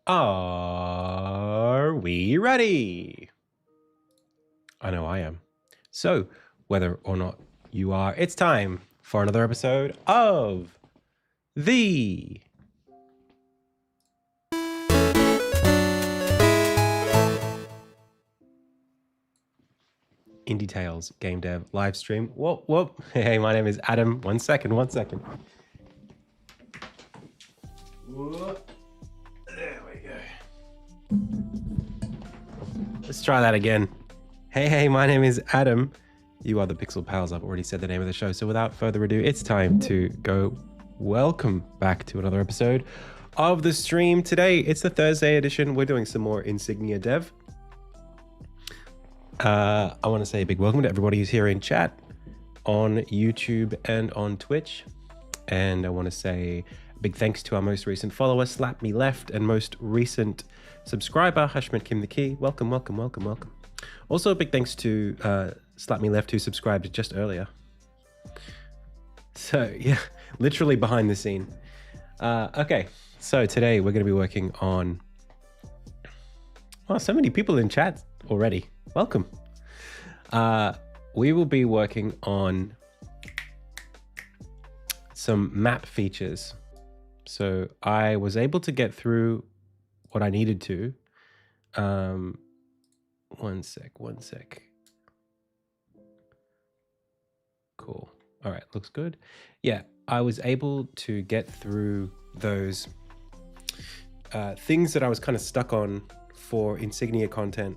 Are we ready? I know I am. So, whether or not you are, it's time for another episode of the Indie Tales Game Dev live stream. Whoop, whoop. Hey, my name is Adam. One second. Whoop. There we go. Let's try that again. Hey, my name is Adam. You are the Pixel Pals. I've already said the name of the show. So without further ado, it's time to go. Welcome back to another episode of the stream. Today, it's the Thursday edition. We're doing some more Insignia dev. I want to say a big welcome to everybody who's here in chat on YouTube and on Twitch. And I want to say a big thanks to our most recent follower, Slap Me Left, and most recent subscriber, Hushman Kim the Key. Welcome. Also, a big thanks to Slap Me Left, who subscribed just earlier. So, yeah, literally behind the scene. Okay, so today we're going to be working on... Oh, so many people in chat already. Welcome. We will be working on some map features. So I was able to get through what I needed to. One sec. Cool. All right, looks good. Yeah, I was able to get through those things that I was kind of stuck on for Insignia content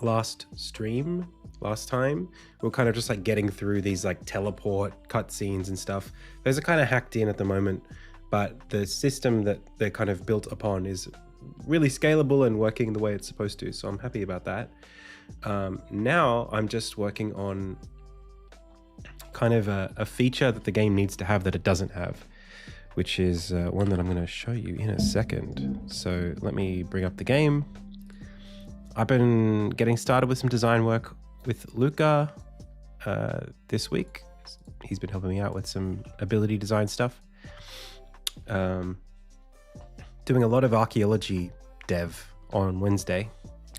last time. We were kind of just like getting through these like teleport cutscenes and stuff. Those are kind of hacked in at the moment, but the system that they're kind of built upon is really scalable and working the way it's supposed to. So I'm happy about that. Now I'm just working on kind of a feature that the game needs to have that it doesn't have, which is one that I'm going to show you in a second. So let me bring up the game. I've been getting started with some design work with Luca this week. He's been helping me out with some ability design stuff. Doing a lot of archaeology dev on Wednesday.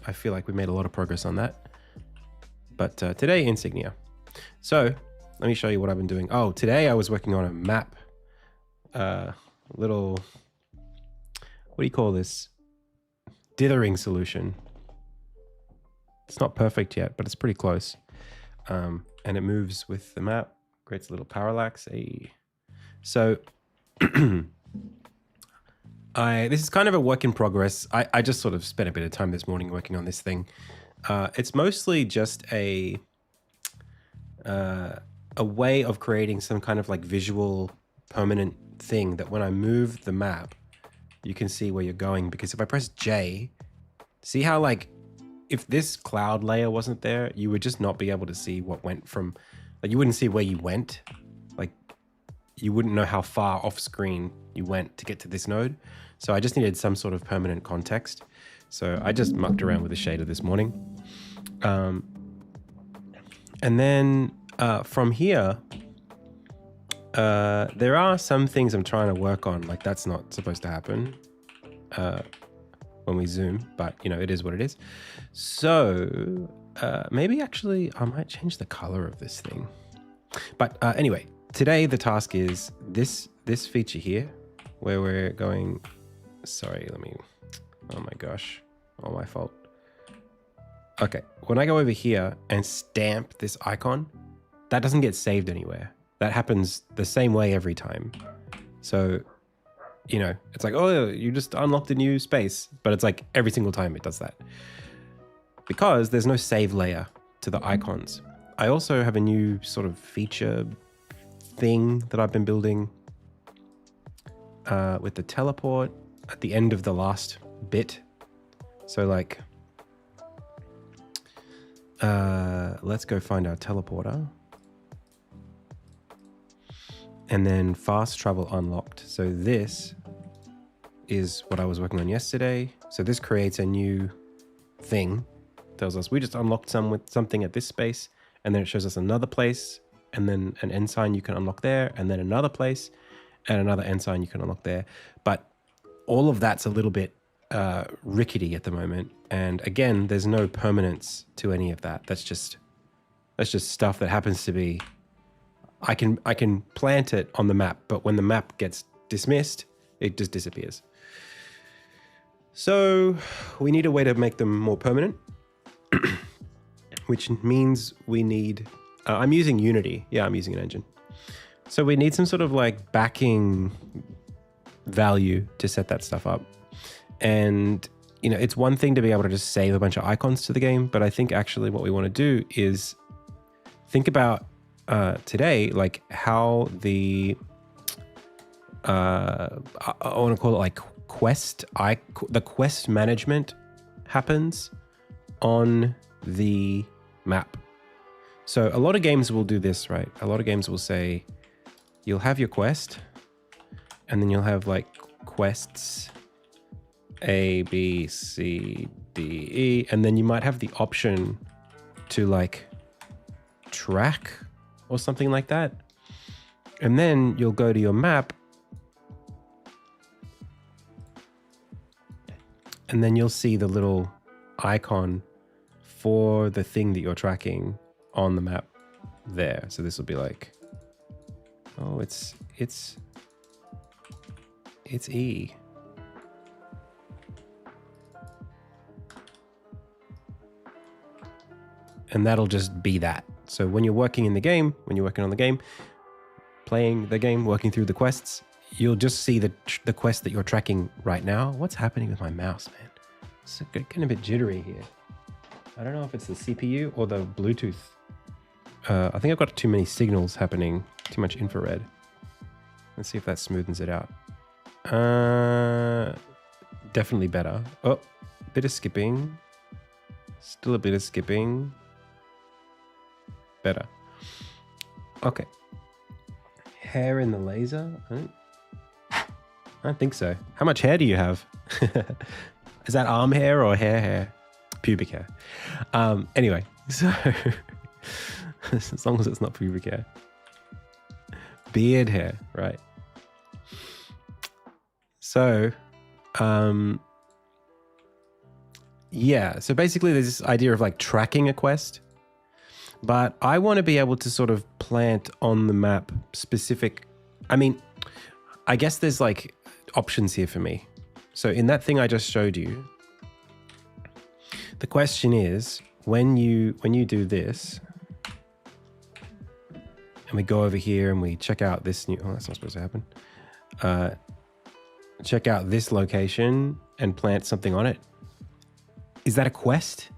I feel like we made a lot of progress on that. But today, Insignia. So let me show you what I've been doing. Oh, today I was working on a map. Little, what do you call this? Dithering solution. It's not perfect yet, but it's pretty close. And it moves with the map, creates a little parallax. So this is kind of a work in progress. I just sort of spent a bit of time this morning working on this thing. It's mostly just a way of creating some kind of like visual permanent thing that when I move the map, you can see where you're going. Because if I press J, see how like, if this cloud layer wasn't there, you would just not be able to see what went from, like you wouldn't see where you went. Like you wouldn't know how far off screen you went to get to this node. So I just needed some sort of permanent context. So I just mucked around with the shader this morning. And then from here, there are some things I'm trying to work on. Like that's not supposed to happen when we zoom, but you know, it is what it is. So maybe actually I might change the color of this thing. But anyway, today the task is this feature here where we're going, sorry, oh my gosh, oh my fault. Okay, when I go over here and stamp this icon, that doesn't get saved anywhere. That happens the same way every time. So, you know, it's like, oh, you just unlocked a new space, but it's like every single time it does that. Because there's no save layer to the icons. I also have a new sort of feature thing that I've been building with the teleport at the end of the last bit. So like, let's go find our teleporter. And then fast travel unlocked. So this is what I was working on yesterday. So this creates a new thing. Tells us we just unlocked something at this space, and then it shows us another place, and then an end sign you can unlock there, and then another place, and another end sign you can unlock there. But all of that's a little bit rickety at the moment. And again, there's no permanence to any of that. That's just stuff that happens to be. I can plant it on the map, but when the map gets dismissed, it just disappears. So we need a way to make them more permanent, which means we need. I'm using Unity. Yeah, I'm using an engine. So we need some sort of like backing value to set that stuff up. And, you know, it's one thing to be able to just save a bunch of icons to the game, but I think actually what we want to do is think about today, like how the, I want to call it like the quest management happens on the map. So a lot of games will do this, right? A lot of games will say, you'll have your quest, and then you'll have like quests A, B, C, D, E, and then you might have the option to like track or something like that. And then you'll go to your map, and then you'll see the little icon for the thing that you're tracking on the map there. So this will be like, oh, it's E. And that'll just be that. So when you're working in the game, when you're working on the game, playing the game, working through the quests, you'll just see the quest that you're tracking right now. What's happening with my mouse, man? It's getting a bit jittery here. I don't know if it's the CPU or the Bluetooth. I think I've got too many signals happening, too much infrared. Let's see if that smoothens it out. Definitely better. Oh, bit of skipping. Still a bit of skipping. Better. Okay. Hair in the laser? I don't think so. How much hair do you have? Is that arm hair or hair? Pubic hair. Anyway, so as long as it's not pubic hair. Beard hair, right? So, yeah. So basically there's this idea of like tracking a quest, but I want to be able to sort of plant on the map specific. I mean, I guess there's like options here for me. So in that thing I just showed you, the question is when you do this, and we go over here and we check out this new, oh, that's not supposed to happen. Check out this location and plant something on it. Is that a quest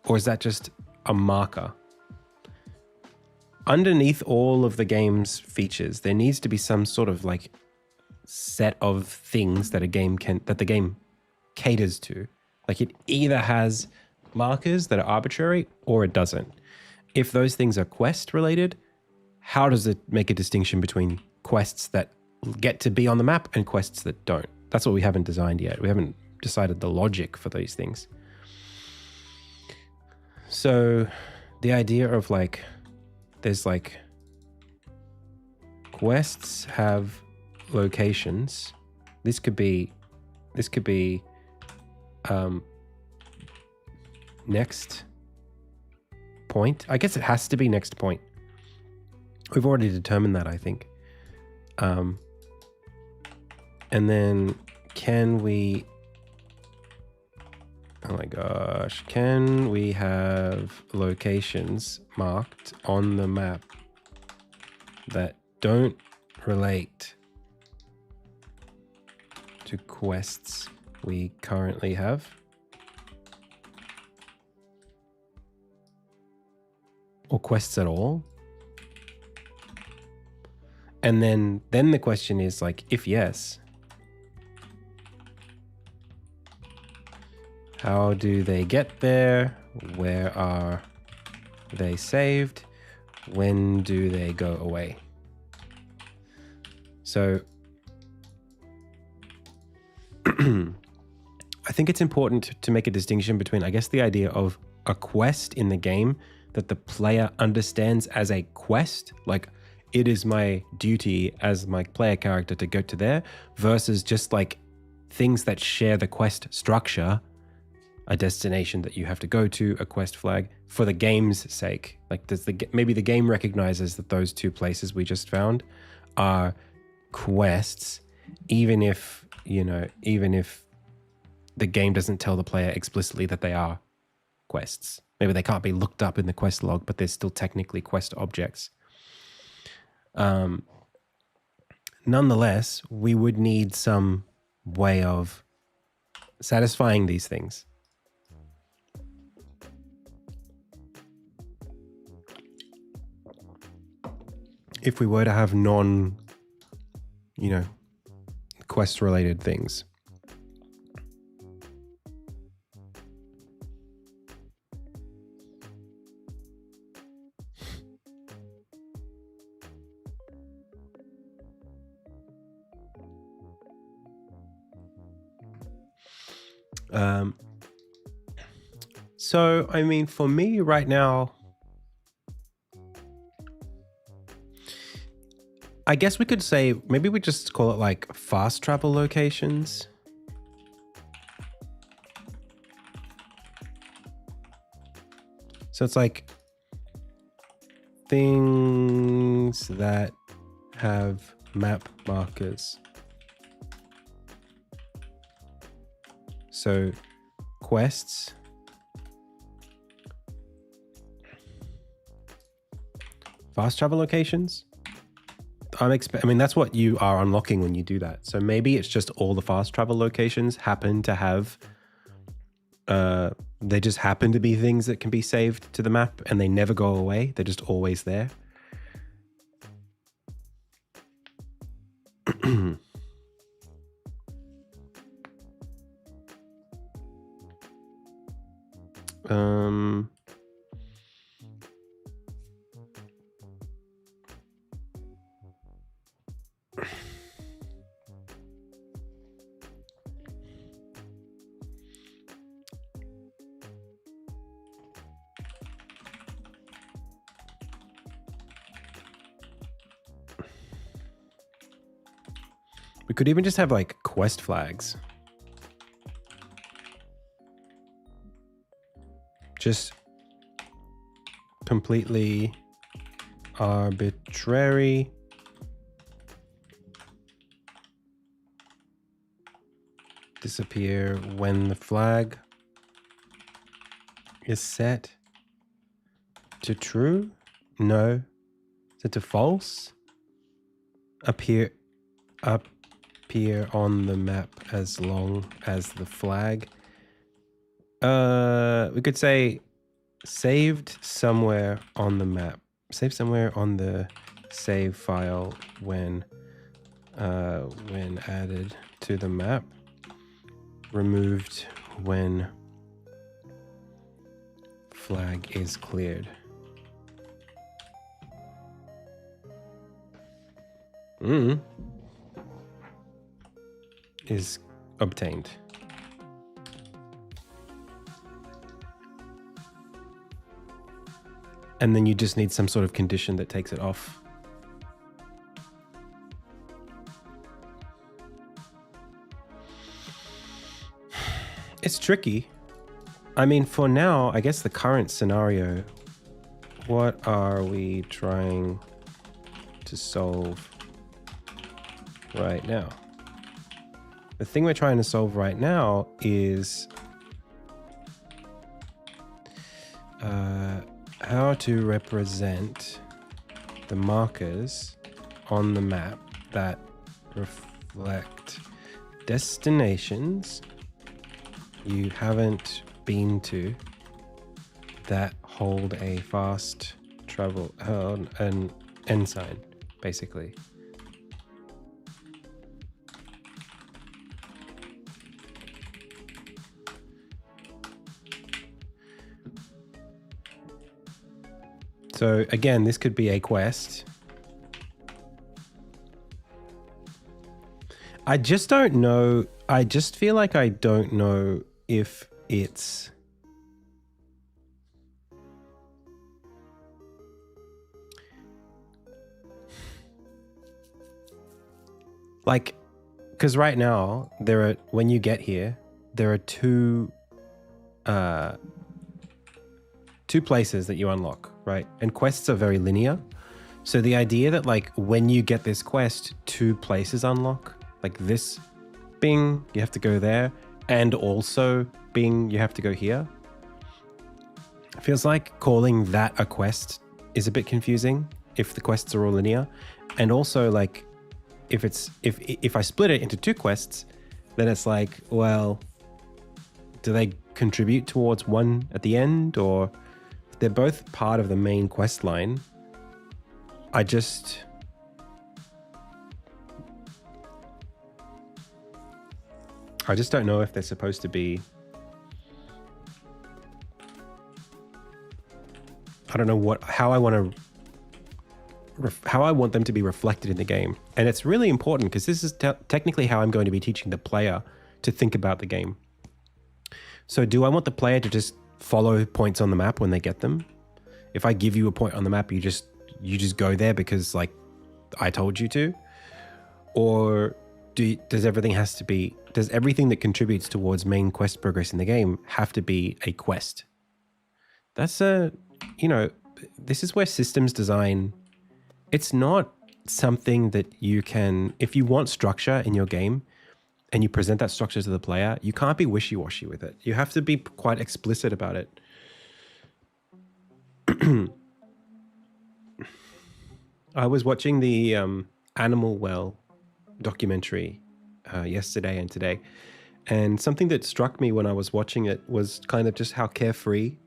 or is that just a marker? Underneath all of the game's features, there needs to be some sort of like set of things that the game caters to. Like it either has markers that are arbitrary or it doesn't. If those things are quest related, how does it make a distinction between quests that get to be on the map and quests that don't? That's what we haven't designed yet. We haven't decided the logic for these things. So the idea of like, there's like quests have locations. This could be next point. I guess it has to be next point. We've already determined that, I think. And then can we, oh my gosh, can we have locations marked on the map that don't relate to quests we currently have? Or quests at all? And then the question is like, if yes, how do they get there? Where are they saved? When do they go away? So I think it's important to make a distinction between, I guess, the idea of a quest in the game that the player understands as a quest, like it is my duty as my player character to go to there, versus just like things that share the quest structure, a destination that you have to go to, a quest flag, for the game's sake. Like, maybe the game recognizes that those two places we just found are quests, even if the game doesn't tell the player explicitly that they are quests. Maybe they can't be looked up in the quest log, but they're still technically quest objects. Nonetheless, we would need some way of satisfying these things. If we were to have quest related things. So, I mean, for me right now, I guess we could say, maybe we just call it like fast travel locations. So it's like things that have map markers. So quests, fast travel locations. I mean, that's what you are unlocking when you do that. So maybe it's just all the fast travel locations happen to have, they just happen to be things that can be saved to the map and they never go away. They're just always there. We could even just have like quest flags. Just completely arbitrary. Disappear when the flag is set to true. No. Set to false. Appear on the map as long as the flag. We could say saved somewhere on the map. Saved somewhere on the save file when added to the map. Removed when flag is cleared. Is obtained. And then you just need some sort of condition that takes it off. It's tricky. I mean, for now, I guess the current scenario, what are we trying to solve right now? The thing we're trying to solve right now is how to represent the markers on the map that reflect destinations you haven't been to that hold a fast travel, an ensign, basically. So again, this could be a quest. I just don't know. I just feel like I don't know if it's like, because right now when you get here, there are two places that you unlock, right? And quests are very linear. So the idea that like when you get this quest, 2 places unlock, like this bing, you have to go there, and also bing, you have to go here. It feels like calling that a quest is a bit confusing if the quests are all linear. And also like if I split it into 2 quests, then it's like, well, do they contribute towards one at the end, or they're both part of the main quest line? I just don't know if they're supposed to be. I don't know how I want them to be reflected in the game. And it's really important because this is technically how I'm going to be teaching the player to think about the game. So do I want the player to just follow points on the map when they get them? If I give you a point on the map, you just go there because like I told you to? Or does everything that contributes towards main quest progress in the game have to be a quest? That's this is where systems design, it's not something that you can, if you want structure in your game and you present that structure to the player, you can't be wishy-washy with it. You have to be quite explicit about it. I was watching the Animal Well documentary yesterday and today, and something that struck me when I was watching it was kind of just how carefree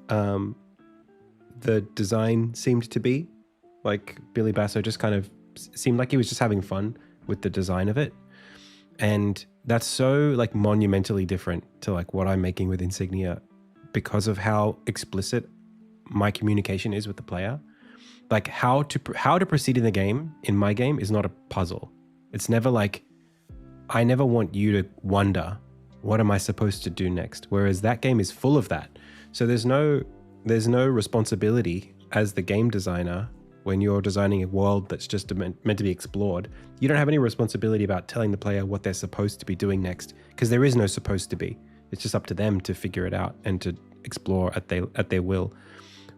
the design seemed to be. Like Billy Basso just kind of seemed like he was just having fun with the design of it. And that's so like monumentally different to like what I'm making with Insignia because of how explicit my communication is with the player. Like how to proceed in the game, in my game, is not a puzzle. It's never like, I never want you to wonder, what am I supposed to do next? Whereas that game is full of that. So there's no responsibility as the game designer when you're designing a world that's just meant to be explored. You don't have any responsibility about telling the player what they're supposed to be doing next, because there is no supposed to be. It's just up to them to figure it out and to explore at their will.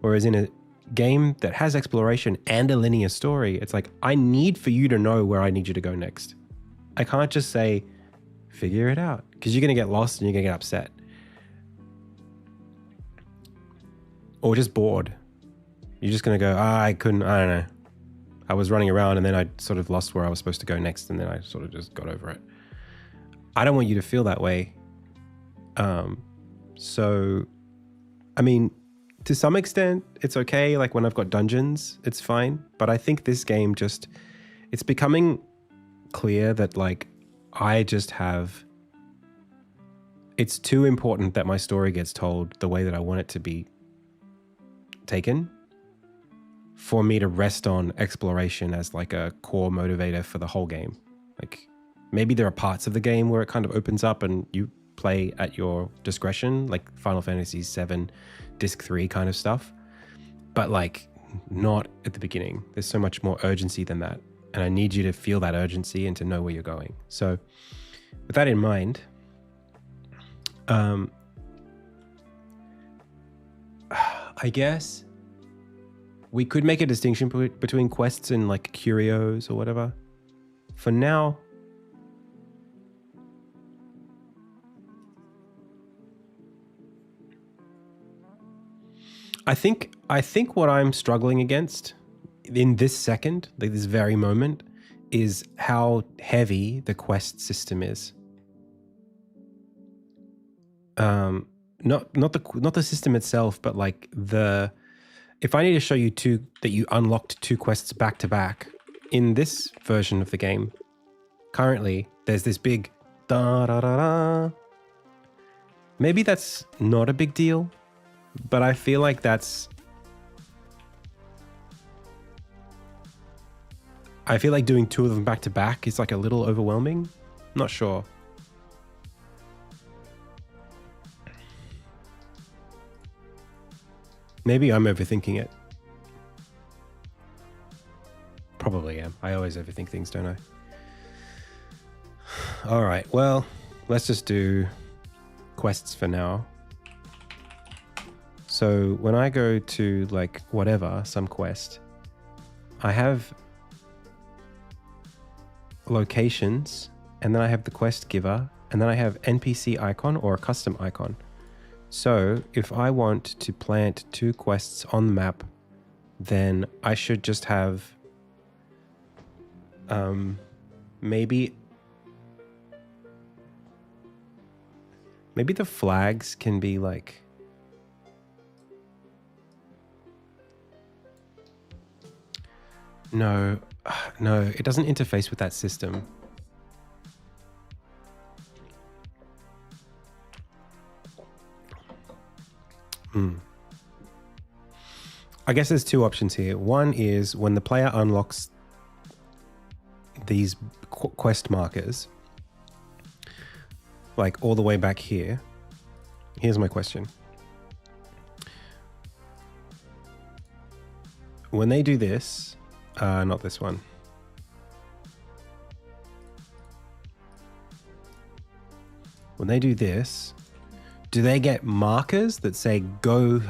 Whereas in a game that has exploration and a linear story, it's like, I need for you to know where I need you to go next. I can't just say, figure it out, because you're going to get lost and you're going to get upset. Or just bored. You're just going to go, I don't know. I was running around and then I sort of lost where I was supposed to go next, and then I sort of just got over it. I don't want you to feel that way. So, I mean, to some extent, it's okay. Like when I've got dungeons, it's fine. But I think this game it's becoming clear that like it's too important that my story gets told the way that I want it to be taken for me to rest on exploration as like a core motivator for the whole game. Like maybe there are parts of the game where it kind of opens up and you play at your discretion, like Final Fantasy VII Disc 3 kind of stuff, but like not at the beginning. There's so much more urgency than that, and I need you to feel that urgency and to know where you're going. So with that in mind, I guess we could make a distinction between quests and like curios or whatever. For now, I think what I'm struggling against in this second, like this very moment, is how heavy the quest system is. Not the system itself, but like if I need to show you that you unlocked 2 quests back to back in this version of the game, currently there's this big da da da da. Maybe that's not a big deal, but I feel like doing 2 of them back to back is like a little overwhelming. Not sure. Maybe I'm overthinking it. Probably am. I always overthink things, don't I? All right, well, let's just do quests for now. So when I go to like whatever, some quest, I have locations, and then I have the quest giver, and then I have NPC icon or a custom icon. So if I want to plant 2 quests on the map, then I should just have maybe the flags can be like, no, it doesn't interface with that system. I guess there's 2 options here. One is when the player unlocks these quest markers, like all the way back here. Here's my question. When they do this, not this one. When they do this, do they get markers that say go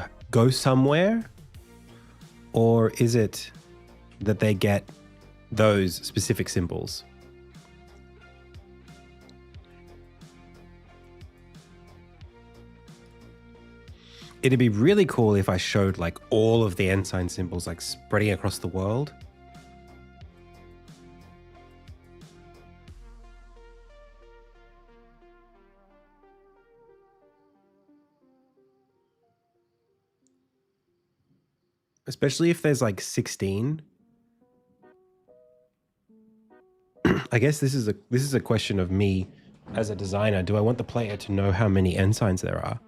somewhere? Or is it that they get those specific symbols? It'd be really cool if I showed like all of the ensign symbols like spreading across the world. Especially if there's like 16. I guess this is a question of me as a designer. Do I want the player to know how many ensigns there are?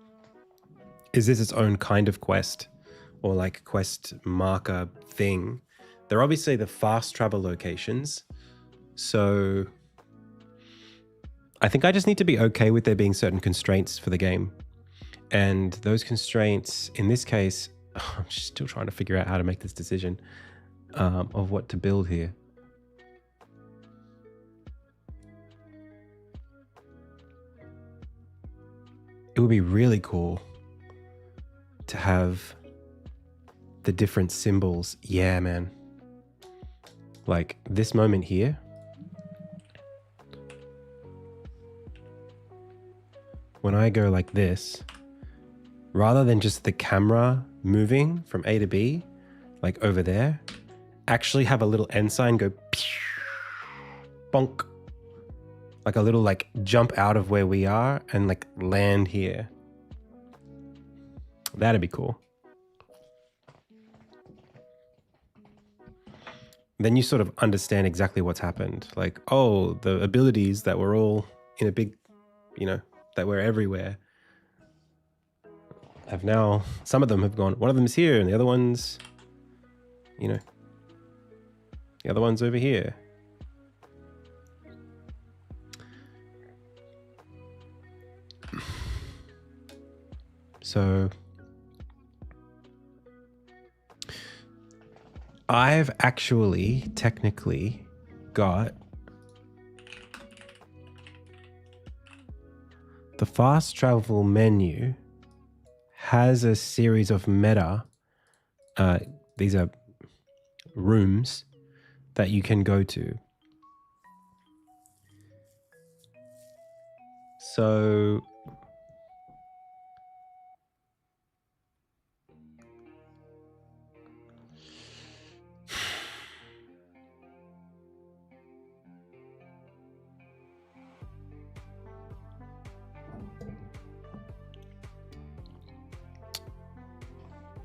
Is this its own kind of quest or like quest marker thing? They're obviously the fast travel locations. So I think I just need to be okay with there being certain constraints for the game. And those constraints, in this case, I'm still trying to figure out how to make this decision of what to build here. It would be really cool to have the different symbols. Yeah, man. Like this moment here. When I go like this, rather than just the camera moving from A to B, like over there, actually have a little ensign go bonk. Like a little like jump out of where we are and like land here. That'd be cool. Then you sort of understand exactly what's happened. Like, oh, the abilities that were all in a big, that were everywhere have now, some of them have gone, one of them is here and the other one's, the other one's over here. So I've actually technically got the fast travel menu has a series of meta. These are rooms that you can go to. So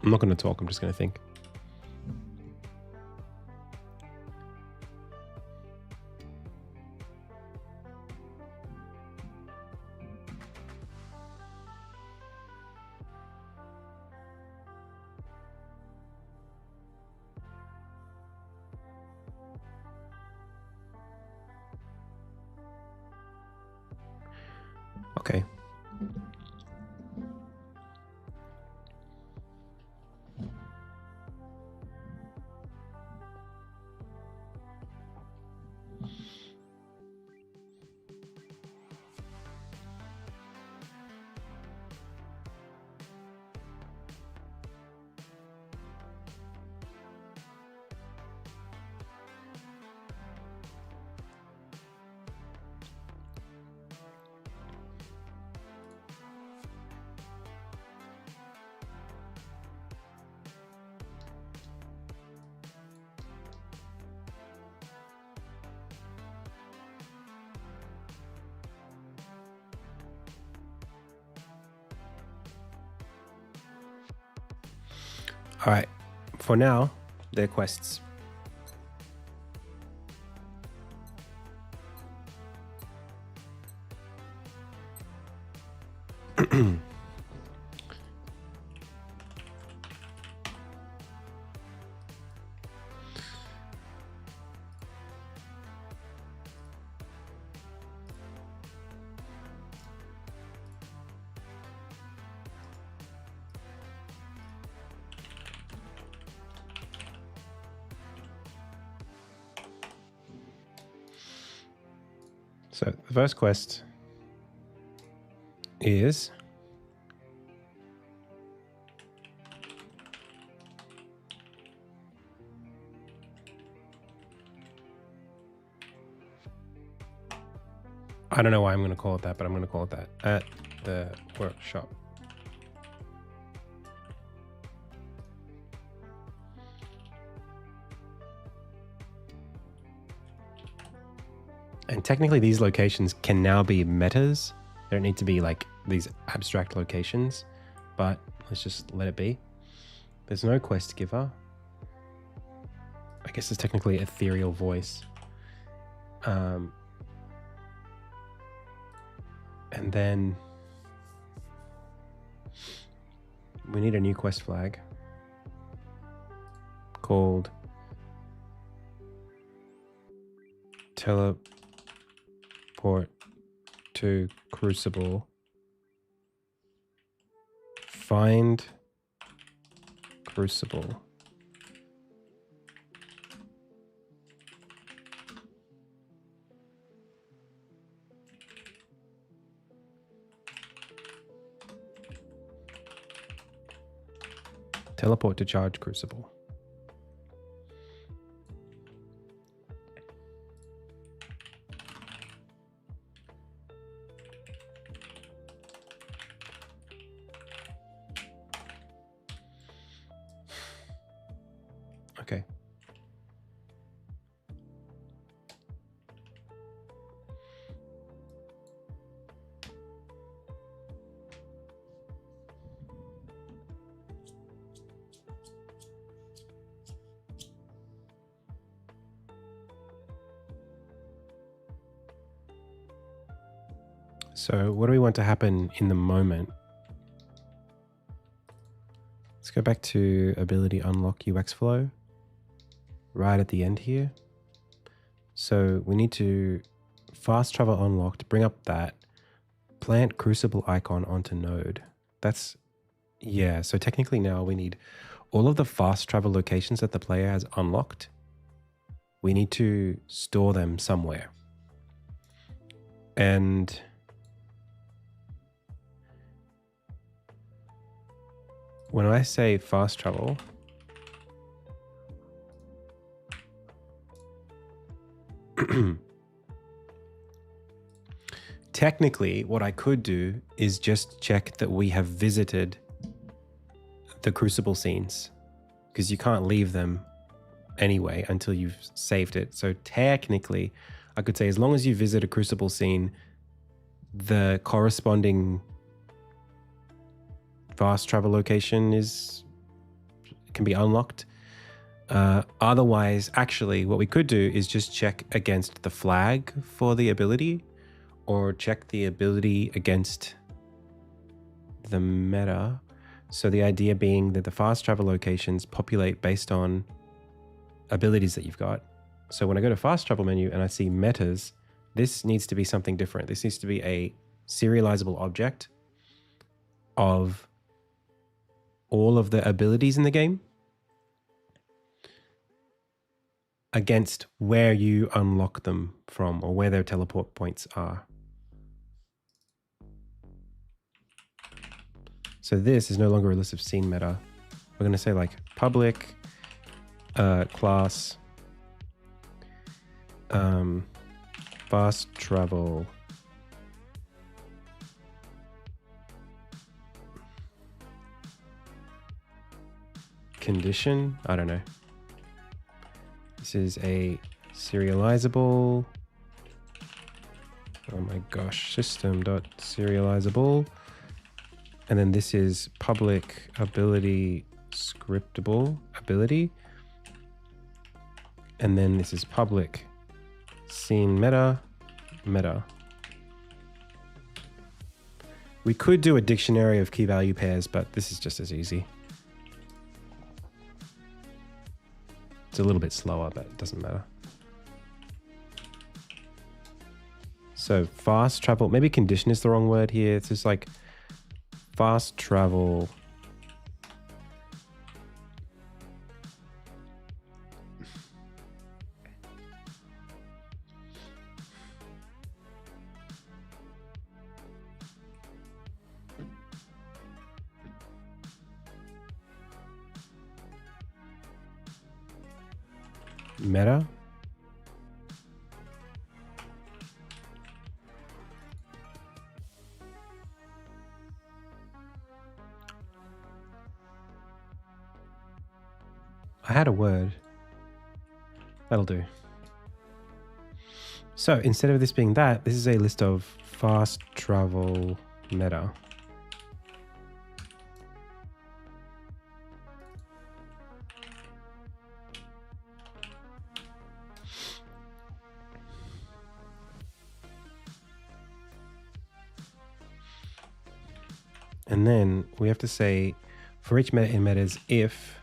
I'm not going to talk, I'm just going to think. Okay. All right. For now, they're quests. So the first quest is I don't know why I'm going to call it that, but I'm going to call it that at the workshop. And technically these locations can now be metas. They don't need to be like these abstract locations, but let's just let it be. There's no quest giver. I guess it's technically ethereal voice. And then we need a new quest flag called Teleport to Crucible. Find Crucible. Teleport to charge Crucible. Okay. So what do we want to happen in the moment? Let's go back to ability unlock UX flow right at the end here. So we need to fast travel unlocked, bring up that plant crucible icon onto node. That's, yeah. So technically now we need all of the fast travel locations that the player has unlocked. We need to store them somewhere. And when I say fast travel, technically what I could do is just check that we have visited the crucible scenes, because you can't leave them anyway until you've saved it. So technically I could say as long as you visit a crucible scene, the corresponding fast travel location can be unlocked. Otherwise, actually, what we could do is just check against the flag for the ability, or check the ability against the meta. So the idea being that the fast travel locations populate based on abilities that you've got. So when I go to fast travel menu and I see metas, this needs to be something different. This needs to be a serializable object of all of the abilities in the game against where you unlock them from, or where their teleport points are. So this is no longer a list of scene meta. We're going to say like public class fast travel condition. I don't know. This is a serializable. Oh my gosh, system.serializable. And then this is public ability scriptable ability. And then this is public scene meta. We could do a dictionary of key value pairs, but this is just as easy. It's a little bit slower, but it doesn't matter. So fast travel, maybe condition is the wrong word here. It's just like fast travel. Meta. I had a word. That'll do. So instead of this being that, this is a list of fast travel meta. And then we have to say for each meta in metas, if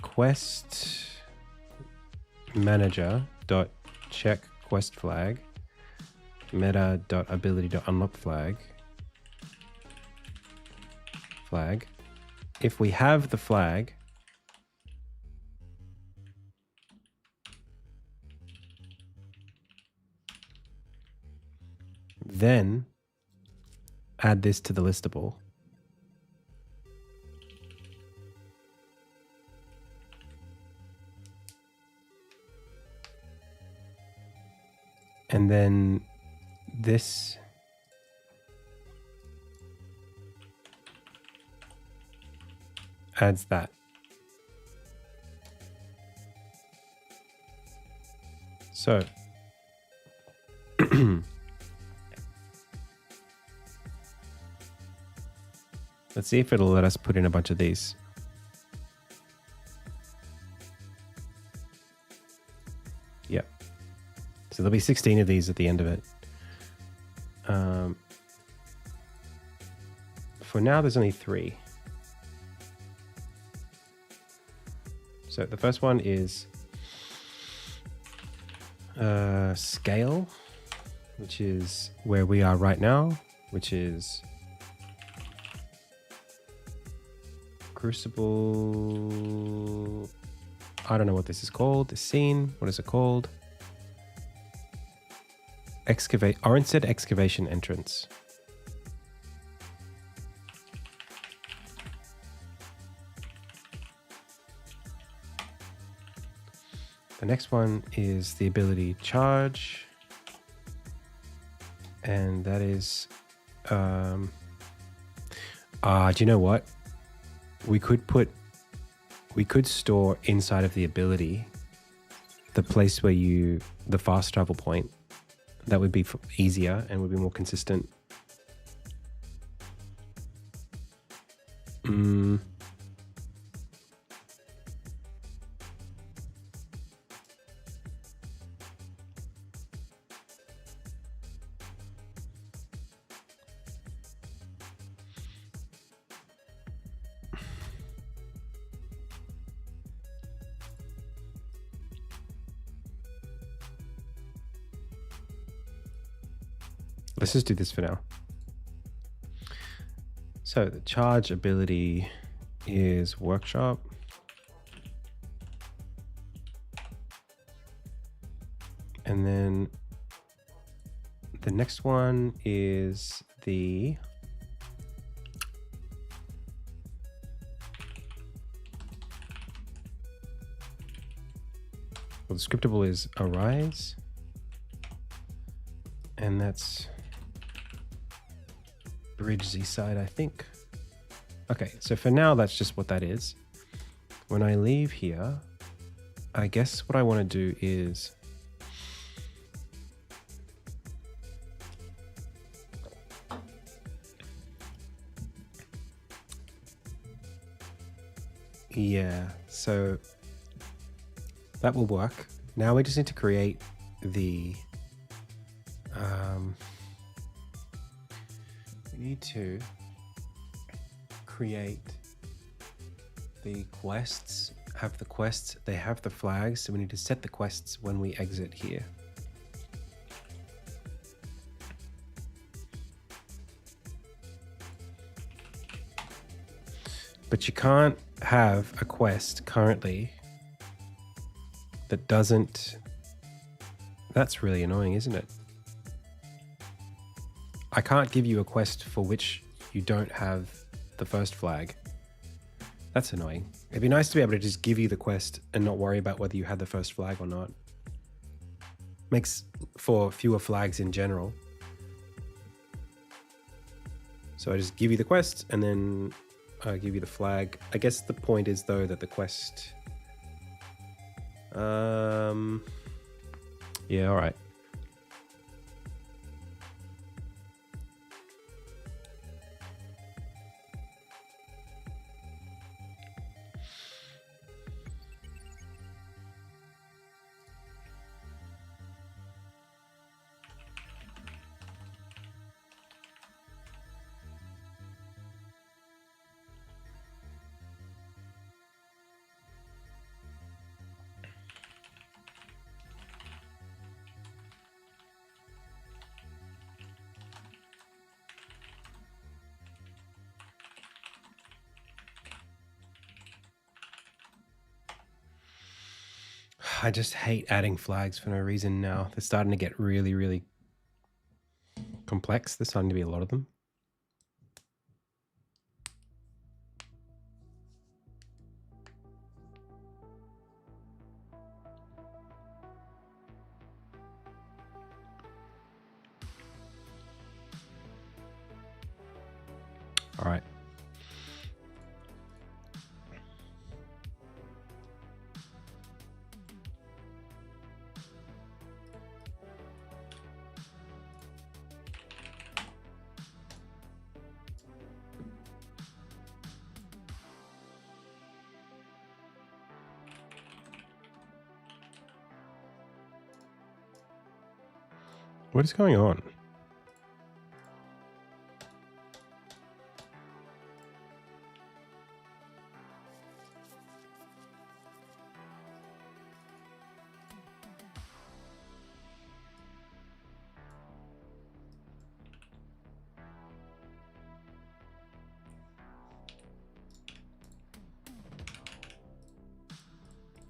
quest manager dot check quest flag meta dot ability dot unlock flag if we have the flag, then add this to the listable. And then this adds that. So let's see if it'll let us put in a bunch of these. Yep. So there'll be 16 of these at the end of it. For now, there's only 3. So the first one is scale, which is where we are right now, which is Crucible. I don't know what this is called. The scene. What is it called? Oranstead excavation entrance. The next one is the ability charge, and that is do you know what? We could store inside of the ability the place where the fast travel point. That would be easier and would be more consistent. Let's just do this for now. So the charge ability is workshop. And then the next one is the scriptable is arise. And that's bridge Z side, I think. Okay, so for now, that's just what that is. When I leave here, I guess what I want to do is Yeah, so that will work. Now we just need to create the we need to create the quests, have the quests, they have the flags, so we need to set the quests when we exit here. But you can't have a quest currently that doesn't... That's really annoying, isn't it? I can't give you a quest for which you don't have the first flag. That's annoying. It'd be nice to be able to just give you the quest and not worry about whether you had the first flag or not. Makes for fewer flags in general. So I just give you the quest and then I give you the flag. I guess the point is though that the quest... yeah, all right. I just hate adding flags for no reason now. They're starting to get really, really complex. There's starting to be a lot of them. All right. What is going on?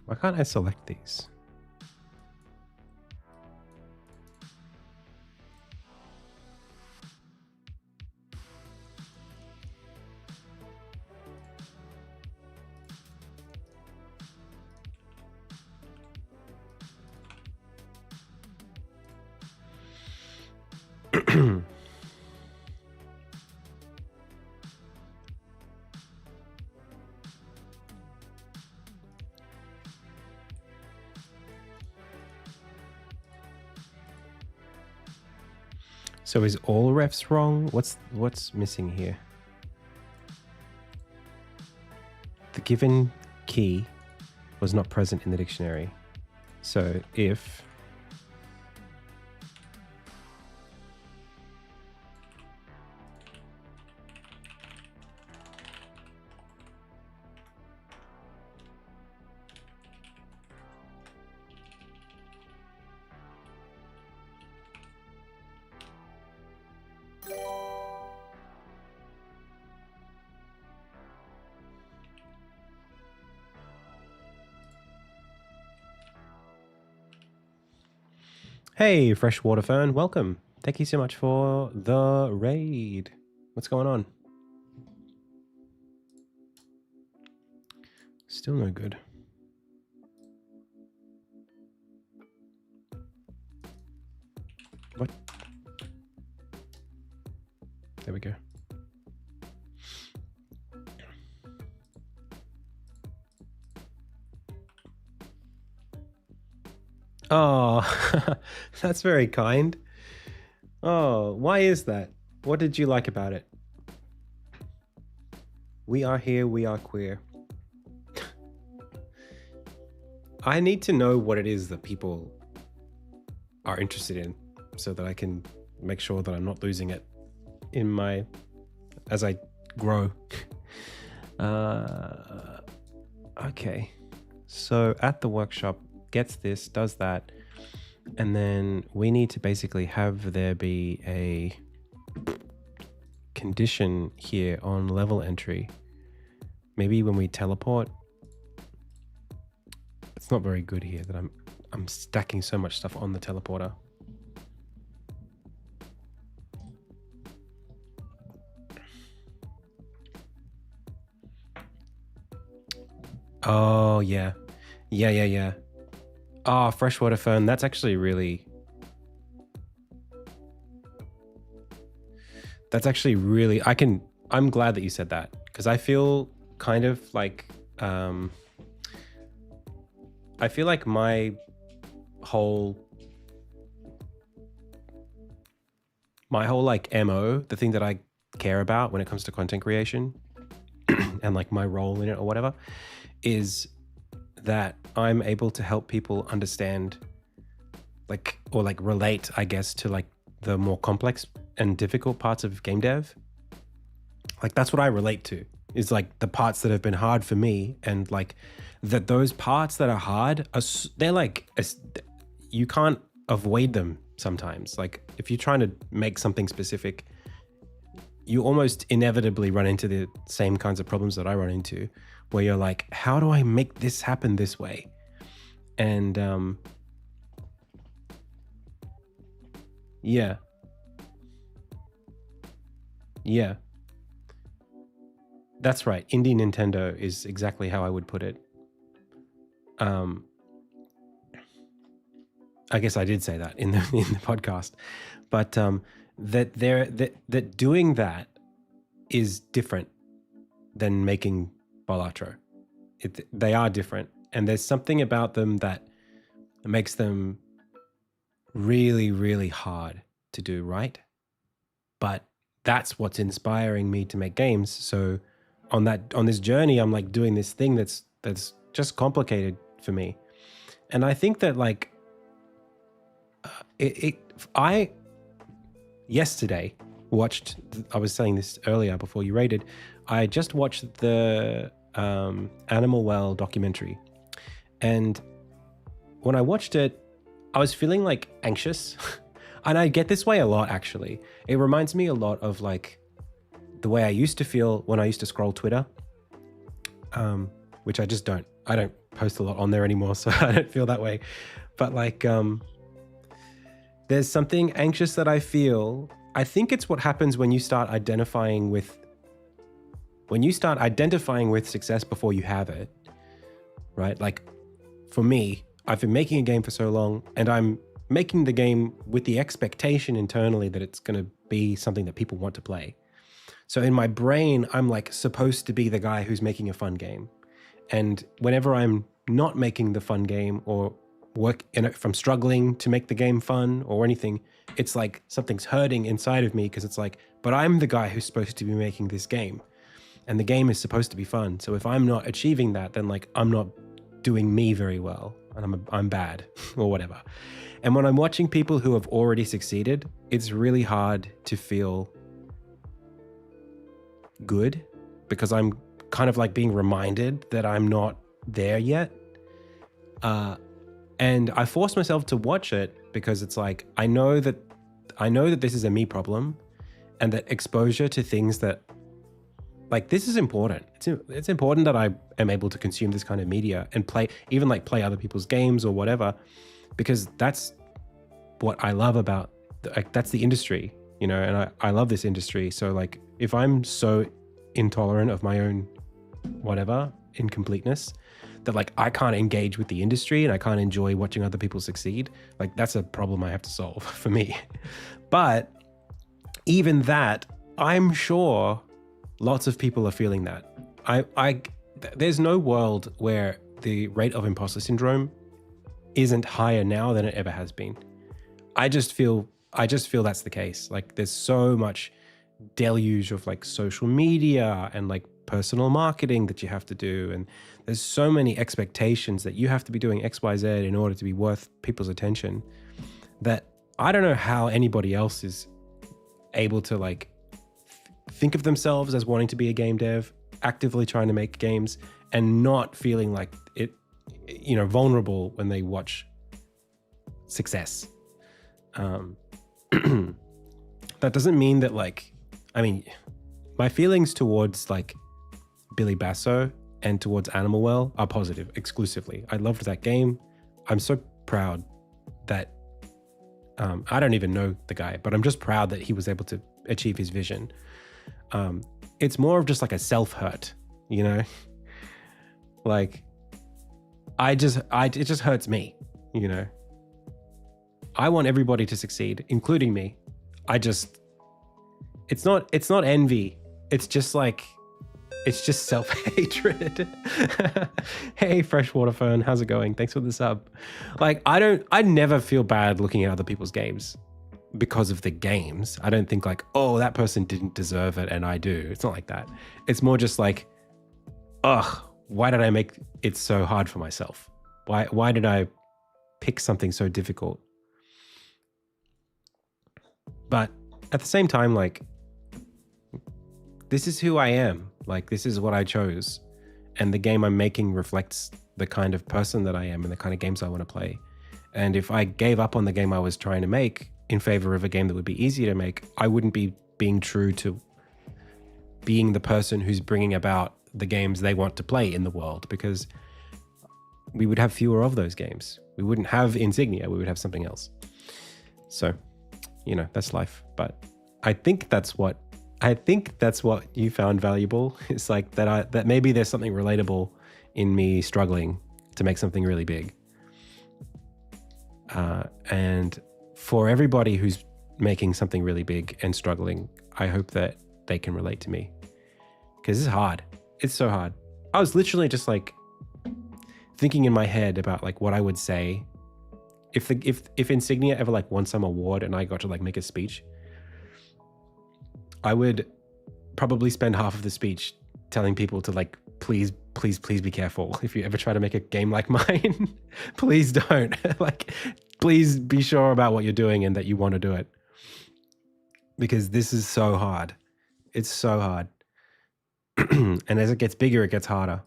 Why can't I select these? So is all refs wrong? What's missing here? The given key was not present in the dictionary. So if hey, Freshwater Fern, welcome. Thank you so much for the raid. What's going on? Still no good. What? There we go. Oh, that's very kind. Oh, why is that? What did you like about it? We are here, we are queer. I need to know what it is that people are interested in so that I can make sure that I'm not losing it as I grow. Okay. So at the workshop, gets this, does that. And then we need to basically have there be a condition here on level entry. Maybe when we teleport, it's not very good here that I'm stacking so much stuff on the teleporter. Oh yeah. Yeah. Oh, freshwater fern. That's actually really I'm glad that you said that, because I feel kind of like I feel like my whole like MO, the thing that I care about when it comes to content creation and like my role in it or whatever, is that I'm able to help people understand or relate, I guess, to like the more complex and difficult parts of game dev. Like that's what I relate to, is like the parts that have been hard for me, and like that those parts that are hard they're like you can't avoid them sometimes. Like if you're trying to make something specific, you almost inevitably run into the same kinds of problems that I run into, where you're like, how do I make this happen this way? And yeah. That's right. Indie Nintendo is exactly how I would put it. I guess I did say that in the podcast, but that doing that is different than making Balatro. They are different, and there's something about them that makes them really, really hard to do right. But that's what's inspiring me to make games. So on this journey, I'm like doing this thing that's just complicated for me. And I think that like I yesterday watched, I was saying this earlier before you raided, I just watched the Animal Well documentary. And when I watched it, I was feeling like anxious. And I get this way a lot, actually. It reminds me a lot of like the way I used to feel when I used to scroll Twitter, which I don't post a lot on there anymore, so I don't feel that way. But like, there's something anxious that I feel. I think it's what happens when you start identifying with success before you have it, right? Like for me, I've been making a game for so long, and I'm making the game with the expectation internally that it's going to be something that people want to play. So in my brain, I'm like supposed to be the guy who's making a fun game. And whenever I'm not making the fun game, or if I'm struggling to make the game fun or anything, it's like something's hurting inside of me, because it's like, but I'm the guy who's supposed to be making this game, and the game is supposed to be fun. So if I'm not achieving that, then like I'm not doing me very well, and I'm bad or whatever. And when I'm watching people who have already succeeded, it's really hard to feel good, because I'm kind of like being reminded that I'm not there yet. And I force myself to watch it, because it's like, I know that this is a me problem, and that exposure to things that like, this is important. It's important that I am able to consume this kind of media and play other people's games or whatever, because that's what I love about, that's the industry, and I love this industry. So like, if I'm so intolerant of my own whatever incompleteness that like I can't engage with the industry and I can't enjoy watching other people succeed, like that's a problem I have to solve for me. But even that, I'm sure lots of people are feeling that. There's no world where the rate of imposter syndrome isn't higher now than it ever has been. I just feel that's the case. Like there's so much deluge of like social media and like personal marketing that you have to do. And there's so many expectations that you have to be doing X, Y, Z in order to be worth people's attention that I don't know how anybody else is able to like think of themselves as wanting to be a game dev, actively trying to make games and not feeling like it, you know, vulnerable when they watch success. That doesn't mean that like, I mean, my feelings towards like Billy Basso and towards Animal Well are positive exclusively. I loved that game. I'm so proud that I don't even know the guy, but I'm just proud that he was able to achieve his vision. It's more of just like a self-hurt, you know? Like, it just hurts me, you know? I want everybody to succeed, including me. It's not envy. It's just self-hatred. Hey, Freshwater Fern, how's it going? Thanks for the sub. Like, I never feel bad looking at other people's games because of the games. I don't think like, oh, that person didn't deserve it and I do. It's not like that. It's more just like, ugh, why did I make it so hard for myself? Why did I pick something so difficult? But at the same time, like, this is who I am. Like, this is what I chose. And the game I'm making reflects the kind of person that I am and the kind of games I want to play. And if I gave up on the game I was trying to make in favor of a game that would be easier to make, I wouldn't be being true to being the person who's bringing about the games they want to play in the world, because we would have fewer of those games. We wouldn't have Insignia, we would have something else. So, you know, that's life. But I think that's what you found valuable. It's like that maybe there's something relatable in me struggling to make something really big. And for everybody who's making something really big and struggling, I hope that they can relate to me, because it's hard. It's so hard. I was literally just like thinking in my head about like what I would say if Insignia ever like won some award and I got to like make a speech. I would probably spend half of the speech telling people to like, please be careful. If you ever try to make a game like mine, please don't. Like, please be sure about what you're doing and that you want to do it. Because this is so hard. It's so hard. And as it gets bigger, it gets harder.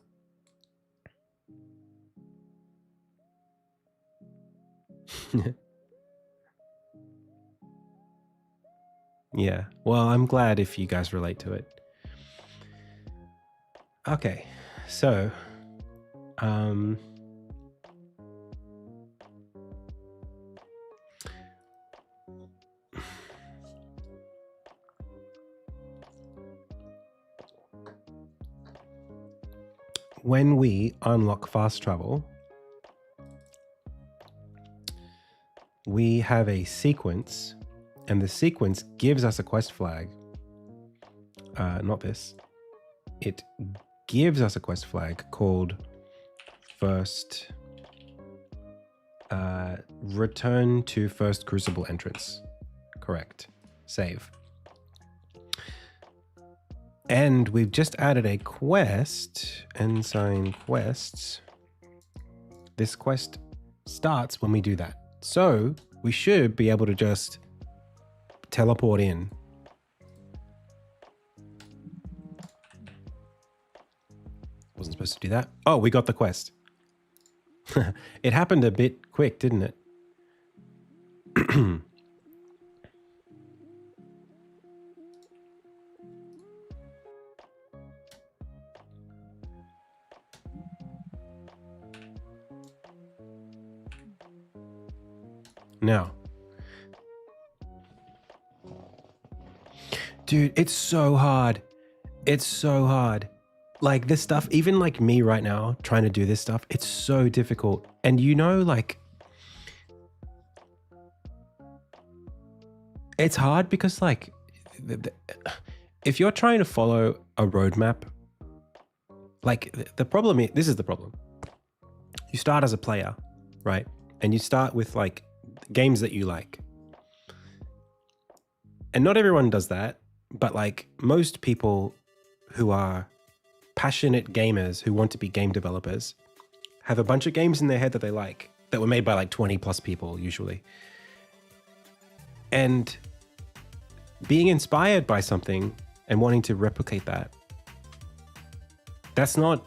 Yeah. Well, I'm glad if you guys relate to it. Okay. So, when we unlock fast travel, we have a sequence, and the sequence gives us a quest flag. Not this. It gives us a quest flag called first return to first crucible entrance. Correct. Save. And we've just added a quest, Ensign quests. This quest starts when we do that. So we should be able to just teleport in. Wasn't supposed to do that. Oh, we got the quest. It happened a bit quick, didn't it? Now, dude, it's so hard. It's so hard. Like this stuff, even like me right now trying to do this stuff, it's so difficult. And you know, like, it's hard because like, if you're trying to follow a roadmap, like the problem is, this is the problem. You start as a player, right? And you start with like games that you like. And not everyone does that, but like most people who are passionate gamers who want to be game developers have a bunch of games in their head that they like, that were made by like 20 plus people usually. And being inspired by something and wanting to replicate that, that's not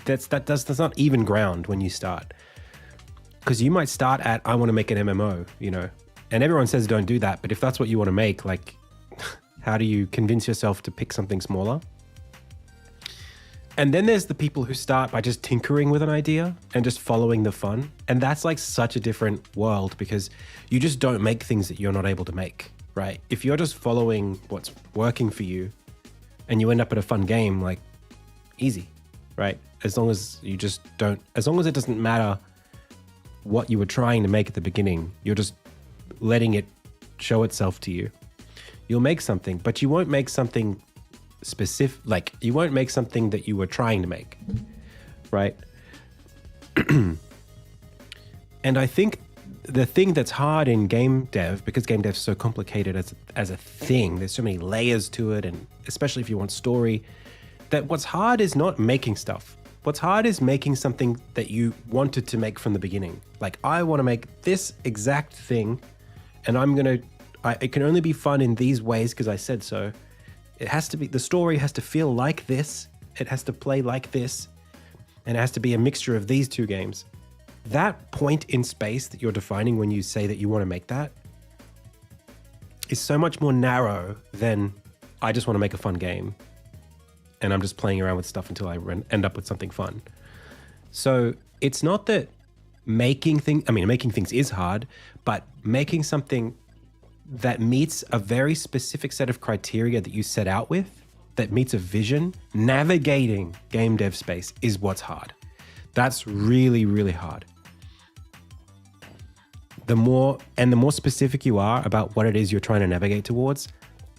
that's not even ground when you start. Because you might start at, I want to make an MMO, you know, and everyone says don't do that. But if that's what you want to make, like, how do you convince yourself to pick something smaller? And then there's the people who start by just tinkering with an idea and just following the fun. And that's like such a different world, because you just don't make things that you're not able to make, right? If you're just following what's working for you and you end up at a fun game, like, easy, right? As long as you just don't, as long as it doesn't matter what you were trying to make at the beginning, you're just letting it show itself to you. You'll make something, but you won't make something specific, like you won't make something that you were trying to make, right? And I think the thing that's hard in game dev, because game dev is so complicated as a thing, there's so many layers to it, and especially if you want story, that what's hard is not making stuff. What's hard is making something that you wanted to make from the beginning. Like, I want to make this exact thing, and it can only be fun in these ways because I said so. It has to be, the story has to feel like this, it has to play like this, and it has to be a mixture of these two games. That point in space that you're defining when you say that you want to make that is so much more narrow than, I just want to make a fun game and I'm just playing around with stuff until I end up with something fun. So it's not that making things is hard, but making something that meets a very specific set of criteria that you set out with, that meets a vision, navigating game dev space is what's hard. That's really, really hard. The more specific you are about what it is you're trying to navigate towards,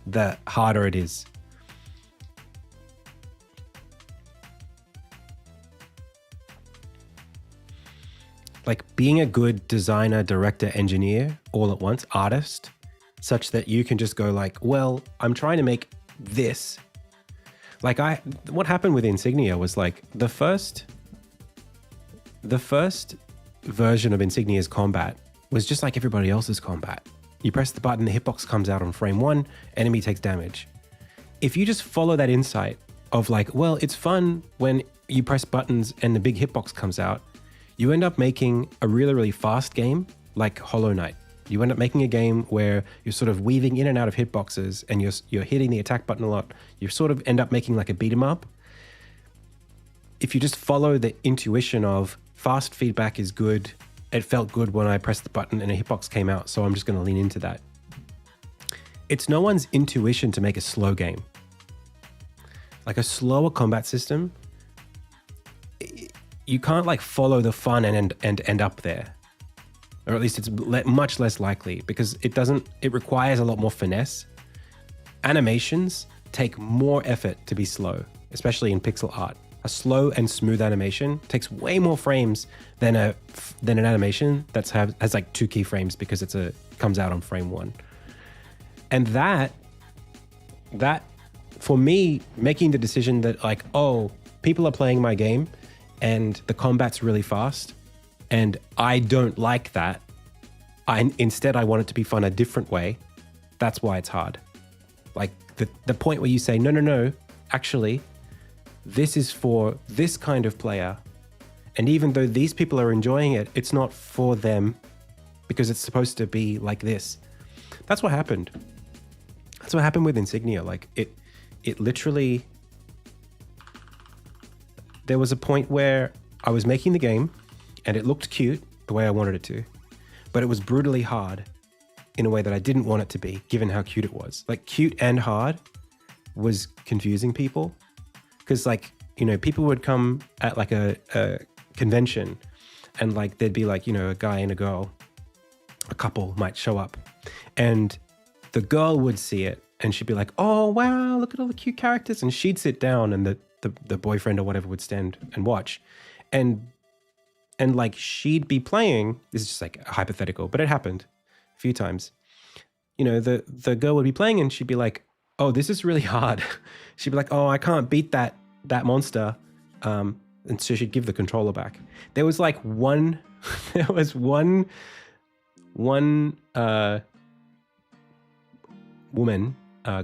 the harder it is. Like being a good designer, director, engineer, all at once, artist, such that you can just go like, well, I'm trying to make this. Like what happened with Insignia was like the first version of Insignia's combat was just like everybody else's combat. You press the button, the hitbox comes out on frame 1, enemy takes damage. If you just follow that insight of like, well, it's fun when you press buttons and the big hitbox comes out, you end up making a really, really fast game like Hollow Knight. You end up making a game where you're sort of weaving in and out of hitboxes and you're hitting the attack button a lot. You sort of end up making like a beat 'em up. If you just follow the intuition of fast feedback is good, it felt good when I pressed the button and a hitbox came out, so I'm just going to lean into that. It's no one's intuition to make a slow game. Like a slower combat system, you can't like follow the fun and end up there. Or at least it's much less likely, because it requires a lot more finesse. Animations take more effort to be slow, especially in pixel art. A slow and smooth animation takes way more frames than an animation that has like 2 keyframes because comes out on frame 1. And that for me, making the decision that like, oh, people are playing my game and the combat's really fast, and I don't like that. Instead, I want it to be fun a different way. That's why it's hard. Like the point where you say, no, actually, this is for this kind of player. And even though these people are enjoying it, it's not for them because it's supposed to be like this. That's what happened. That's what happened with Insignia. Like it literally, there was a point where I was making the game and it looked cute the way I wanted it to, but it was brutally hard in a way that I didn't want it to be, given how cute it was. Like cute and hard was confusing people. Because like, you know, people would come at like a convention and like there'd be like, you know, a guy and a girl, a couple might show up, and the girl would see it and she'd be like, oh wow, look at all the cute characters, and she'd sit down and the boyfriend or whatever would stand and watch, and like she'd be playing, this is just like hypothetical, but it happened a few times. You know, the girl would be playing and she'd be like, oh, this is really hard. She'd be like, oh, I can't beat that that monster, and so she'd give the controller back. There was like one woman,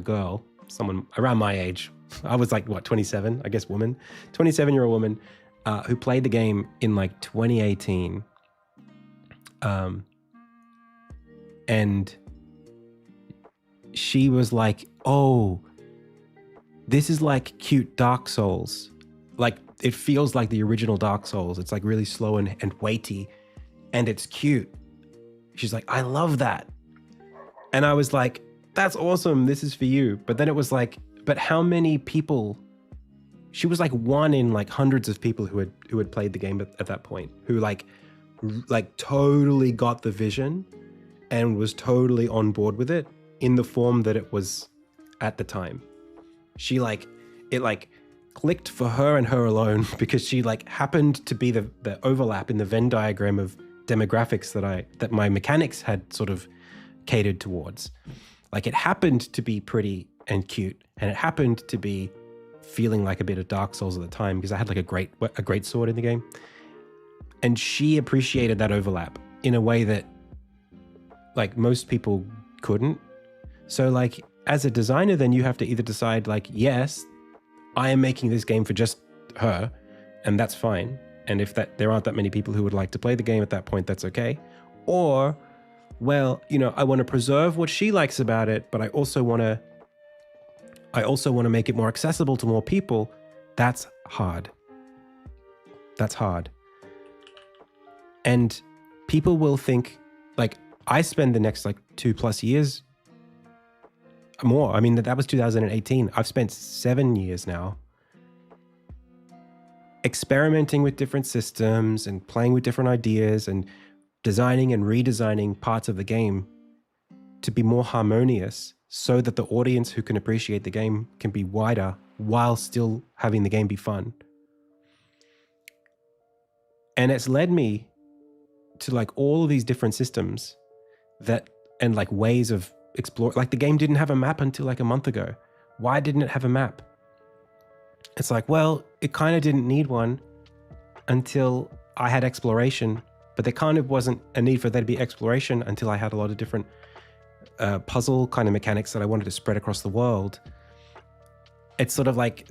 girl, someone around my age. I was like, what, 27, I guess, woman, 27-year-old woman, who played the game in like 2018. And she was like, oh, this is like cute Dark Souls. Like, it feels like the original Dark Souls. It's like really slow and weighty, and it's cute. She's like, I love that. And I was like, that's awesome. This is for you. But then it was like, but how many people? She was like one in like hundreds of people who had played the game at that point, who like totally got the vision and was totally on board with it in the form that it was at the time. She it clicked for her and her alone because she like happened to be the overlap in the Venn diagram of demographics that my mechanics had sort of catered towards. Like, it happened to be pretty and cute, and it happened to be feeling like a bit of Dark Souls at the time because I had like a great sword in the game. And she appreciated that overlap in a way that like most people couldn't. So like, as a designer, then you have to either decide like, yes, I am making this game for just her, and that's fine. And if there aren't that many people who would like to play the game at that point, that's okay. Or, well, you know, I want to preserve what she likes about it, but I also want to make it more accessible to more people. That's hard. That's hard. And people will think, like, I spend the next like 2+ years more. I mean, that was 2018. I've spent 7 years now experimenting with different systems and playing with different ideas and designing and redesigning parts of the game to be more harmonious so that the audience who can appreciate the game can be wider while still having the game be fun. And it's led me to like all of these different systems and like ways of explore. Like, the game didn't have a map until like a month ago. Why didn't it have a map? It's like, well, it kind of didn't need one until I had exploration, but there kind of wasn't a need for there to be exploration until I had a lot of different puzzle kind of mechanics that I wanted to spread across the world. It's sort of like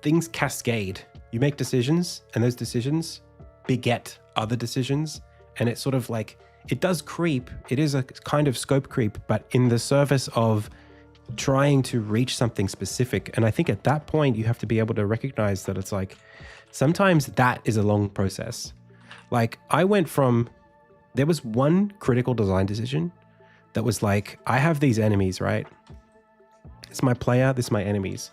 things cascade. You make decisions, and those decisions beget other decisions. And it's sort of like, it does creep. It is a kind of scope creep, but in the service of trying to reach something specific. And I think at that point, you have to be able to recognize that it's like, sometimes that is a long process. Like, there was one critical design decision that was like, I have these enemies, right? It's my player, this is my enemies.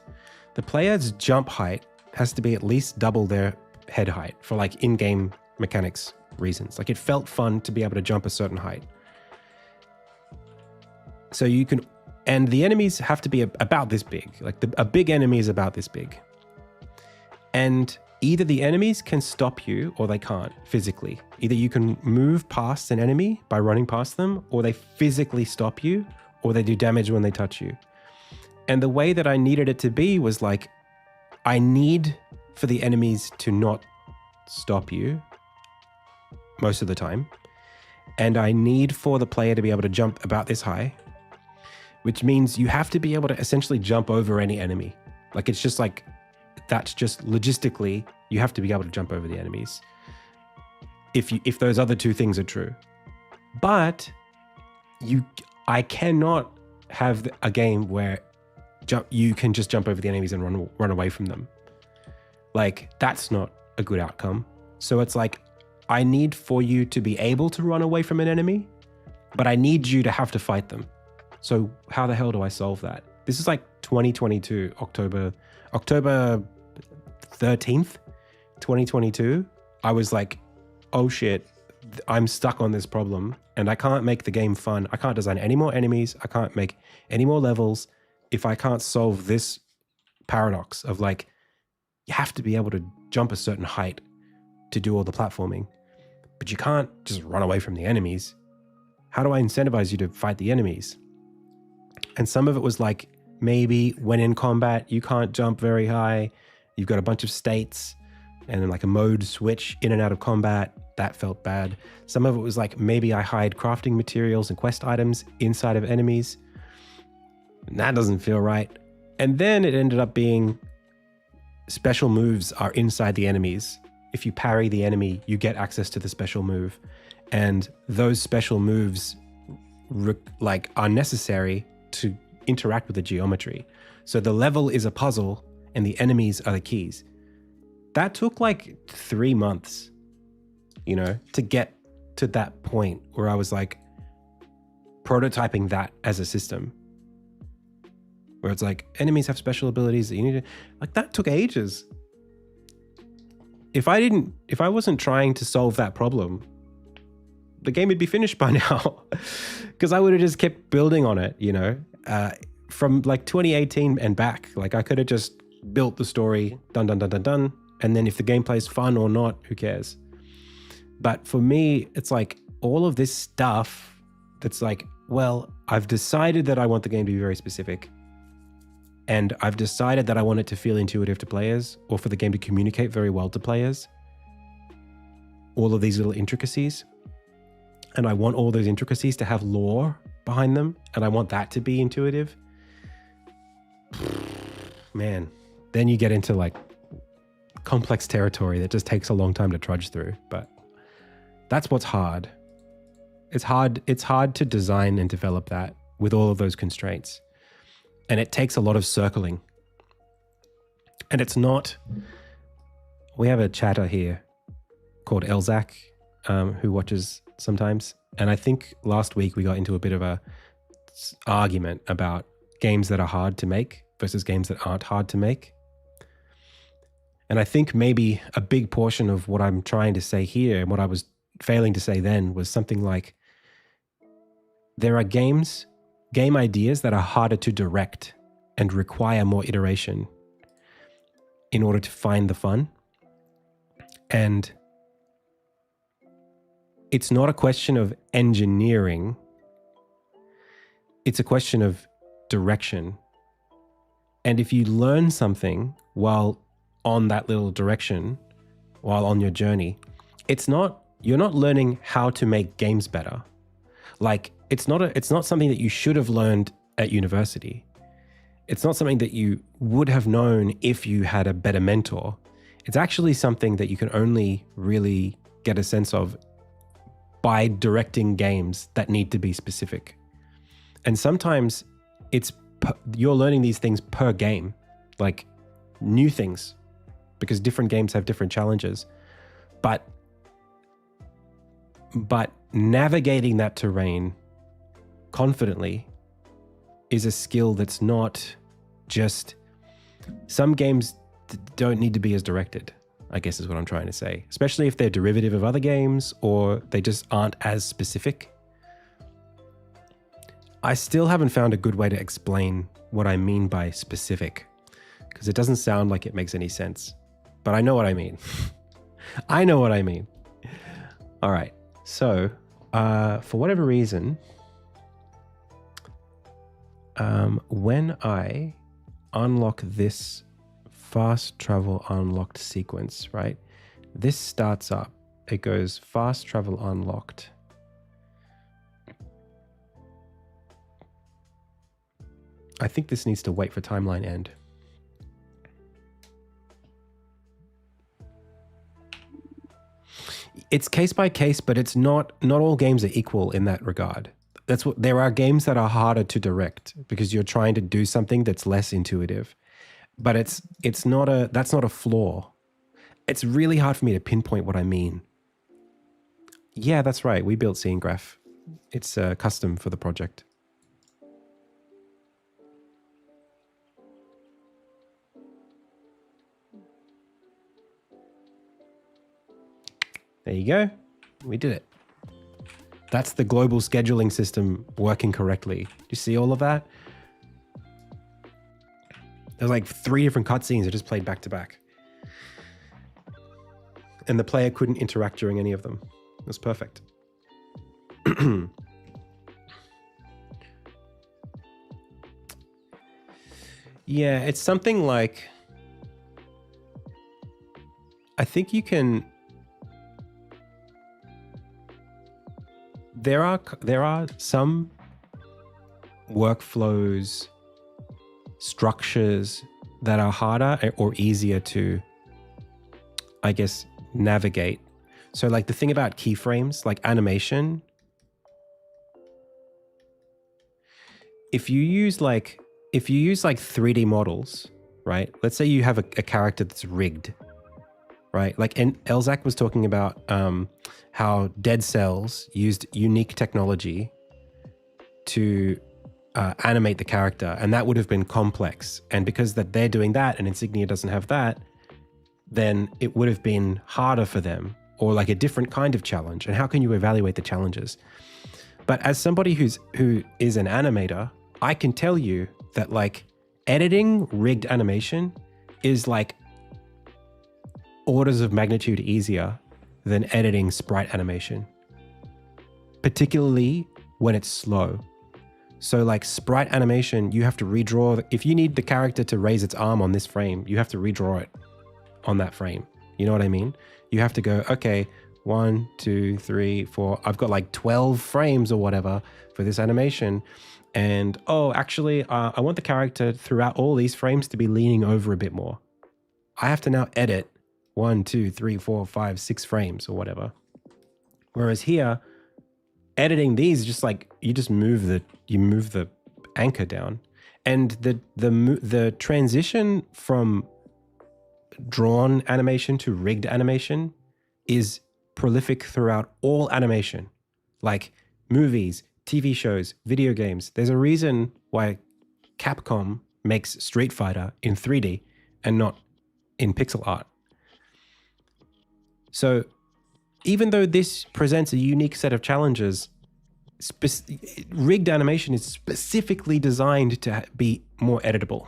The player's jump height has to be at least double their head height for like in-game mechanics reasons. Like, it felt fun to be able to jump a certain height. So you can, and the enemies have to be about this big. Like, a big enemy is about this big. And either the enemies can stop you or they can't physically. Either you can move past an enemy by running past them, or they physically stop you, or they do damage when they touch you. And the way that I needed it to be was like, I need for the enemies to not stop you most of the time. And I need for the player to be able to jump about this high, which means you have to be able to essentially jump over any enemy. Like, it's just like, that's just logistically, you have to be able to jump over the enemies if those other two things are true. But I cannot have a game where you can just jump over the enemies and run away from them. Like, that's not a good outcome. So it's like, I need for you to be able to run away from an enemy, but I need you to have to fight them. So how the hell do I solve that? This is like 2022, October 13th, 2022. I was like, oh shit, I'm stuck on this problem and I can't make the game fun. I can't design any more enemies. I can't make any more levels if I can't solve this paradox of like, you have to be able to jump a certain height to do all the platforming, but you can't just run away from the enemies. How do I incentivize you to fight the enemies? And some of it was like, maybe when in combat, you can't jump very high You've got a bunch of states and then like a mode switch in and out of combat. That felt bad. Some of it was like maybe I hide crafting materials and quest items inside of enemies. That doesn't feel right. And then it ended up being special moves are inside the enemies. If you parry the enemy, you get access to the special move. And those special moves are necessary to interact with the geometry. So the level is a puzzle and the enemies are the keys. That took like 3 months, to get to that point where I was like prototyping that as a system. Where it's like enemies have special abilities that you need to, like, that took ages. If I wasn't trying to solve that problem, the game would be finished by now. Because I would have just kept building on it, from like 2018 and back. Like I could have just built the story, done. And then if the gameplay's fun or not, who cares? But for me, it's like all of this stuff that's like, well, I've decided that I want the game to be very specific. And I've decided that I want it to feel intuitive to players, or for the game to communicate very well to players. All of these little intricacies. And I want all those intricacies to have lore behind them. And I want that to be intuitive. Man, then you get into like complex territory that just takes a long time to trudge through. But that's what's hard. It's hard to design and develop that with all of those constraints. And it takes a lot of circling. And it's not... We have a chatter here called Elzak, who watches sometimes. And I think last week we got into a bit of a argument about games that are hard to make versus games that aren't hard to make. And I think maybe a big portion of what I'm trying to say here and what I was failing to say then was something like, there are game ideas that are harder to direct and require more iteration in order to find the fun. And it's not a question of engineering. It's a question of direction. And if you learn something while on that little direction, while on your journey, you're not learning how to make games better. Like, it's not something that you should have learned at university. It's not something that you would have known if you had a better mentor. It's actually something that you can only really get a sense of by directing games that need to be specific. And sometimes you're learning these things per game, like new things, because different games have different challenges. But navigating that terrain confidently is a skill that's not just... Some games don't need to be as directed, I guess is what I'm trying to say. Especially if they're derivative of other games or they just aren't as specific. I still haven't found a good way to explain what I mean by specific, because it doesn't sound like it makes any sense. But I know what I mean. I know what I mean. All right. So, for whatever reason, when I unlock this fast travel unlocked sequence, right? This starts up. It goes fast travel unlocked. I think this needs to wait for timeline end. It's case by case, but it's not all games are equal in that regard. There are games that are harder to direct because you're trying to do something that's less intuitive. But that's not a flaw. It's really hard for me to pinpoint what I mean. Yeah, that's right. We built Scene Graph. It's custom for the project. There you go. We did it. That's the global scheduling system working correctly. Do you see all of that? There's like 3 different cutscenes that just played back to back. And the player couldn't interact during any of them. It was perfect. Yeah, it's something like... I think you can. There are some workflows, structures that are harder or easier to, I guess, navigate. So like the thing about keyframes, like animation, if you use like 3D models, right? Let's say you have a character that's rigged, right? Like, and Elzac was talking about how Dead Cells used unique technology to animate the character, and that would have been complex. And because that they're doing that and Insignia doesn't have that, then it would have been harder for them, or like a different kind of challenge. And how can you evaluate the challenges? But as somebody who is an animator, I can tell you that like editing rigged animation is like orders of magnitude easier than editing sprite animation, particularly when it's slow. So like sprite animation, you have to redraw. If you need the character to raise its arm on this frame, you have to redraw it on that frame. You know what I mean? You have to go, okay, 1, 2, 3, 4. I've got like 12 frames or whatever for this animation. And oh, actually, I want the character throughout all these frames to be leaning over a bit more. I have to now edit 1, 2, 3, 4, 5, 6 frames or whatever. Whereas here, editing these, just like you just move the anchor down, and the transition from drawn animation to rigged animation is prolific throughout all animation, like movies, TV shows, video games. There's a reason why Capcom makes Street Fighter in 3D and not in pixel art. So even though this presents a unique set of challenges, rigged animation is specifically designed to be more editable,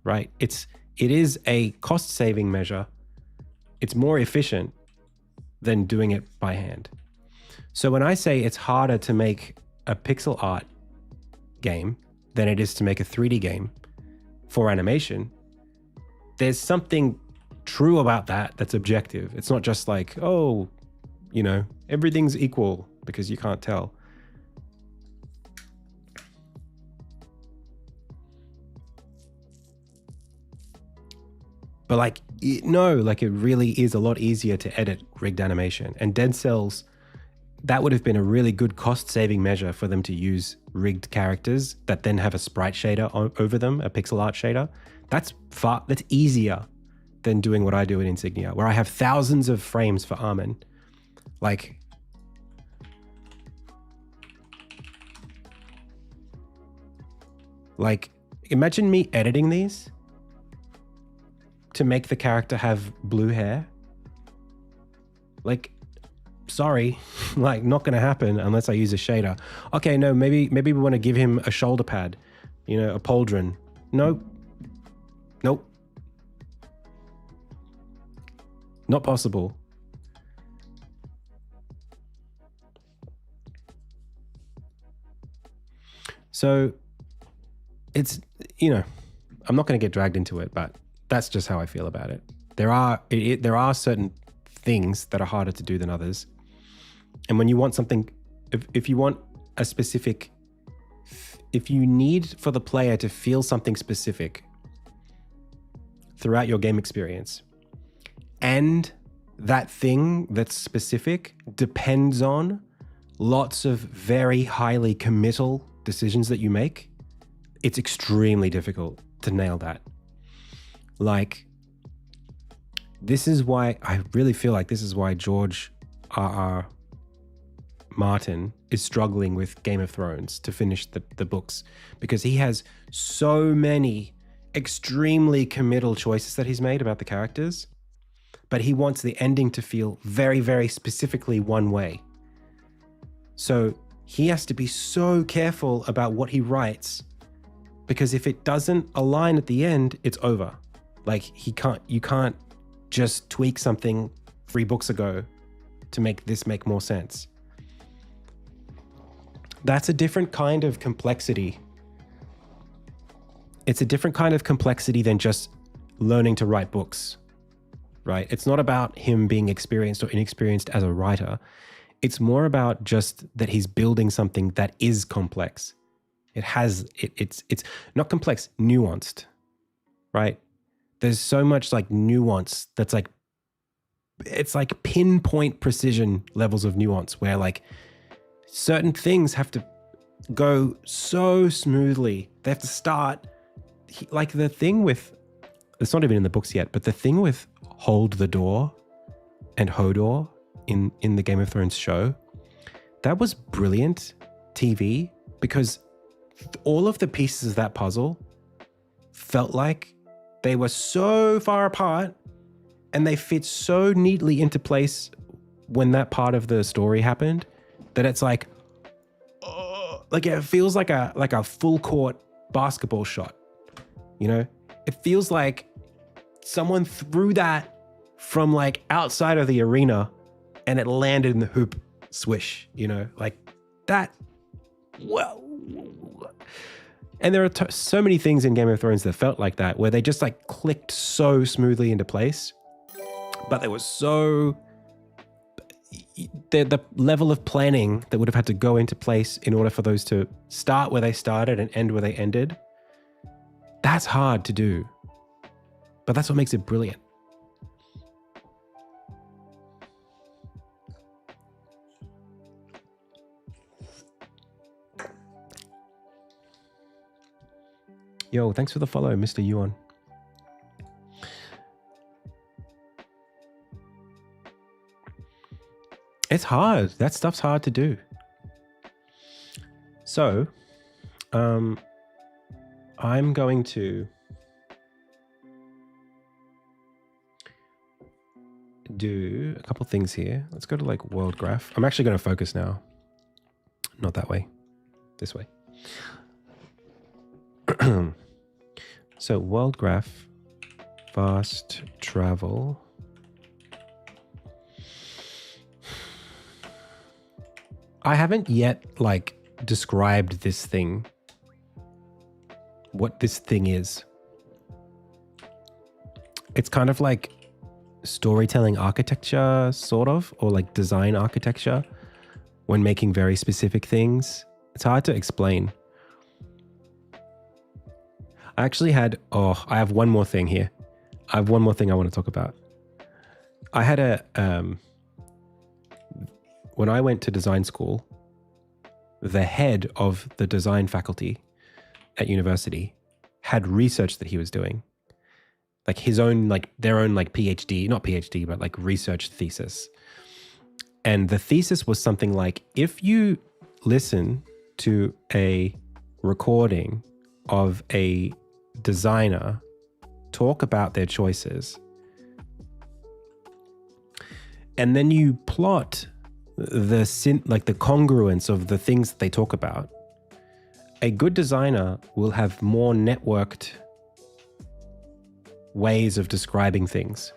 right? It is a cost-saving measure. It's more efficient than doing it by hand. So when I say it's harder to make a pixel art game than it is to make a 3D game for animation, there's something true about that that's objective. It's not just like, oh, you know, everything's equal because you can't tell. But like, no, like it really is a lot easier to edit rigged animation. And Dead Cells, that would have been a really good cost-saving measure for them to use rigged characters that then have a sprite shader over them, a pixel art shader. That's easier than doing what I do in Insignia, where I have thousands of frames for Armin. Like, imagine me editing these to make the character have blue hair. Like, sorry, like not gonna happen unless I use a shader. Okay, no, maybe we want to give him a shoulder pad, you know, a pauldron. Nope. Not possible. So it's, you know, I'm not going to get dragged into it, but that's just how I feel about it. There are certain things that are harder to do than others. And when you want something, if you want a specific, if you need for the player to feel something specific throughout your game experience, and that thing that's specific depends on lots of very highly committal decisions that you make, it's extremely difficult to nail that. Like, this is why I really feel like this is why George R.R. Martin is struggling with Game of Thrones to finish the books, because he has so many extremely committal choices that he's made about the characters, but he wants the ending to feel very, very specifically one way. So he has to be so careful about what he writes, because if it doesn't align at the end, it's over. Like, you can't just tweak something 3 books ago to make this make more sense. That's a different kind of complexity. It's a different kind of complexity than just learning to write books, right? It's not about him being experienced or inexperienced as a writer. It's more about just that he's building something that is complex. It's not complex, nuanced, right? There's so much like nuance that's like, it's like pinpoint precision levels of nuance where like certain things have to go so smoothly. They have to start like the thing with, it's not even in the books yet, but the thing with Hold the Door and Hodor in the Game of Thrones show, that was brilliant TV because all of the pieces of that puzzle felt like they were so far apart and they fit so neatly into place when that part of the story happened that it's like it feels like a full court basketball shot. You know, it feels like someone threw that from like outside of the arena and it landed in the hoop, swish, you know, like that. Well, and there are so many things in Game of Thrones that felt like that, where they just like clicked so smoothly into place, but they were so, the level of planning that would have had to go into place in order for those to start where they started and end where they ended. That's hard to do, but that's what makes it brilliant. Yo, thanks for the follow, Mr. Yuan. It's hard. That stuff's hard to do. So, I'm going to do a couple things here. Let's go to like world graph. I'm actually going to focus now. Not that way. This way. So world graph, fast travel. I haven't yet like described this thing, what this thing is. It's kind of like storytelling architecture, sort of, or like design architecture when making very specific things. It's hard to explain. I actually had, I have one more thing here. I have one more thing I want to talk about. I had when I went to design school, the head of the design faculty at university had research that he was doing. Like his own, like their own like PhD, not PhD, but like research thesis. And the thesis was something like, if you listen to a recording of a designer talk about their choices, and then you plot the congruence of the things that they talk about, a good designer will have more networked ways of describing things.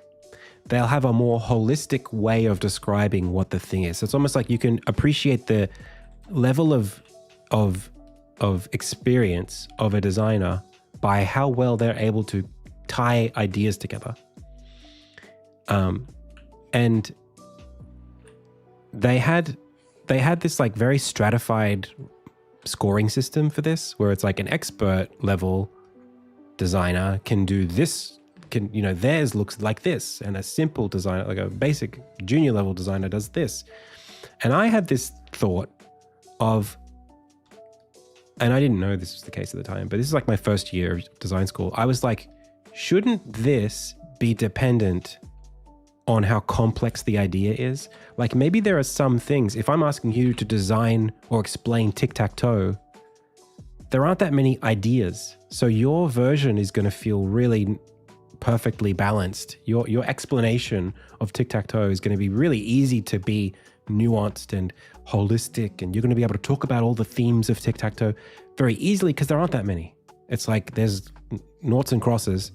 They'll have a more holistic way of describing what the thing is. So it's almost like you can appreciate the level of experience of a designer by how well they're able to tie ideas together. And they had this like very stratified scoring system for this, where it's like an expert level designer can do this, theirs looks like this, and a simple designer, like a basic junior level designer, does this. And I had this thought of, and I didn't know this was the case at the time, but this is like my first year of design school. I was like, shouldn't this be dependent on how complex the idea is? Like maybe there are some things, if I'm asking you to design or explain tic-tac-toe, there aren't that many ideas. So your version is going to feel really perfectly balanced. Your explanation of tic-tac-toe is going to be really easy to be nuanced and holistic, and you're going to be able to talk about all the themes of tic-tac-toe very easily because there aren't that many. It's like there's noughts and crosses,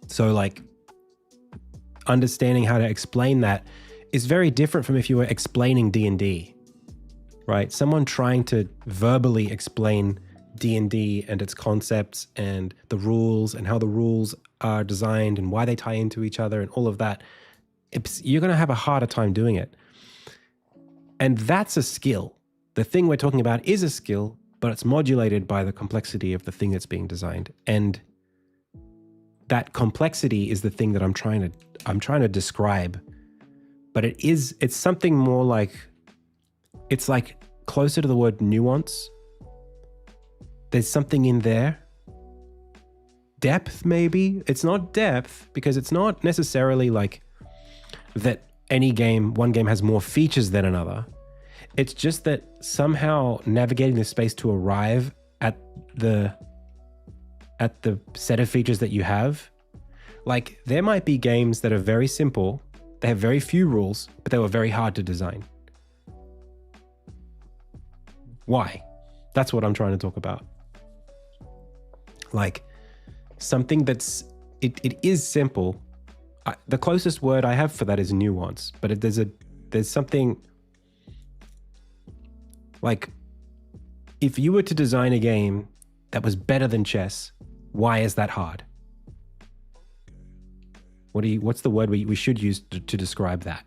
So like understanding how to explain that is very different from if you were explaining D&D, right? Someone trying to verbally explain D&D and its concepts and the rules and how the rules are designed and why they tie into each other and all of that, you're going to have a harder time doing it. And that's a skill. The thing we're talking about is a skill, but it's modulated by the complexity of the thing that's being designed. And that complexity is the thing that I'm trying to describe. But it's something more like, it's like closer to the word nuance. There's something in there. Depth, maybe. It's not depth because it's not necessarily like that one game has more features than another. It's just that somehow navigating the space to arrive at the set of features that you have, like there might be games that are very simple, they have very few rules, but they were very hard to design. Why? That's what I'm trying to talk about. Like something it is simple. The closest word I have for that is nuance, but there's something like, if you were to design a game that was better than chess, why is that hard? What's the word we should use to describe that?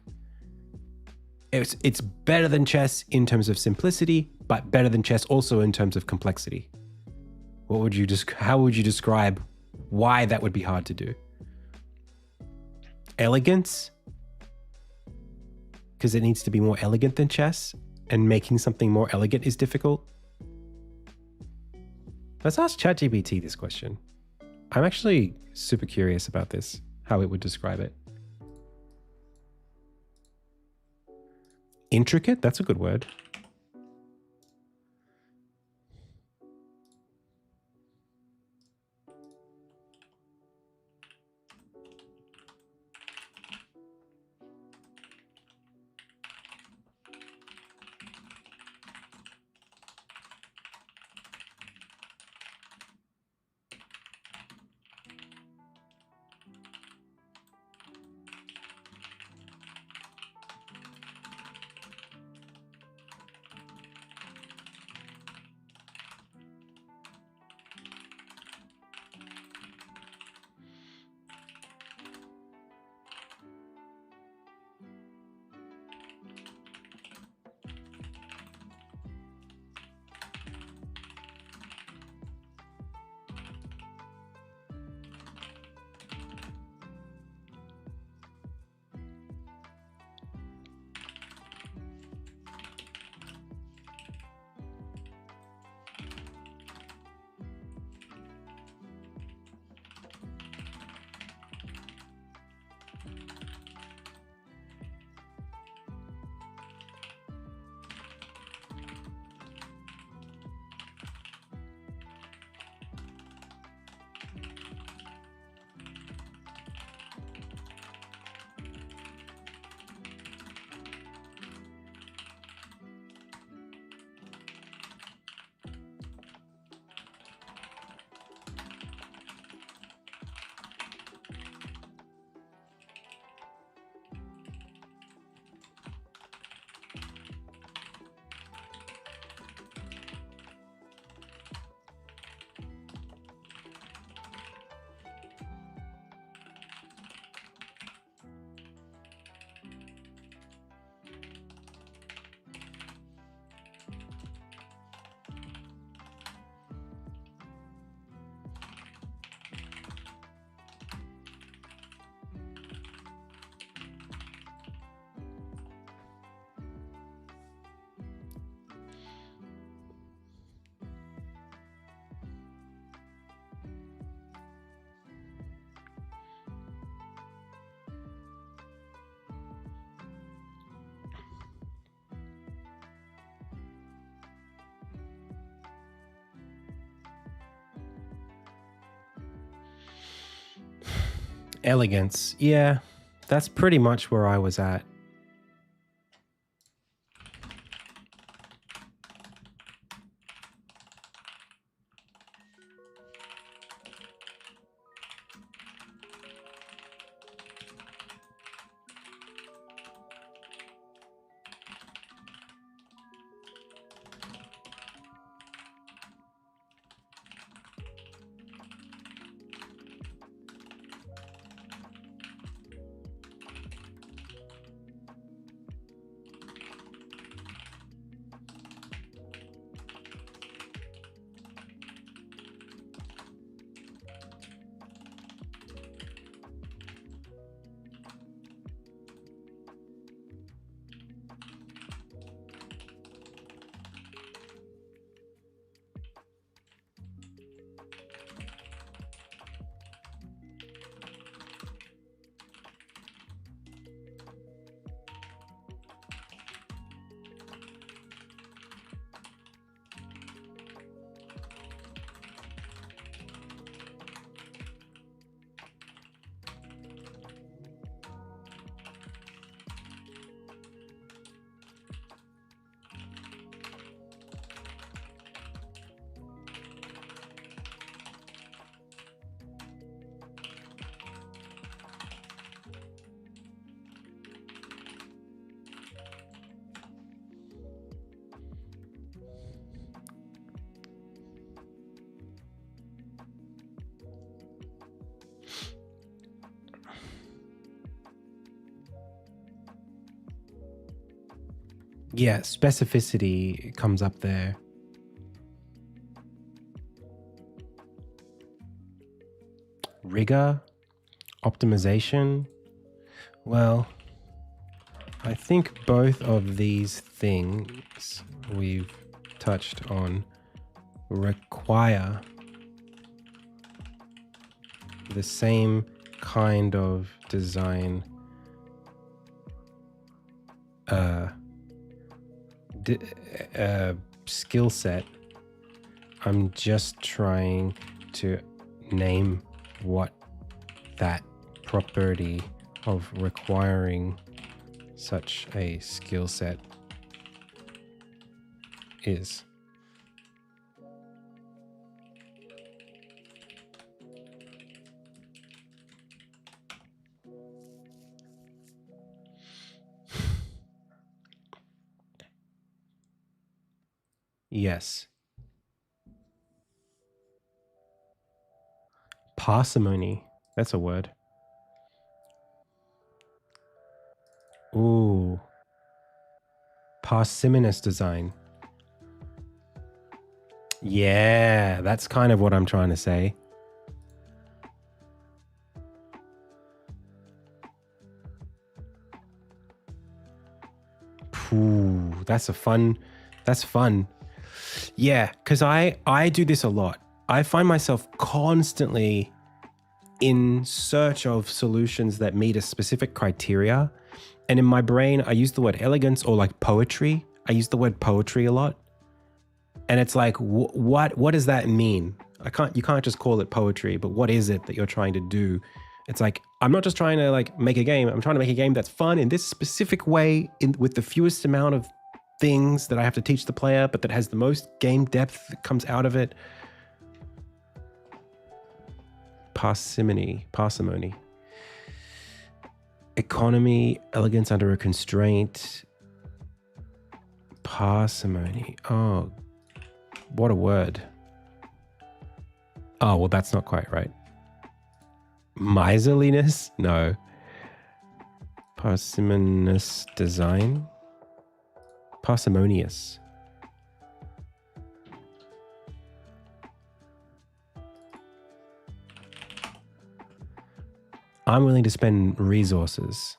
It's better than chess in terms of simplicity, but better than chess also in terms of complexity. How would you describe why that would be hard to do? Elegance? Because it needs to be more elegant than chess, and making something more elegant is difficult? Let's ask ChatGPT this question. I'm actually super curious about this, how it would describe it. Intricate? That's a good word. Elegance. Yeah, that's pretty much where I was at. Yeah, specificity comes up there. Rigor, optimization. Well, I think both of these things we've touched on require the same kind of design skill set. I'm just trying to name what that property of requiring such a skill set is. Yes. Parsimony. That's a word. Ooh. Parsimonious design. Yeah, that's kind of what I'm trying to say. Ooh, that's fun. Yeah, because I do this a lot. I find myself constantly in search of solutions that meet a specific criteria. And in my brain, I use the word elegance or like poetry. I use the word poetry a lot. And it's like, what does that mean? You can't just call it poetry, but what is it that you're trying to do? It's like, I'm not just trying to like make a game. I'm trying to make a game that's fun in this specific way with the fewest amount of things that I have to teach the player, but that has the most game depth that comes out of it. Parsimony. Economy, elegance under a constraint. Parsimony. Oh, what a word. Oh, well, that's not quite right. Miserliness? No. Parsimonious design? Parsimonious. I'm willing to spend resources.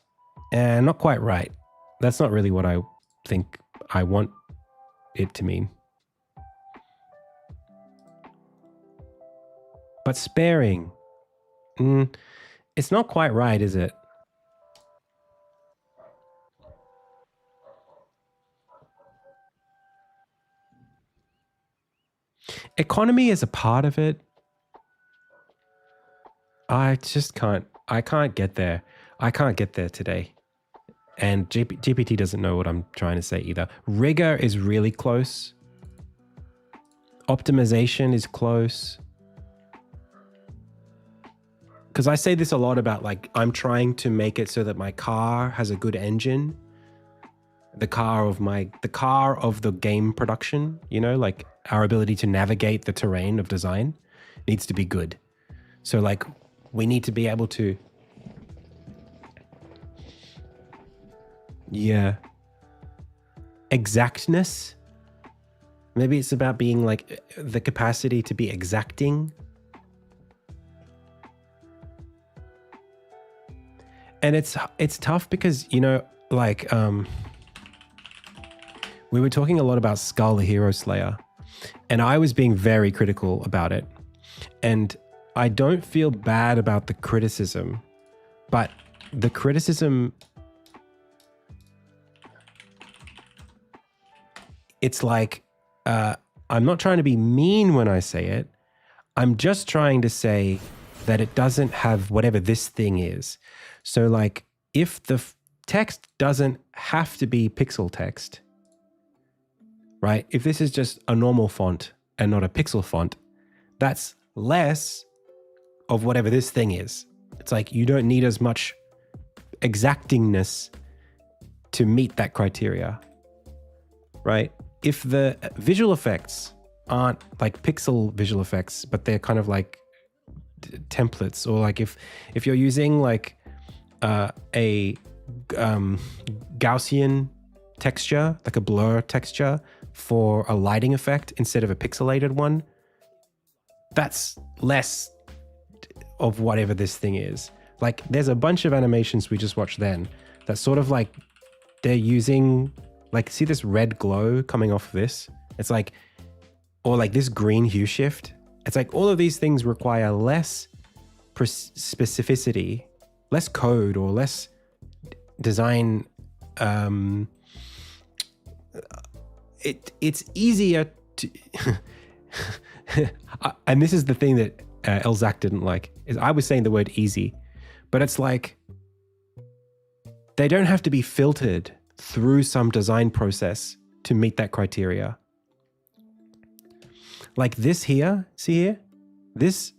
And not quite right. That's not really what I think I want it to mean. But sparing. It's not quite right, is it? Economy is a part of it. I can't get there. I can't get there today. And GPT doesn't know what I'm trying to say either. Rigor is really close. Optimization is close. Because I say this a lot about like, I'm trying to make it so that my car has a good engine. The car of the game production, you know, like our ability to navigate the terrain of design needs to be good. So like we need to be able to, yeah. Exactness. Maybe it's about being like the capacity to be exacting. And it's tough because, you know, like we were talking a lot about Skull the Hero Slayer, and I was being very critical about it. And I don't feel bad about the criticism, but the criticism, it's like, I'm not trying to be mean when I say it. I'm just trying to say that it doesn't have whatever this thing is. So like if the text doesn't have to be pixel text, right? If this is just a normal font and not a pixel font, that's less of whatever this thing is. It's like you don't need as much exactingness to meet that criteria, right? If the visual effects aren't like pixel visual effects, but they're kind of like templates, or like if you're using like a Gaussian texture, like a blur texture for a lighting effect instead of a pixelated one, that's less of whatever this thing is. Like there's a bunch of animations we just watched then that sort of like they're using, like, see this red glow coming off of this? It's like, or like this green hue shift. It's like all of these things require less specificity, less code or less design. It's easier to, and this is the thing that Elzac didn't like, is I was saying the word easy, but it's like, they don't have to be filtered through some design process to meet that criteria. Like this here, see here? This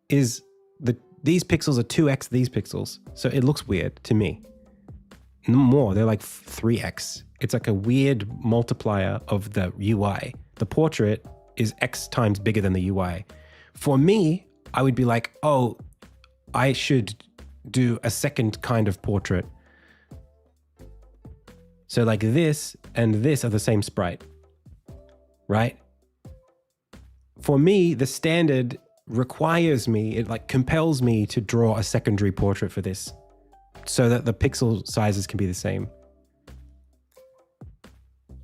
is these pixels are 2x these pixels. So it looks weird to me. More, they're like 3x. It's like a weird multiplier of the UI. The portrait is x times bigger than the UI. For me, I would be like, oh, I should do a second kind of portrait. So like this and this are the same sprite, right? For me, the standard requires me, it like compels me to draw a secondary portrait for this so that the pixel sizes can be the same.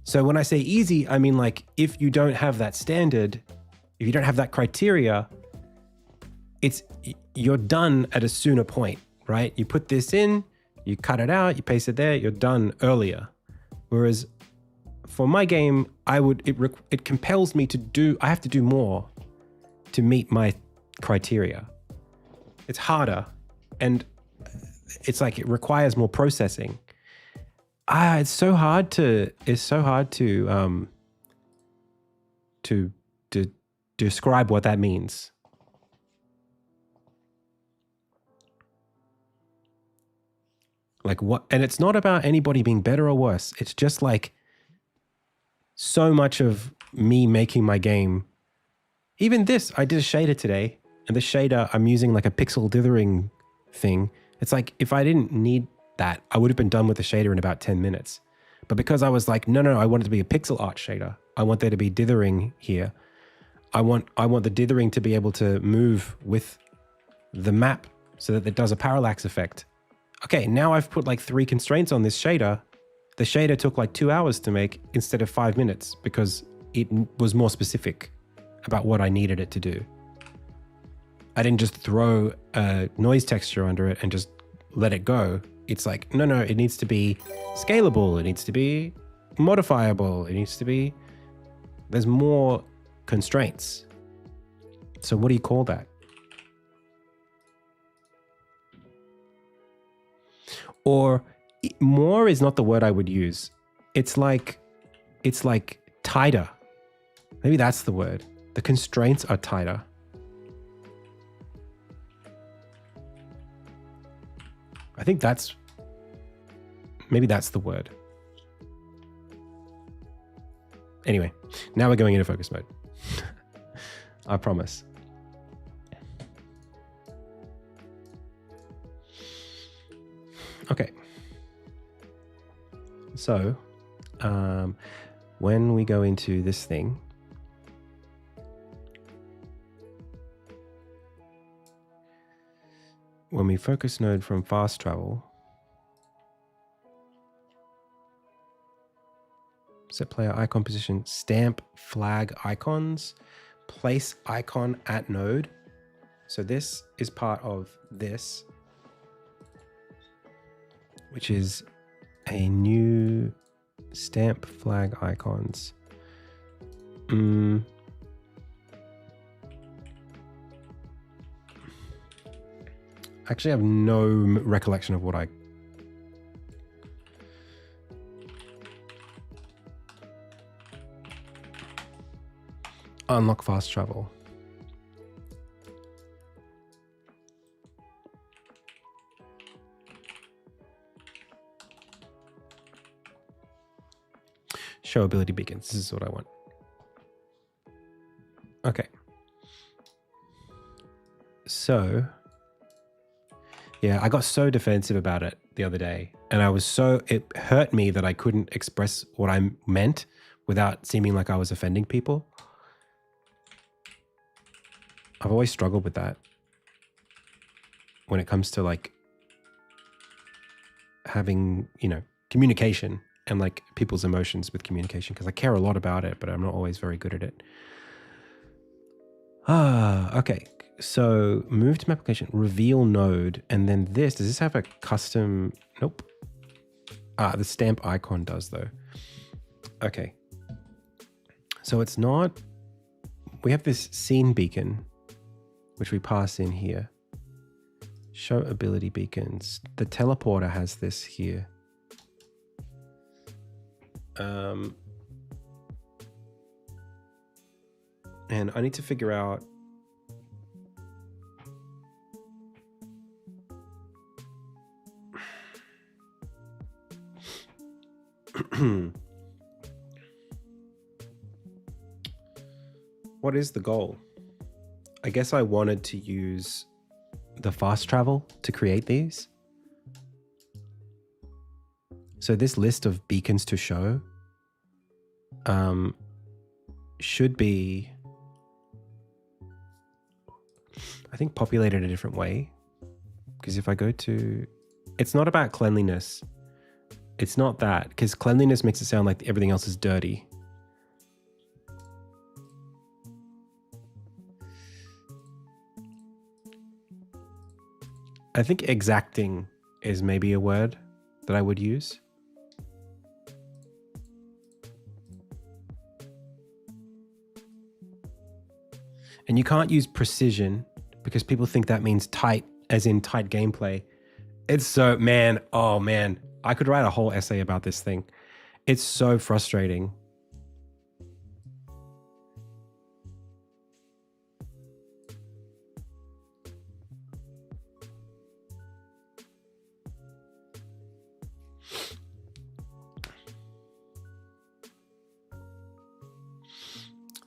So when I say easy, I mean like if you don't have that standard, if you don't have that criteria, you're done at a sooner point, right? You put this in, you cut it out, you paste it there, you're done earlier. Whereas for my game, it compels me to do, I have to do more to meet my criteria. It's harder and it's like it requires more processing. It's so hard to describe what that means. Like what, and it's not about anybody being better or worse. It's just like so much of me making my game. Even this, I did a shader today, and the shader, I'm using like a pixel dithering thing. It's like, if I didn't need that, I would have been done with the shader in about 10 minutes. But because I was like, no, I want it to be a pixel art shader. I want there to be dithering here. I want the dithering to be able to move with the map so that it does a parallax effect. Okay, now I've put like 3 constraints on this shader. The shader took like 2 hours to make instead of 5 minutes because it was more specific about what I needed it to do. I didn't just throw a noise texture under it and just let it go. It's like, no, it needs to be scalable. It needs to be modifiable. It needs to be, there's more constraints. So what do you call that? Or more is not the word I would use. It's like tighter. Maybe that's the word. The constraints are tighter. I think maybe that's the word. Anyway, now we're going into focus mode. I promise. Okay. So, when we go into this thing, when we focus node from fast travel, set player icon position, stamp flag icons, place icon at node. So this is part of this, which is a new stamp flag icons. Actually, I have no recollection of what I... Unlock fast travel. Show ability beacons. This is what I want. Okay. So Yeah, I got so defensive about it the other day, and it hurt me that I couldn't express what I meant without seeming like I was offending people. I've always struggled with that when it comes to like having, communication and like people's emotions with communication, because I care a lot about it, but I'm not always very good at it. Okay. So move to my application, reveal node, and then does this have a custom? Nope. The stamp icon does though. Okay. So it's not, we have this scene beacon, which we pass in here. Show ability beacons. The teleporter has this here. And I need to figure out what is the goal? I guess I wanted to use the fast travel to create these. So this list of beacons to show should be, I think, populated a different way. Because if I go to, it's not about cleanliness. It's not that, because cleanliness makes it sound like everything else is dirty. I think exacting is maybe a word that I would use. And you can't use precision because people think that means tight, as in tight gameplay. It's so, man, oh man, I could write a whole essay about this thing. It's so frustrating.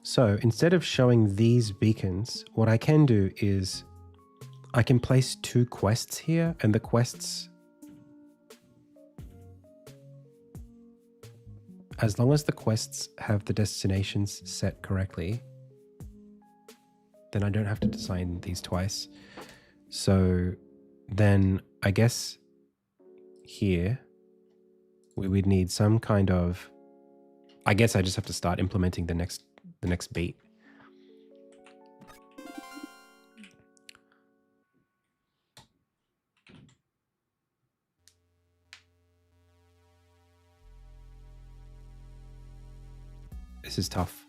So instead of showing these beacons, what I can do is I can place 2 quests here, and the quests, as long as the quests have the destinations set correctly, then I don't have to design these twice. So then I guess here we would need some kind of, I guess I just have to start implementing the next beat. This is tough.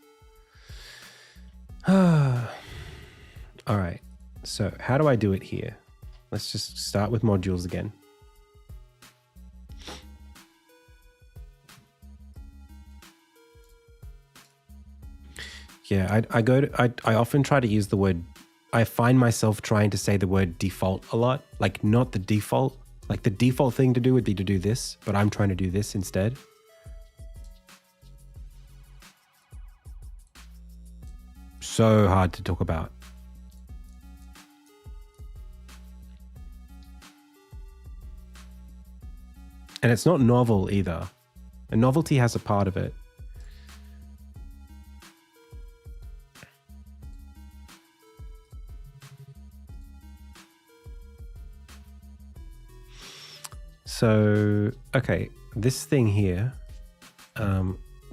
All right. So how do I do it here? Let's just start with modules again. Yeah, I often try to use the word, I find myself trying to say the word default a lot, like not the default, like the default thing to do would be to do this, but I'm trying to do this instead. So hard to talk about. And it's not novel either. And novelty has a part of it. So, okay, this thing here,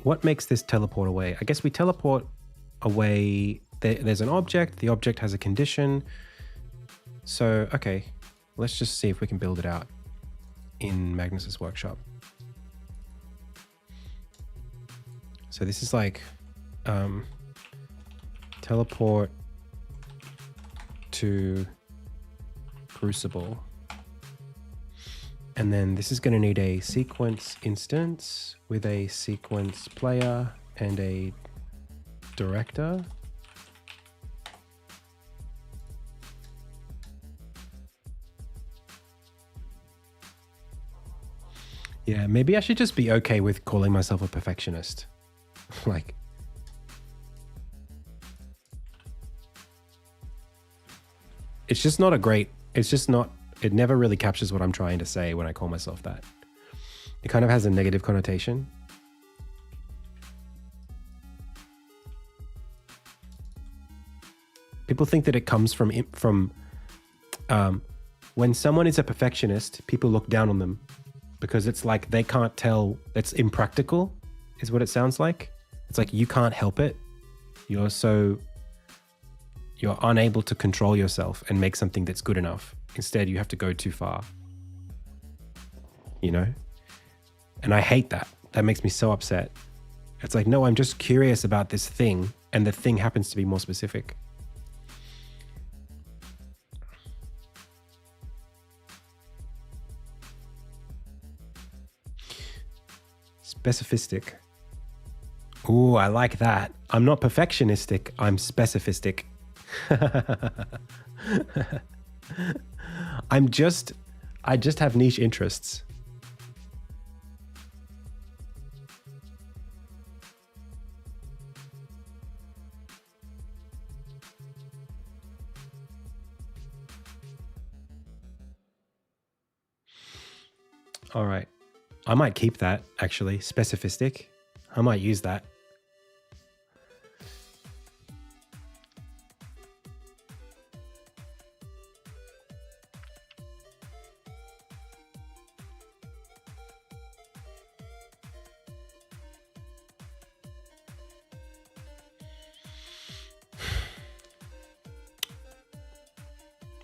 what makes this teleport away? I guess we teleport away, there's an object, the object has a condition. So, okay, let's just see if we can build it out in Magnus's workshop. So this is like teleport to Crucible. And then this is going to need a sequence instance with a sequence player and a director. Yeah, maybe I should just be okay with calling myself a perfectionist. Like, it's just not It never really captures what I'm trying to say when I call myself that. It kind of has a negative connotation. People think that it comes from when someone is a perfectionist, people look down on them because it's like they can't tell. It's impractical, is what it sounds like. It's like you can't help it. You're unable to control yourself and make something that's good enough. Instead, you have to go too far. You know? And I hate that. That makes me so upset. It's like, no, I'm just curious about this thing, and the thing happens to be more specific. Specificistic. Ooh, I like that. I'm not perfectionistic. I'm specificistic. I just have niche interests. All right. I might keep that, actually. Specificistic. I might use that.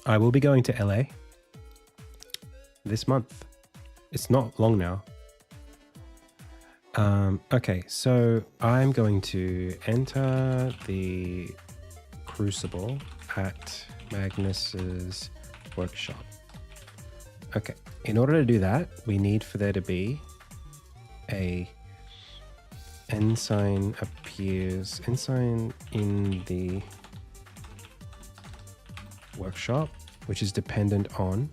I will be going to LA this month. It's not long now. Okay, so I'm going to enter the Crucible at Magnus's workshop. Okay, in order to do that, we need for there to be a ensign in the workshop, which is dependent on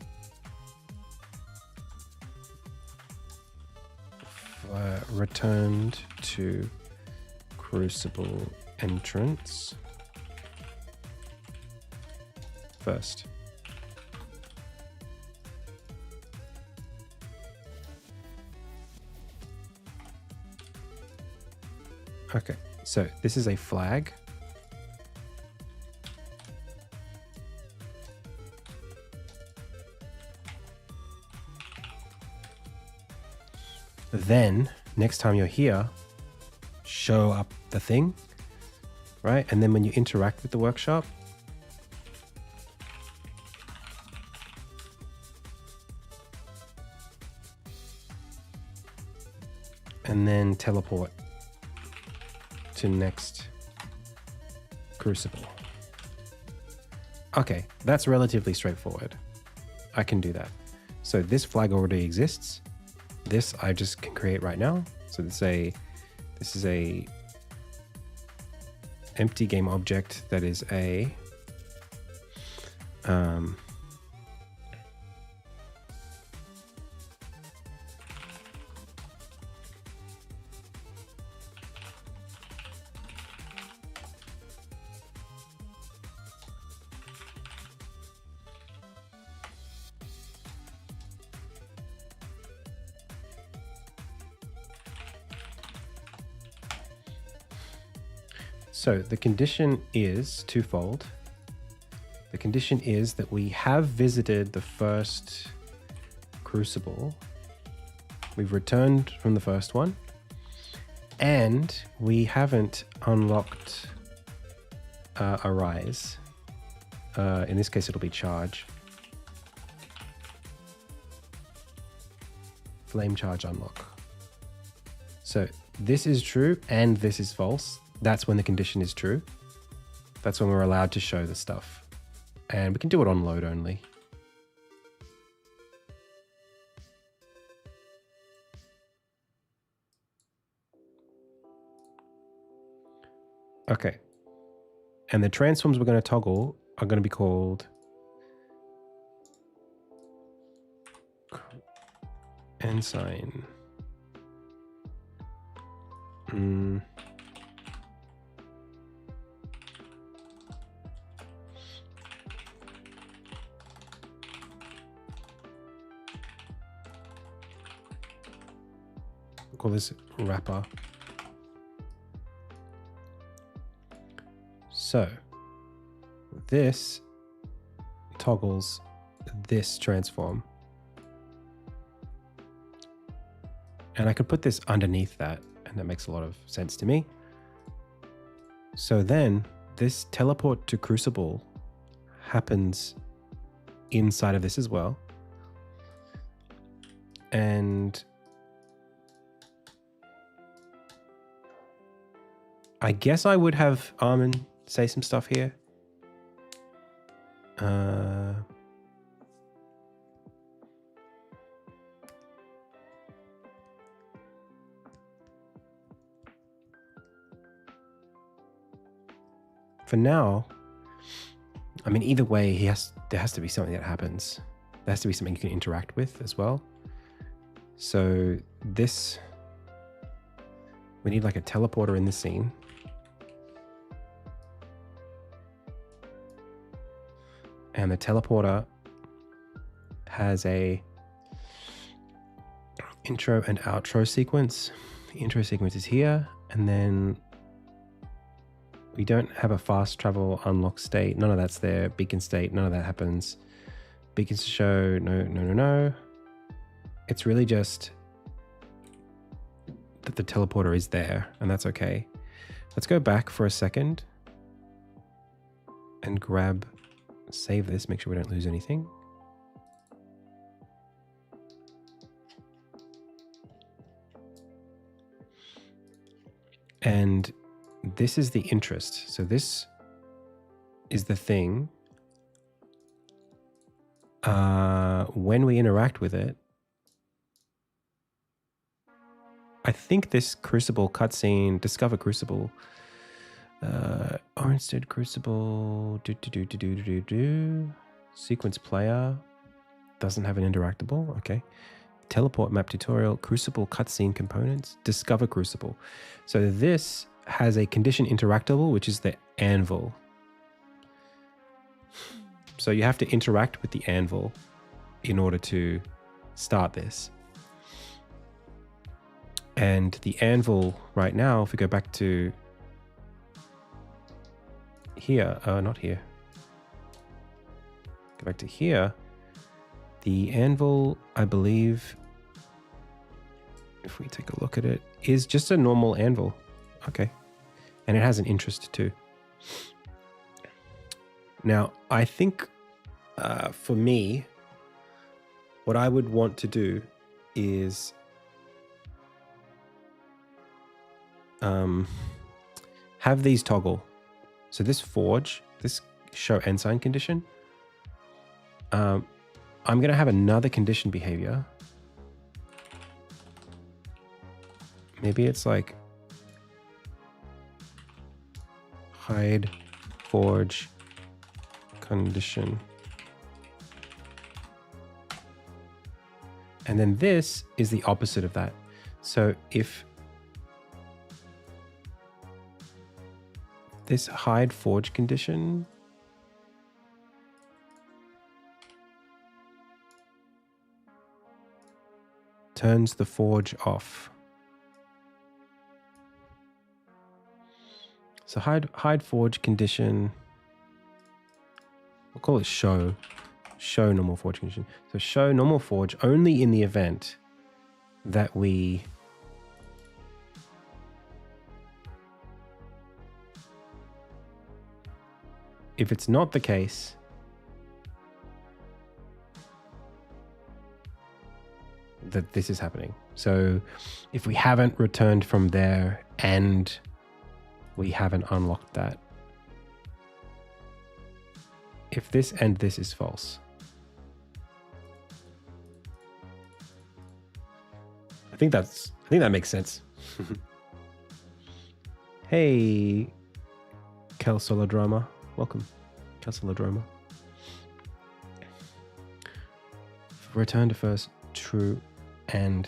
returned to Crucible entrance first. Okay, so this is a flag. Then next time you're here, show up the thing, right? And then when you interact with the workshop, and then teleport to next Crucible. Okay, that's relatively straightforward. I can do that. So this flag already exists. This I just can create right now. So this is a empty game object that is a So the condition is twofold. The condition is that we have visited the first Crucible. We've returned from the first one. And we haven't unlocked a rise. In this case, it'll be charge. Flame charge unlock. So this is true and this is false. That's when the condition is true. That's when we're allowed to show the stuff. And we can do it on load only. Okay. And the transforms we're going to toggle are going to be called ensign. we'll call this wrapper. So this toggles this transform. And I could put this underneath that, and that makes a lot of sense to me. So then this teleport to Crucible happens inside of this as well. And I guess I would have Armin say some stuff here. For now, I mean, either way, there has to be something that happens. There has to be something you can interact with as well. So this, we need like a teleporter in the scene. And the teleporter has a intro and outro sequence. The intro sequence is here, and then we don't have a fast travel unlock state. None of that's there. Beacon state, none of that happens. Beacons to show, no. It's really just that the teleporter is there, and that's okay. Let's go back for a second and save this, make sure we don't lose anything. And this is the interest. So this is the thing. When we interact with it, I think this Crucible cutscene, Discover Crucible, Oranstead Crucible, Sequence player, doesn't have an interactable, okay. Teleport map tutorial, Crucible cutscene components, Discover Crucible. So this has a condition interactable, which is the anvil. So you have to interact with the anvil in order to start this. And the anvil right now, if we go back to here, not here. Go back to here. The anvil, I believe, if we take a look at it, is just a normal anvil. Okay. And it has an interest too. Now, I think for me, what I would want to do is have these toggle. So this forge, this show ensign condition, I'm going to have another condition behavior. Maybe it's like hide forge condition. And then this is the opposite of that. So if this hide forge condition turns the forge off. So hide forge condition, we'll call it show normal forge condition. So show normal forge only in the event that we if it's not the case, that this is happening. So if we haven't returned from there and we haven't unlocked that, if this and this is false, I think that makes sense. Hey, Kelsolodroma. Welcome, Kelsolodroma. Return to first, true, and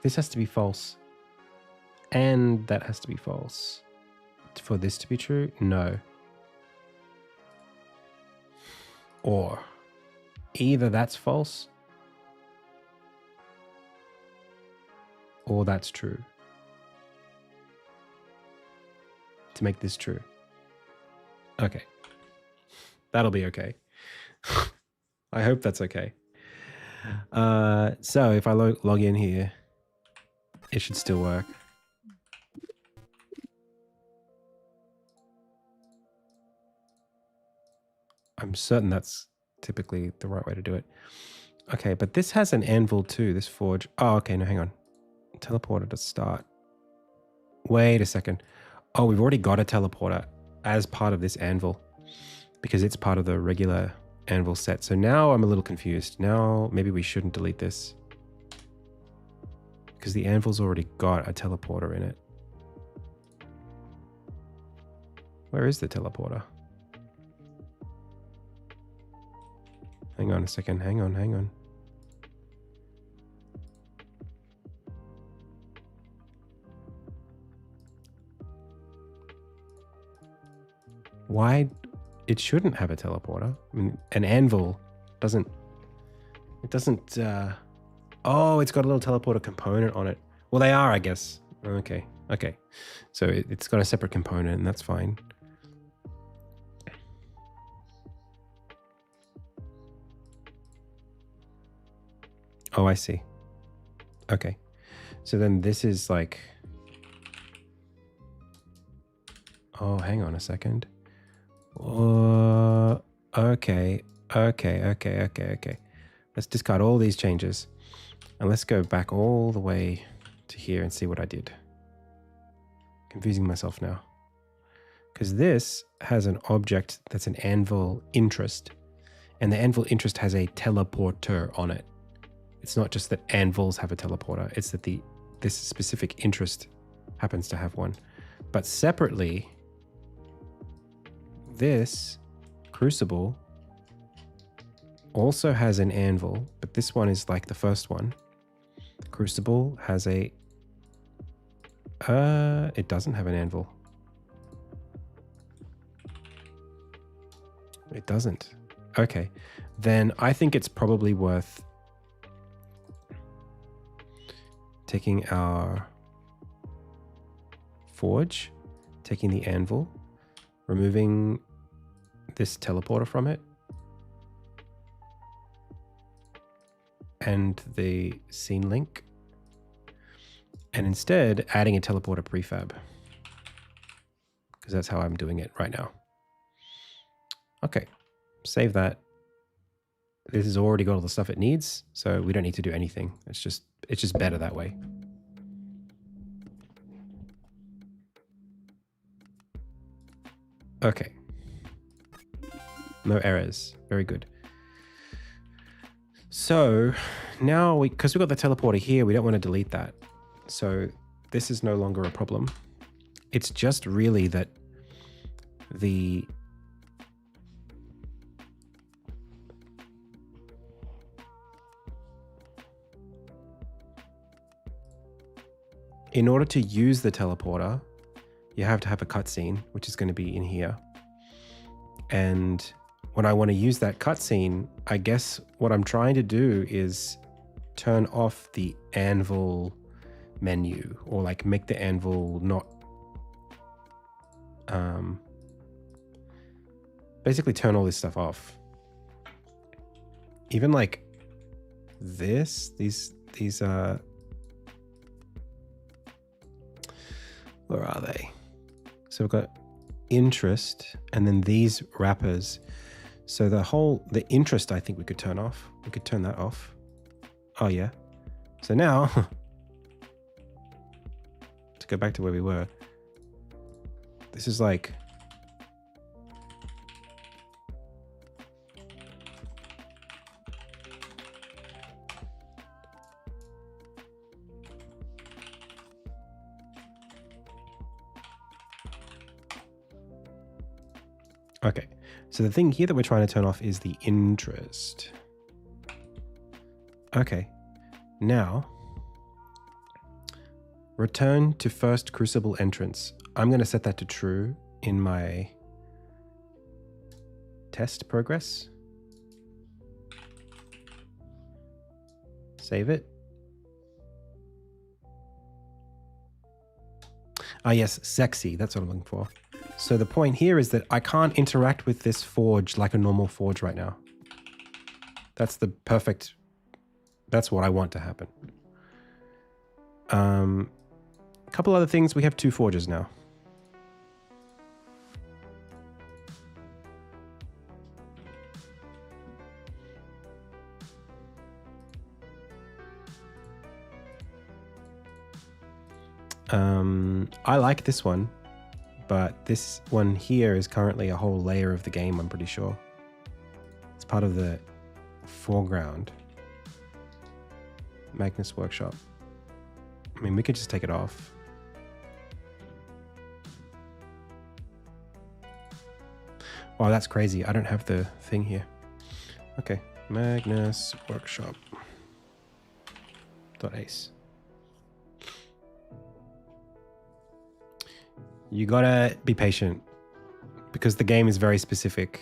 this has to be false. And that has to be false. For this to be true, no. Or Either that's false or that's true. To make this true. Okay. That'll be okay. I hope that's okay. So if I log in here, it should still work. I'm certain that's typically the right way to do it. Okay, but this has an anvil too, this forge. Oh, okay, no, hang on. Teleporter to start. Wait a second. Oh, we've already got a teleporter as part of this anvil because it's part of the regular anvil set. So now I'm a little confused. Now maybe we shouldn't delete this because the anvil's already got a teleporter in it. Where is the teleporter? Hang on a second. Hang on. Why? It shouldn't have a teleporter. I mean, an anvil doesn't... It doesn't... Oh, it's got a little teleporter component on it. Well, they are, I guess. Okay. So it's got a separate component, and that's fine. Oh, I see. Okay. So then this is like... Oh, hang on a second. Okay. Let's discard all these changes. And let's go back all the way to here and see what I did. Confusing myself now. Because this has an object that's an anvil interest. And the anvil interest has a teleporter on it. It's not just that anvils have a teleporter. It's that this specific interest happens to have one. But separately, this crucible also has an anvil, but this one is like the first one. Crucible has a... it doesn't have an anvil. It doesn't. Okay. Then I think it's probably worth taking our forge, taking the anvil, removing this teleporter from it, and the scene link, and instead adding a teleporter prefab, because that's how I'm doing it right now. Okay, save that. This has already got all the stuff it needs, so we don't need to do anything. It's just better that way. Okay. No errors. Very good. So now because we've got the teleporter here, we don't want to delete that. So this is no longer a problem. It's just really that in order to use the teleporter, you have to have a cutscene, which is going to be in here. And when I want to use that cutscene, I guess what I'm trying to do is turn off the anvil menu, or like make the anvil not... basically turn all this stuff off. Even like this, these where are they? So we've got interest and then these wrappers. So the interest, I think we could turn off. We could turn that off. Oh yeah. So now, to go back to where we were, this is like, okay. So the thing here that we're trying to turn off is the interest. Okay. Now, return to first crucible entrance. I'm going to set that to true in my test progress. Save it. Ah, yes, sexy. That's what I'm looking for. So the point here is that I can't interact with this forge like a normal forge right now. That's the perfect... That's what I want to happen. A couple other things. We have 2 forges now. I like this one, but this one here is currently a whole layer of the game, I'm pretty sure. It's part of the foreground. Magnus Workshop. I mean, we could just take it off. Wow, that's crazy. I don't have the thing here. Okay, Magnus Workshop. .ace. You gotta be patient because the game is very specific.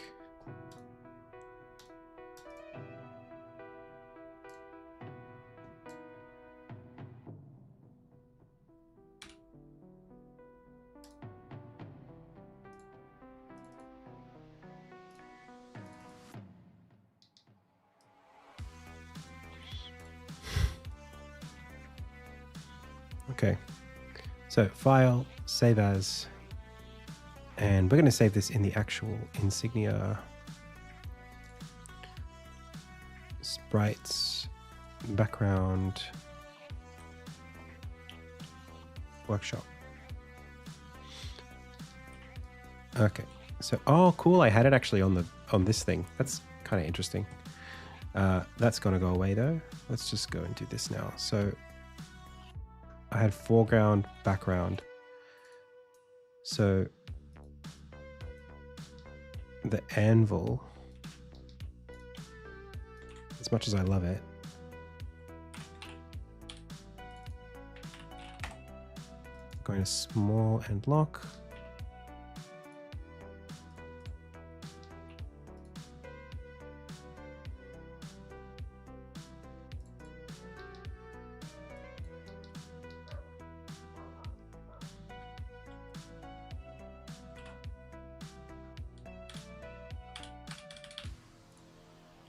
Okay, so file, save as, and we're going to save this in the actual Insignia sprites background workshop. Okay, so oh cool, I had it actually on this thing. That's kind of interesting. That's going to go away though. Let's just go and do this now. So I had foreground, background. So the anvil, as much as I love it, going to small and lock.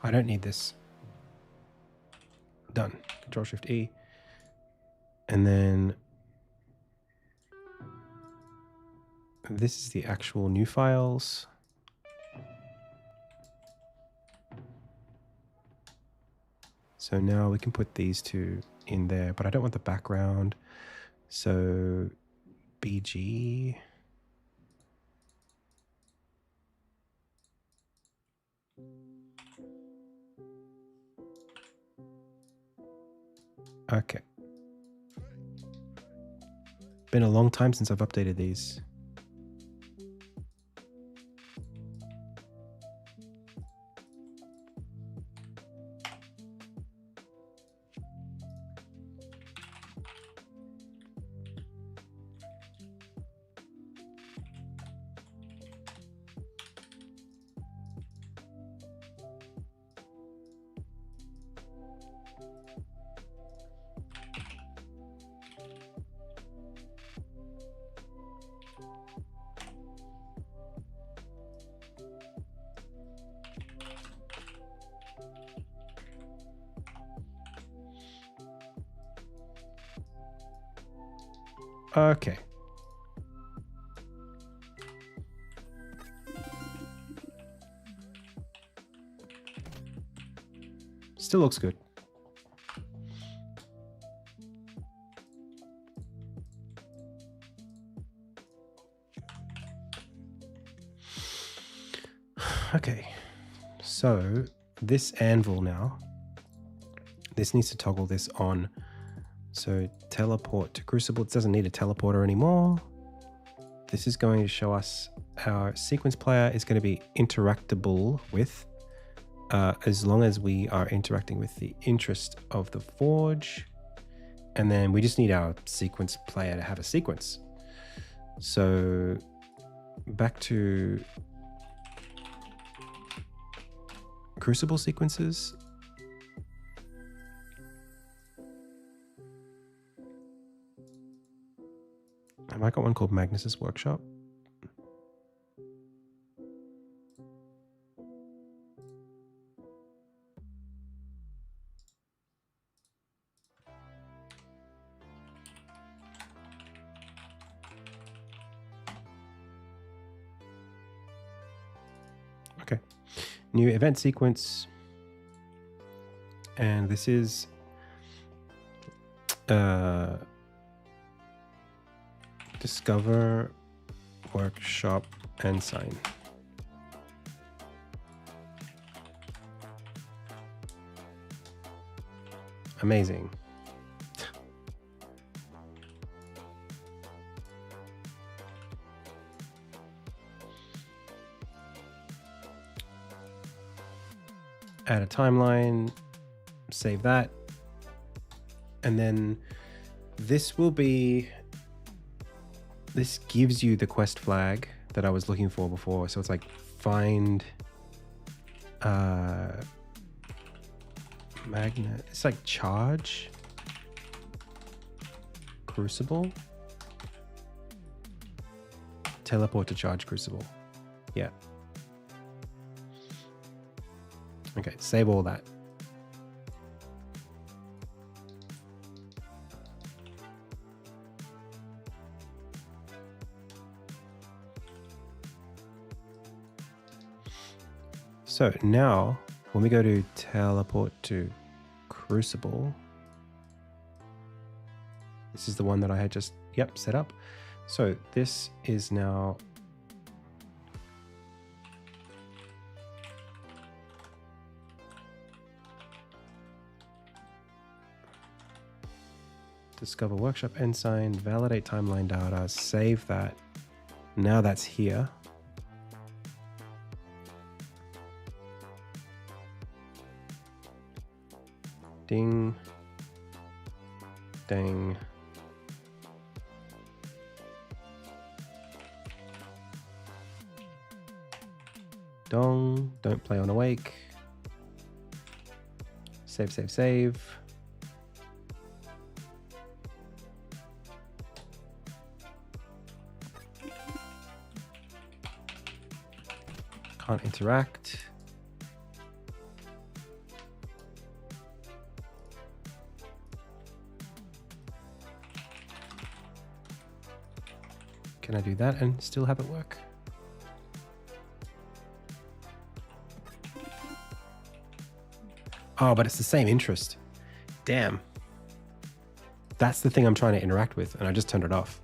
I don't need this. Done. Control Shift E. And then this is the actual new files. So now we can put these 2 in there, but I don't want the background. So BG. Okay. Been a long time since I've updated these. Okay. Still looks good. Okay. So this anvil now, this needs to toggle this on. So teleport to Crucible. It doesn't need a teleporter anymore. This is going to show us our sequence player is going to be interactable with as long as we are interacting with the interest of the forge. And then we just need our sequence player to have a sequence. So back to Crucible sequences. got one called Magnus's Workshop. Okay, new event sequence. And this is discover workshop ensign. Amazing. Add a timeline, save that. And then this will be, this gives you the quest flag that I was looking for before. So it's like find magnet. It's like charge crucible. Teleport to charge crucible. Yeah. Okay, save all that. So now when we go to teleport to crucible, this is the one that I had just, set up. So this is now discover workshop ensign, validate timeline data, save that. Now that's here. Ding, dang. Dong, don't play on awake. Save, save, save. Can't interact. Can I do that and still have it work? Oh, but it's the same interest. Damn. That's the thing I'm trying to interact with, and I just turned it off.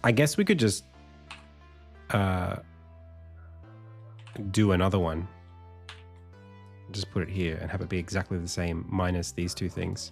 I guess we could just do another one. Just put it here and have it be exactly the same minus these two things.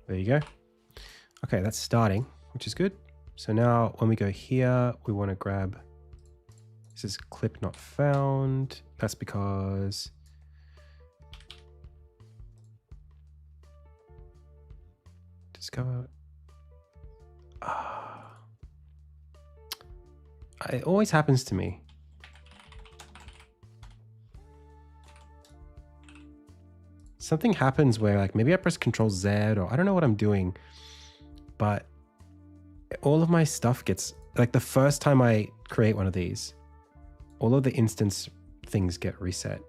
There you go. Okay, that's starting, which is good. So now when we go here, we want to grab, this is clip not found. That's because discover. It always happens to me. Something happens where like maybe I press Control Z or I don't know what I'm doing, but all of my stuff gets, like the first time I create one of these, all of the instance things get reset.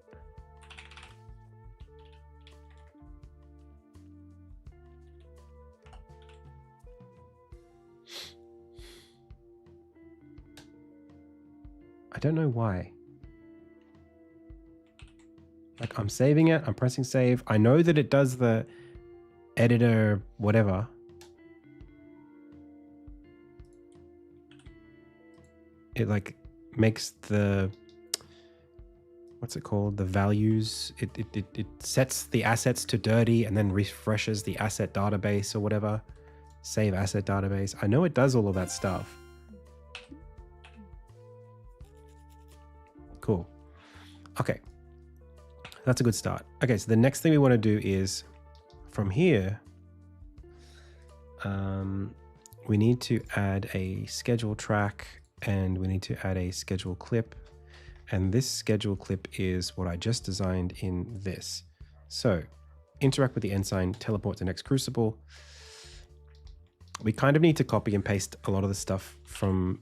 I don't know why. Like I'm saving it, I'm pressing save. I know that it does the editor, whatever. It like makes the, what's it called? The values. It sets the assets to dirty and then refreshes the asset database or whatever. Save asset database. I know it does all of that stuff. Cool. Okay. That's a good start. Okay, so the next thing we want to do is from here, we need to add a schedule track and we need to add a schedule clip. And this schedule clip is what I just designed in this. So interact with the ensign, teleport to next crucible. We kind of need to copy and paste a lot of the stuff from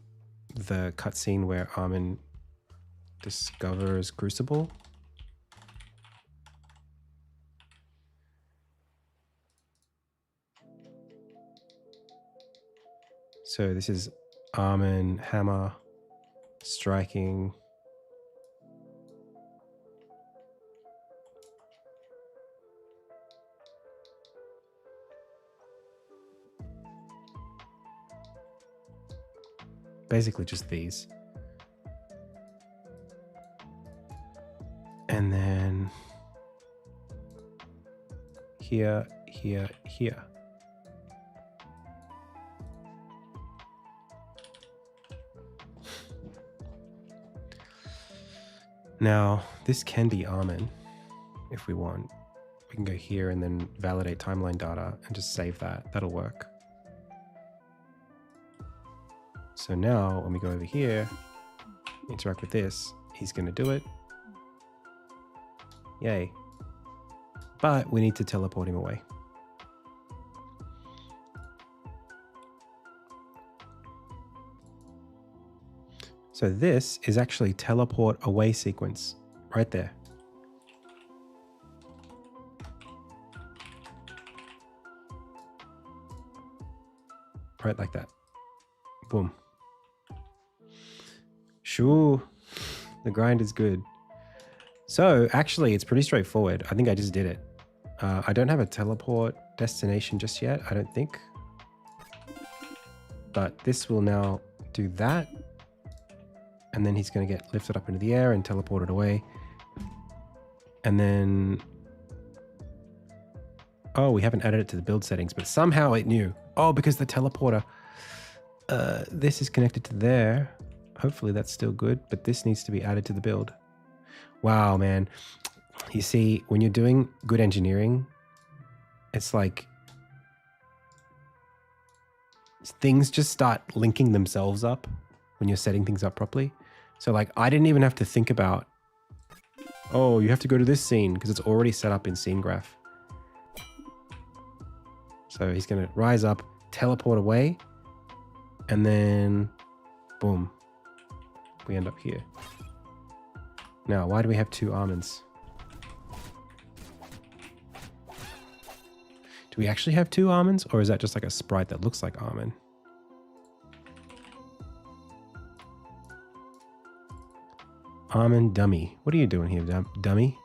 the cutscene where Armin discovers crucible. So this is Armin hammer striking. Basically just these. And then here, here, here. Now, this can be Armin if we want. We can go here and then validate timeline data and just save that. That'll work. So now when we go over here, interact with this, he's going to do it. Yay. But we need to teleport him away. So this is actually teleport away sequence right there. Right like that. Boom. Sure. The grind is good. So actually it's pretty straightforward. I think I just did it. I don't have a teleport destination just yet, I don't think. But this will now do that. And then he's going to get lifted up into the air and teleported away. And then... oh, we haven't added it to the build settings, but somehow it knew. Oh, because the teleporter... this is connected to there. Hopefully that's still good, but this needs to be added to the build. Wow, man. You see, when you're doing good engineering, it's like... things just start linking themselves up when you're setting things up properly. So like, I didn't even have to think about, oh, you have to go to this scene because it's already set up in scene graph. So he's going to rise up, teleport away, and then boom, we end up here. Now, why do we have two Armins? Do we actually have two Armins, or is that just like a sprite that looks like Armin? Armin dummy. What are you doing here, dummy?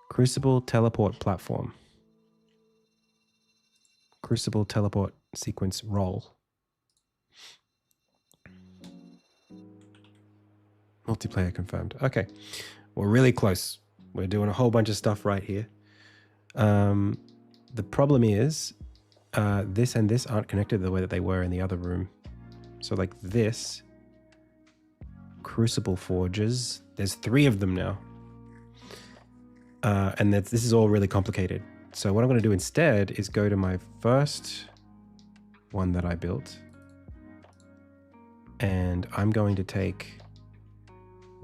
Crucible teleport platform. Crucible teleport sequence roll. Multiplayer confirmed. Okay. We're really close. We're doing a whole bunch of stuff right here. The problem is this and this aren't connected the way that they were in the other room. So like this... crucible forges. There's 3 of them now. And this is all really complicated. So what I'm going to do instead is go to my first one that I built. And I'm going to take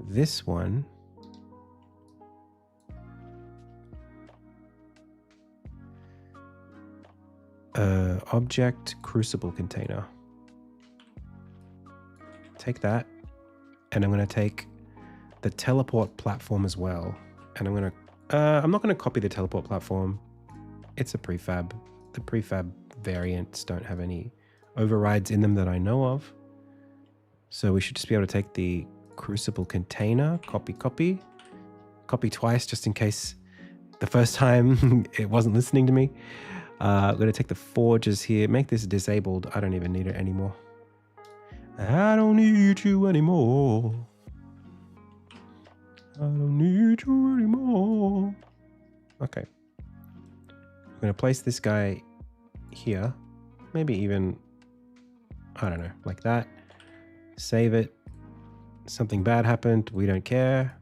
this one. Object crucible container. Take that. And I'm going to take the teleport platform as well. And I'm going to, I'm not going to copy the teleport platform. It's a prefab. The prefab variants don't have any overrides in them that I know of. So we should just be able to take the crucible container, copy twice just in case the first time it wasn't listening to me. I'm going to take the forges here, make this disabled. I don't even need it anymore. I don't need you anymore. I don't need you anymore. Okay. I'm going to place this guy here. Maybe even, I don't know, like that. Save it. Something bad happened. We don't care.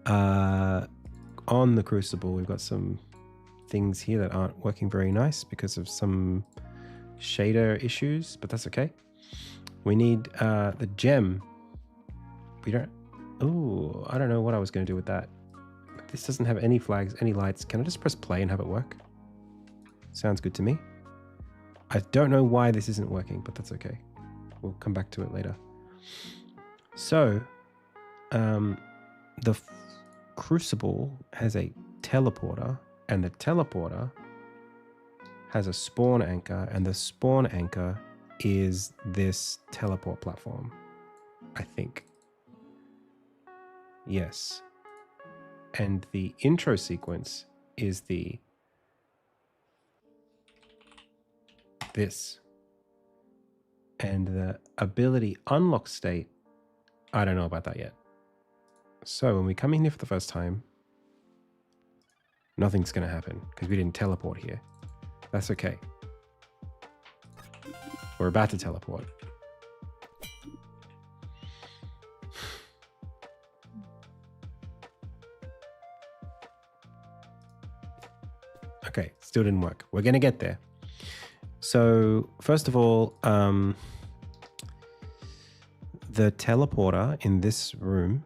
On the Crucible, we've got some things here that aren't working very nice because of some shader issues, but that's okay. We need the gem. We don't... Oh, I don't know what I was going to do with that. This doesn't have any flags, any lights. Can I just press play and have it work? Sounds good to me. I don't know why this isn't working, but that's okay. We'll come back to it later. So, the Crucible has a teleporter, and the teleporter has a spawn anchor, and the spawn anchor is this teleport platform, I think. Yes. And the intro sequence is this. And the ability unlock state, I don't know about that yet. So when we come in here for the first time, nothing's going to happen because we didn't teleport here. That's okay. We're about to teleport. Okay, still didn't work. We're going to get there. So first of all, the teleporter in this room,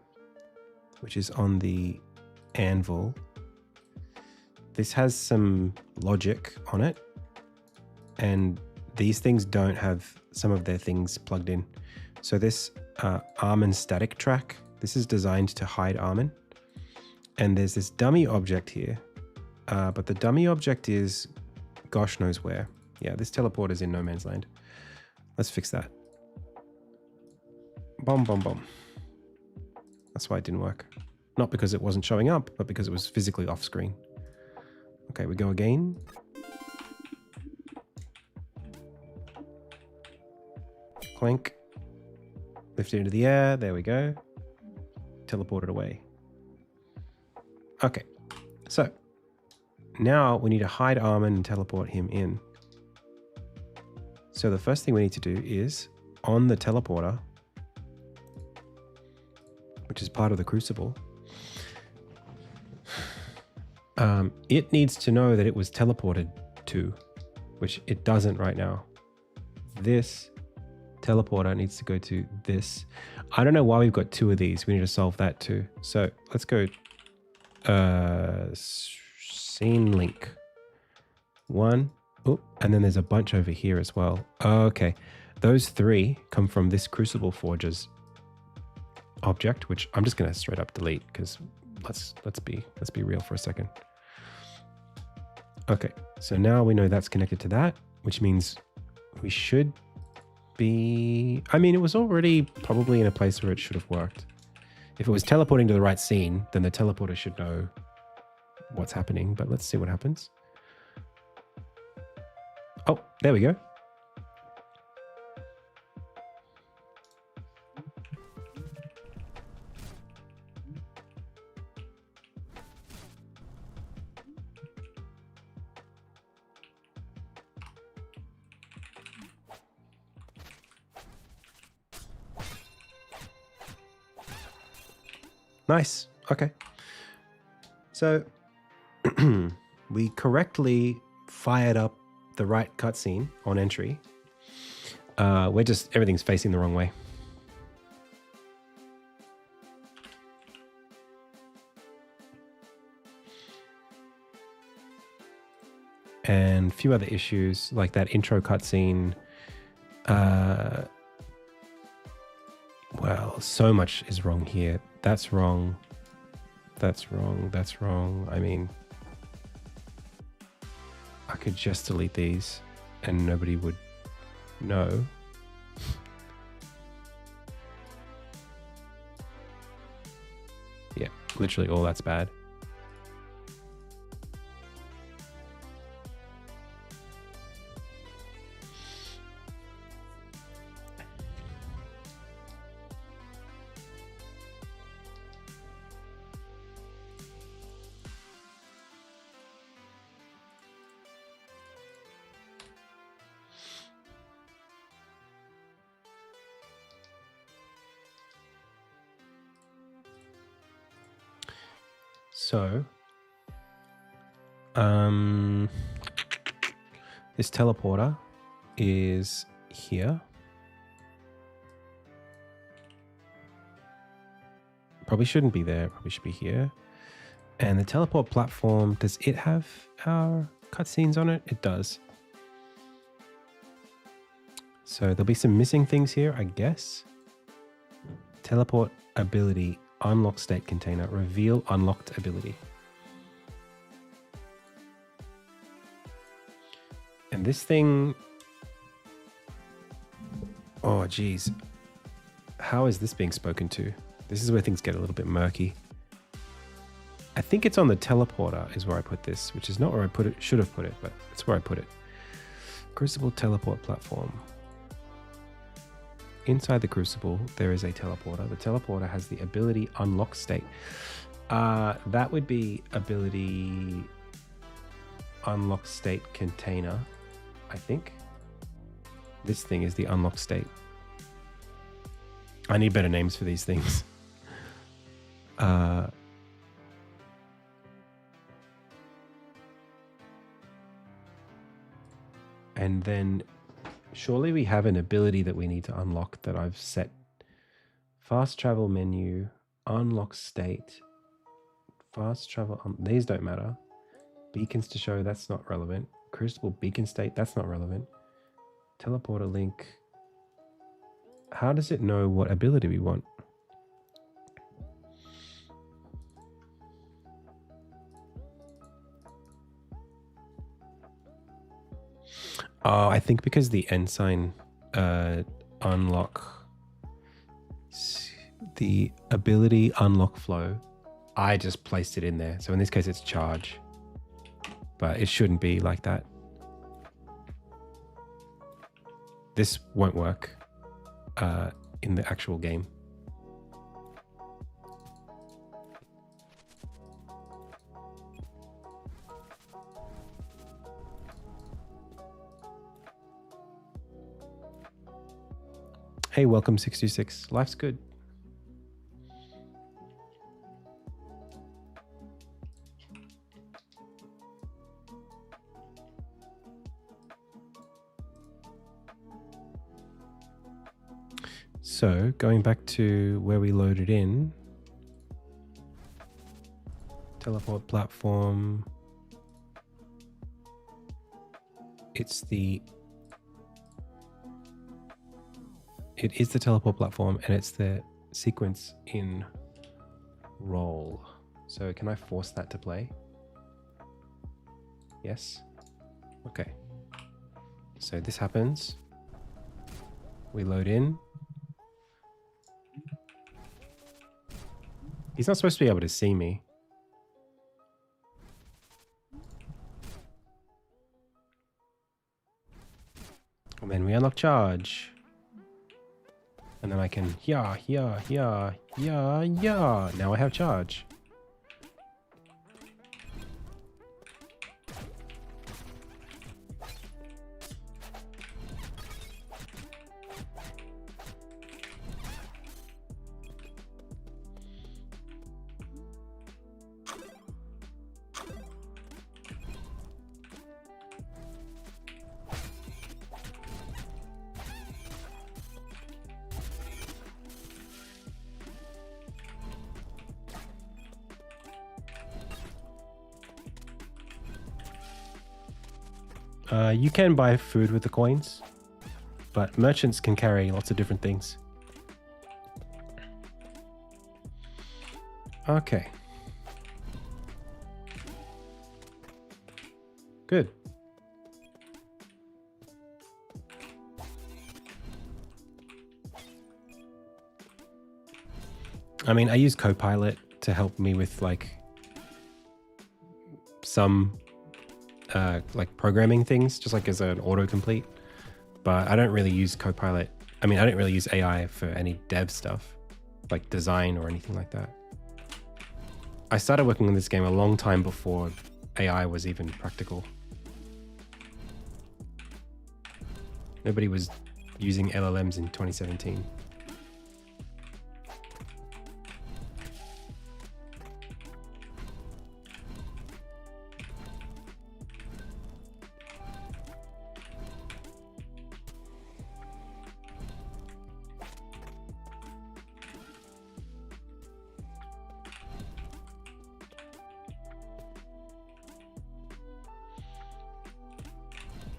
which is on the anvil, this has some logic on it, and these things don't have some of their things plugged in. So this Armin static track, this is designed to hide Armin, and there's this dummy object here, but the dummy object is gosh knows where. Yeah, this teleporter's in no man's land. Let's fix that. Boom, boom, boom. That's why it didn't work. Not because it wasn't showing up, but because it was physically off screen. Okay, we go again. Clank. Lift it into the air. There we go. Teleport it away. Okay, so now we need to hide Armin and teleport him in. So the first thing we need to do is on the teleporter, which is part of the Crucible, it needs to know that it was teleported to, which it doesn't right now. This teleporter needs to go to this. I don't know why we've got two of these. We need to solve that too. So let's go scene link. One. Oh, and then there's a bunch over here as well. Okay. Those three come from this Crucible Forger's object, which I'm just going to straight up delete because let's be real for a second. Okay, so now we know that's connected to that, which means we should be... I mean, it was already probably in a place where it should have worked. If it was teleporting to the right scene, then the teleporter should know what's happening, but let's see what happens. Oh, there we go. Nice. Okay. So we correctly fired up the right cutscene on entry. Everything's facing the wrong way. And a few other issues like that intro cutscene. Well, so much is wrong here. That's wrong. That's wrong. That's wrong. I mean, I could just delete these and nobody would know. Yeah, literally all that's bad. So, this teleporter is here. Probably shouldn't be there. Probably should be here. And the teleport platform, does it have our cutscenes on it? It does. So there'll be some missing things here, I guess. Teleport ability, unlock state container, reveal unlocked ability. And this thing, oh geez, how is this being spoken to? This is where things get a little bit murky. I think it's on the teleporter is where I put this, which is not where I put it, should have put it, but it's where I put it. Crucible teleport platform. Inside the Crucible, there is a teleporter. The teleporter has the ability unlock state. That would be ability unlock state container, I think. This thing is the unlock state. I need better names for these things. And then surely we have an ability that we need to unlock that I've set. Fast travel menu, unlock state, fast travel. These don't matter. Beacons to show, that's not relevant. Crucible beacon state, that's not relevant. Teleporter link. How does it know what ability we want? Oh, I think because the ensign unlock, the ability unlock flow, I just placed it in there. So in this case, it's charge, but it shouldn't be like that. This won't work in the actual game. Hey, welcome 626. Life's good. So going back to where we loaded in, teleport platform, it is the teleport platform and it's the sequence in roll. So can I force that to play? Yes. Okay. So this happens. We load in. He's not supposed to be able to see me. And then we unlock charge. And then I can, yeah. Now I have charge. You can buy food with the coins, but merchants can carry lots of different things. Okay. Good. I mean, I use Copilot to help me with like some like programming things, just like as an autocomplete, but I don't really use Copilot. I mean, I don't really use AI for any dev stuff, like design or anything like that. I started working on this game a long time before AI was even practical. Nobody was using LLMs in 2017.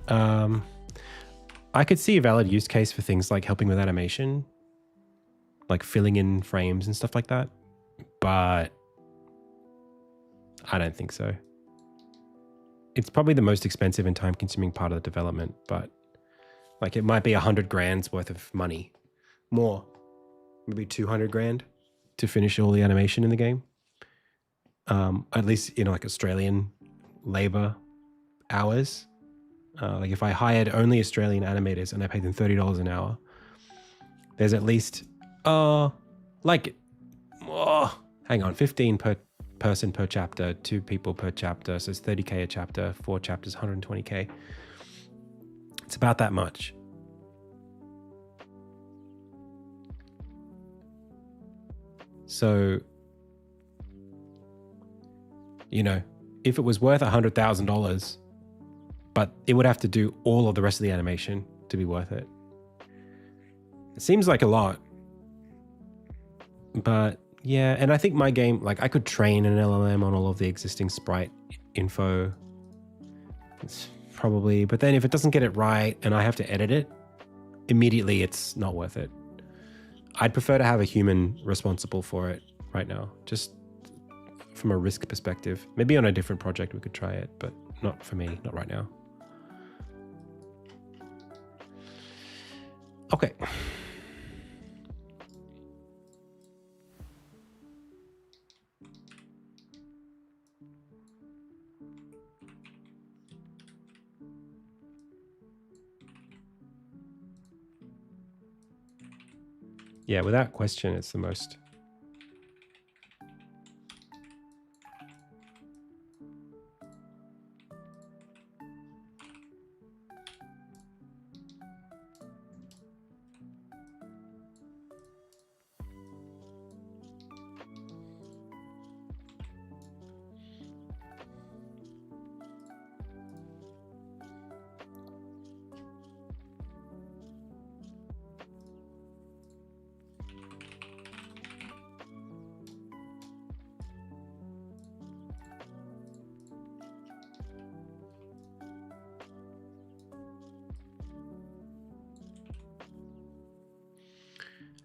I could see a valid use case for things like helping with animation, like filling in frames and stuff like that, but I don't think so. It's probably the most expensive and time-consuming part of the development, but like it might be 100 grand's worth of money, more, maybe 200 grand to finish all the animation in the game. At least like Australian labor hours. Like if I hired only Australian animators and I paid them $30 an hour, there's at least hang on, 15 per person per chapter, 2 people per chapter, so it's 30k a chapter, 4 chapters, 120k. It's about that much. So, if it was worth $100,000, but it would have to do all of the rest of the animation to be worth it. It seems like a lot, but yeah, and I think my game, like I could train an LLM on all of the existing sprite info. It's probably, but then if it doesn't get it right and I have to edit it, immediately it's not worth it. I'd prefer to have a human responsible for it right now, just from a risk perspective. Maybe on a different project we could try it, but not for me, not right now. Okay. Yeah, without question, it's the most.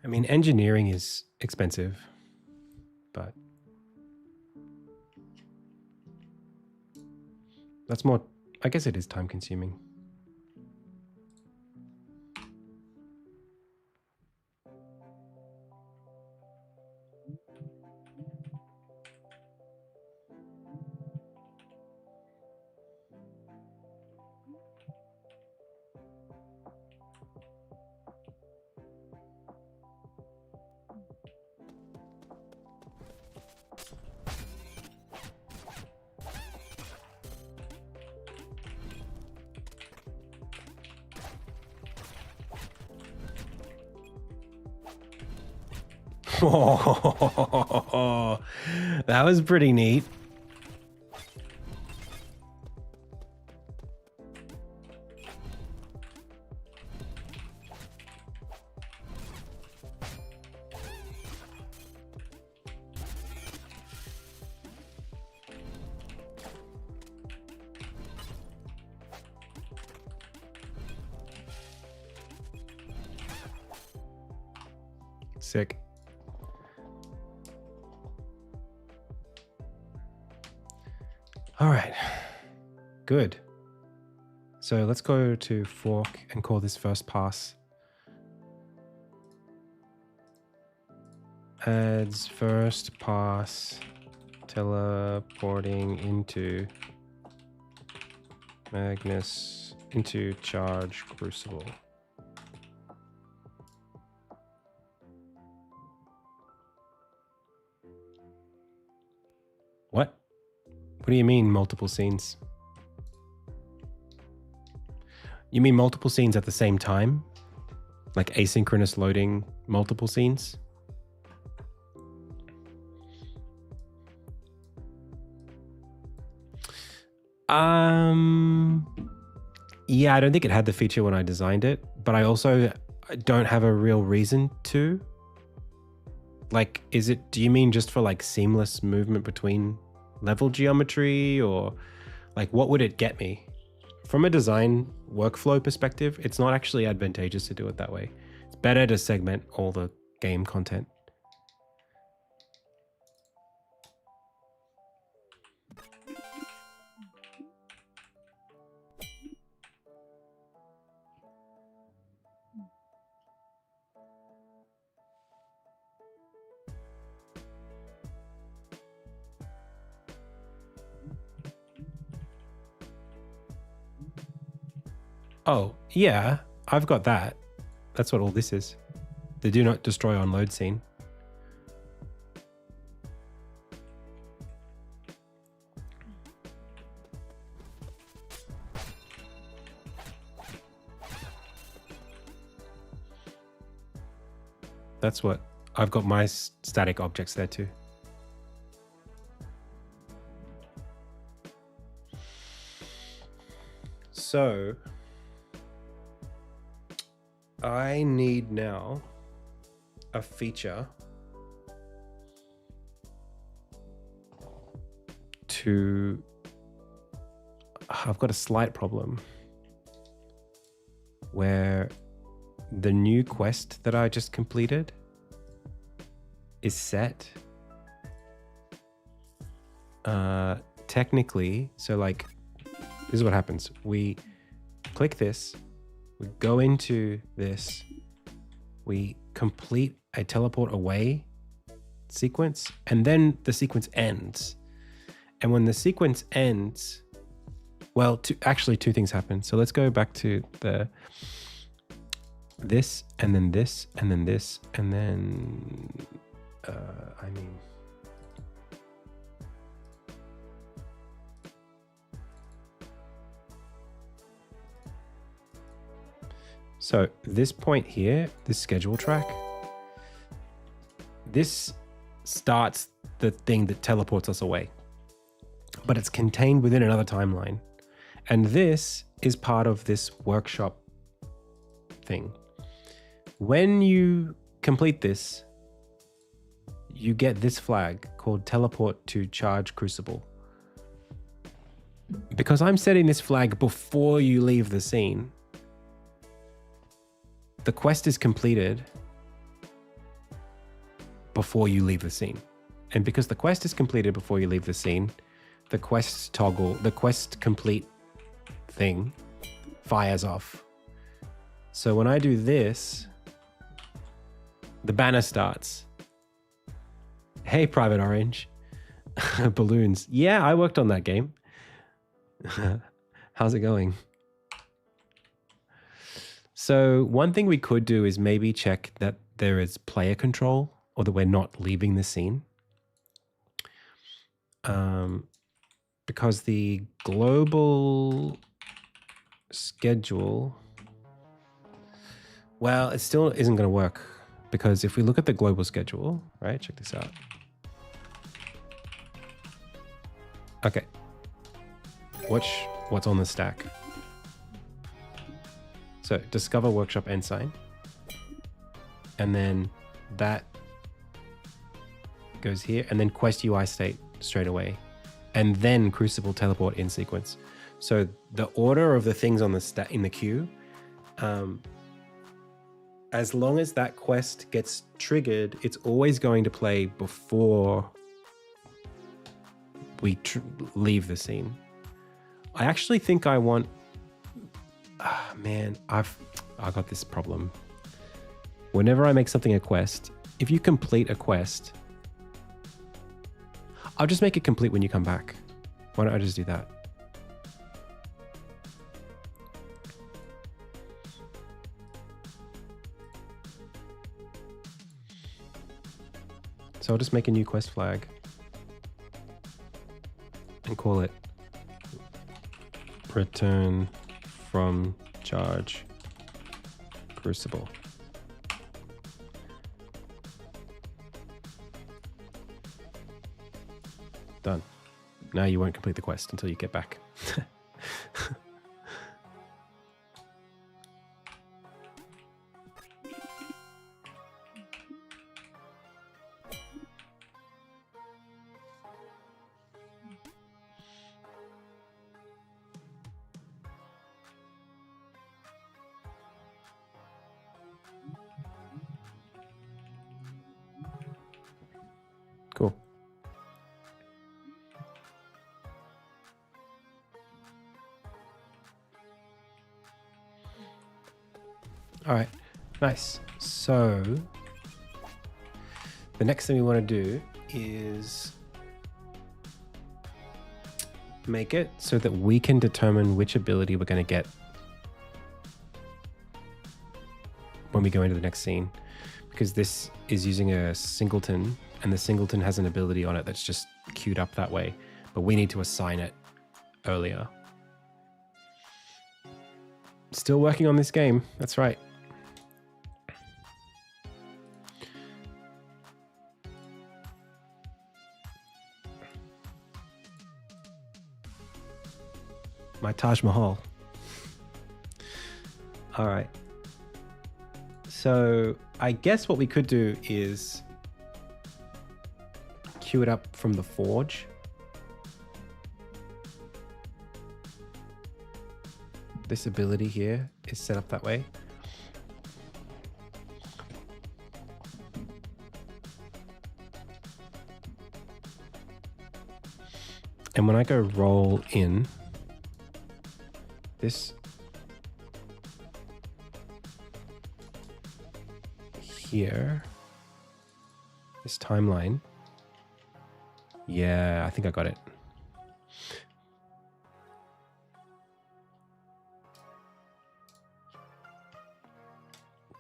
I mean, engineering is expensive, but that's more, I guess it is time consuming. Oh, that was pretty neat. Sick. All right, good. So let's go to fork and call this first pass. Adds first pass, teleporting into Magnus, into charge crucible. What? What do you mean multiple scenes? You mean multiple scenes at the same time? Like asynchronous loading multiple scenes? Yeah, I don't think it had the feature when I designed it, but I also don't have a real reason to. Like, do you mean just for like seamless movement between level geometry, or like what would it get me from a design workflow perspective, it's not actually advantageous to do it that way. It's better to segment all the game content. Oh, yeah, I've got that. That's what all this is. The do not destroy on load scene. That's what I've got my static objects there too. So I need now a feature to, I've got a slight problem where the new quest that I just completed is set. Technically, so like, this is what happens. We click this, we go into this, we complete a teleport away sequence, and then the sequence ends. And when the sequence ends, well, actually two things happen. So let's go back to this, and then this, and then this, and then, so this point here, this schedule track, this starts the thing that teleports us away, but it's contained within another timeline. And this is part of this workshop thing. When you complete this, you get this flag called teleport to charge crucible. Because I'm setting this flag before you leave the scene, the quest is completed before you leave the scene. And because the quest is completed before you leave the scene, the quest toggle, the quest complete thing fires off. So when I do this, the banner starts. Hey, Private Orange. Balloons. Yeah, I worked on that game. How's it going? So one thing we could do is maybe check that there is player control or that we're not leaving the scene. Because the global schedule, well, it still isn't going to work, because if we look at the global schedule, right, check this out. Okay. Watch what's on the stack. So discover workshop ensign, and then that goes here, and then quest UI state straight away, and then crucible teleport in sequence. So the order of the things on the in the queue, as long as that quest gets triggered, it's always going to play before we leave the scene. I actually think I want, man, I got this problem. Whenever I make something a quest, if you complete a quest, I'll just make it complete when you come back. Why don't I just do that? So I'll just make a new quest flag and call it return from charge crucible. Done. Now you won't complete the quest until you get back. All right, nice. So the next thing we want to do is make it so that we can determine which ability we're going to get when we go into the next scene, because this is using a singleton, and the singleton has an ability on it that's just queued up that way, but we need to assign it earlier. Still working on this game, that's right. My Taj Mahal. All right. So I guess what we could do is queue it up from the forge. This ability here is set up that way. And when I go roll in, this here, this timeline. Yeah, I think I got it.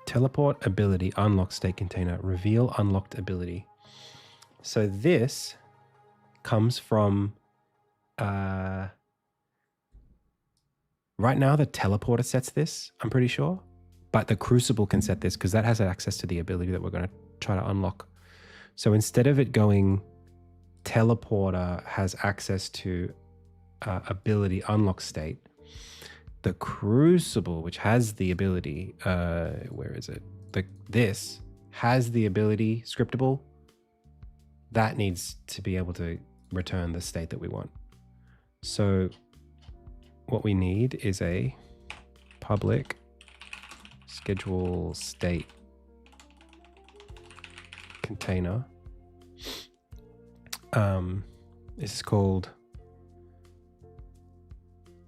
Teleport ability, unlock state container, reveal unlocked ability. So this comes from, right now the teleporter sets this, I'm pretty sure, but the Crucible can set this because that has access to the ability that we're going to try to unlock. So instead of it going teleporter has access to ability unlock state, the Crucible, which has the ability, where is it? This has the ability scriptable. That needs to be able to return the state that we want. So what we need is a public schedule state container. This is called,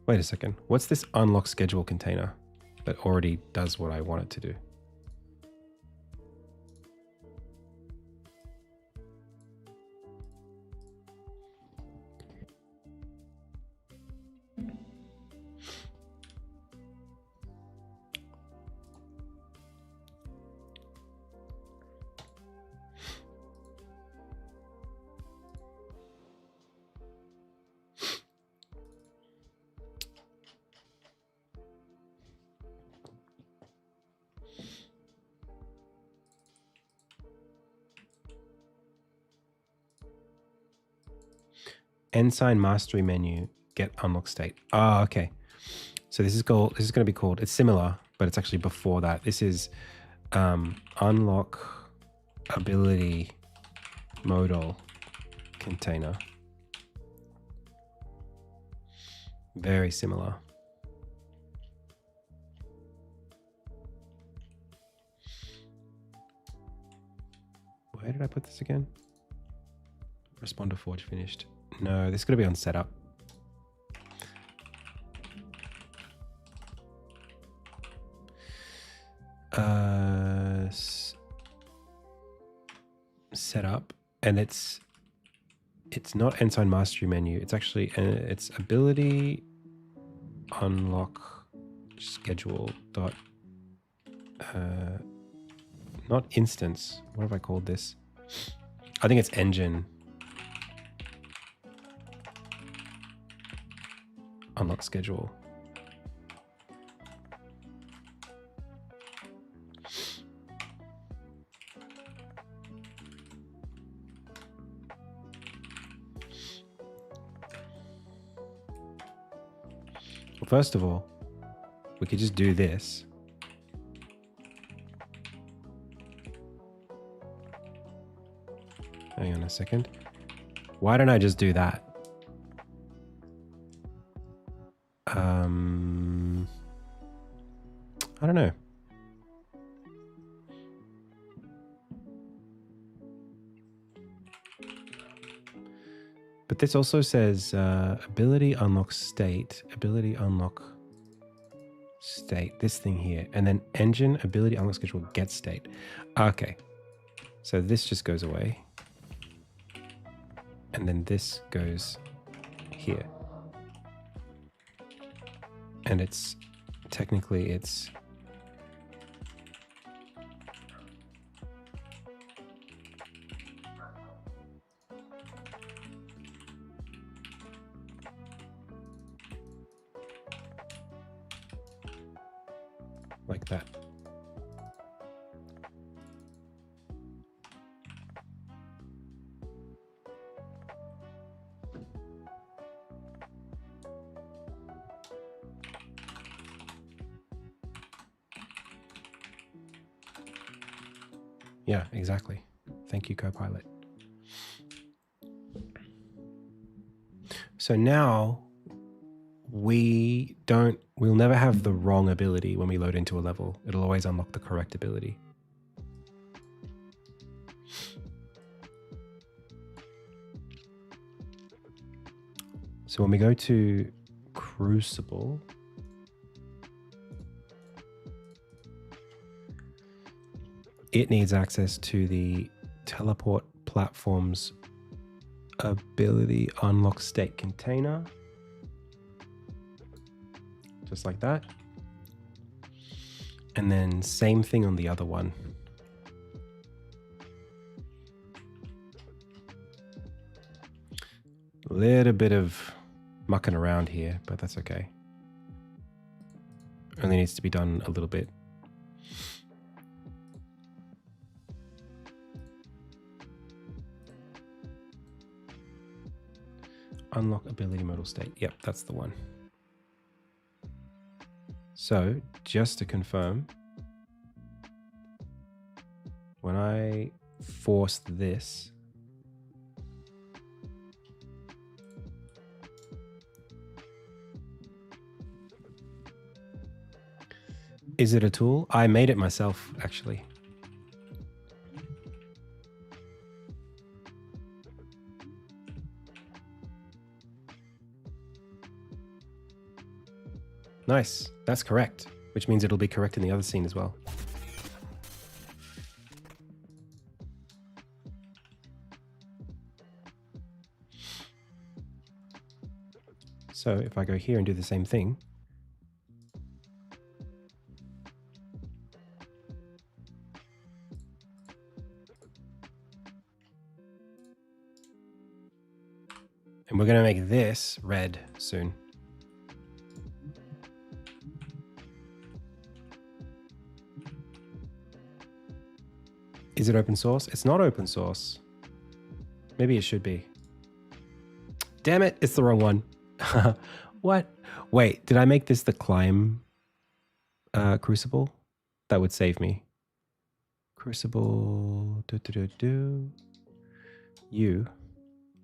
wait a second, what's this unlock schedule container that already does what I want it to do? Ensign mastery menu, get unlock state. Oh, okay. So this is going to be called, it's similar, but it's actually before that. This is unlock ability modal container. Very similar. Where did I put this again? Responder forge finished. No, this is going to be on setup. Setup, and it's not Ensign mastery menu. It's actually it's ability unlock schedule dot not instance. What have I called this? I think it's engine unlock schedule. Well, first of all, we could just do this. Hang on a second. Why don't I just do that? I don't know. But this also says ability unlock state, ability unlock state, this thing here, and then engine ability unlock schedule get state. Okay, so this just goes away, and then this goes here, and it's technically it's like that. Yeah, exactly. Thank you, Copilot. So now we'll never have the wrong ability when we load into a level. It'll always unlock the correct ability. So when we go to Crucible, it needs access to the teleport platform's ability unlock state container. Just like that. And then same thing on the other one. A little bit of mucking around here, but that's okay. Only needs to be done a little bit. Unlock ability modal state. Yep, that's the one. So just to confirm, when I force this, is it a tool? I made it myself, actually. Nice, that's correct, which means it'll be correct in the other scene as well. So if I go here and do the same thing, and we're going to make this red soon. Is it open source? It's not open source. Maybe it should be. Damn it, it's the wrong one. What? Wait, did I make this the climb crucible? That would save me. Crucible, You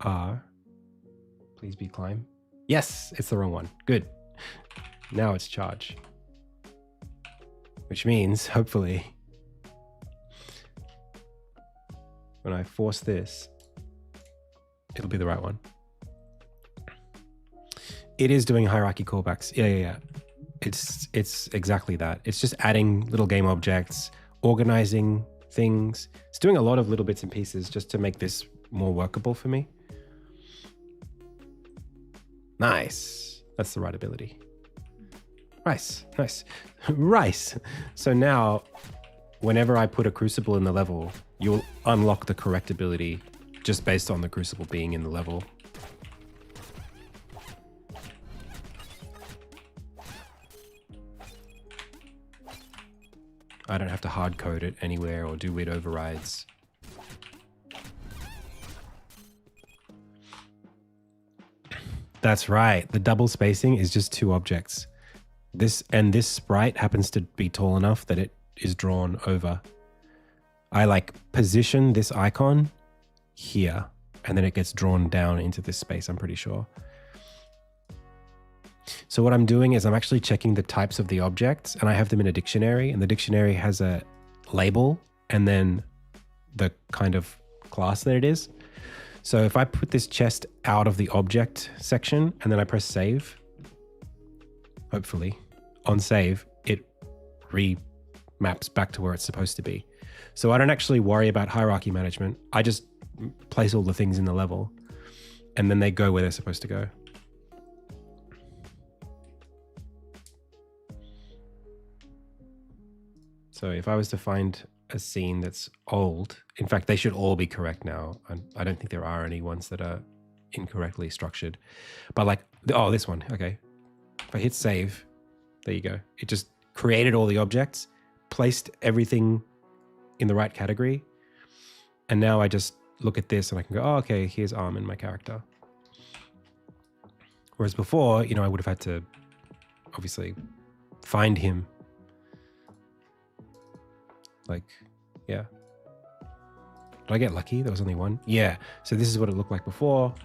are, please be climb. Yes, it's the wrong one. Good. Now it's charge. Which means, hopefully, when I force this, it'll be the right one. It is doing hierarchy callbacks. Yeah. It's exactly that. It's just adding little game objects, organizing things. It's doing a lot of little bits and pieces just to make this more workable for me. Nice. That's the right ability. Nice. Rice. So now, whenever I put a crucible in the level, you'll unlock the correct ability just based on the crucible being in the level. I don't have to hard code it anywhere or do weird overrides. That's right. The double spacing is just two objects. This sprite happens to be tall enough that it is drawn over. I like position this icon here and then it gets drawn down into this space, I'm pretty sure. So what I'm doing is I'm actually checking the types of the objects and I have them in a dictionary, and the dictionary has a label and then the kind of class that it is. So if I put this chest out of the object section and then I press save, hopefully. on save, it remaps back to where it's supposed to be. So I don't actually worry about hierarchy management. I just place all the things in the level and then they go where they're supposed to go. So if I was to find a scene that's old, in fact, they should all be correct now. I don't think there are any ones that are incorrectly structured. But like, oh, this one, okay. If I hit save, there you go. It just created all the objects, placed everything in the right category. And now I just look at this and I can go, oh, okay, here's Armin, my character. Whereas before, you know, I would have had to obviously find him. Like, yeah. Did I get lucky? There was only one? Yeah. So this is what it looked like before.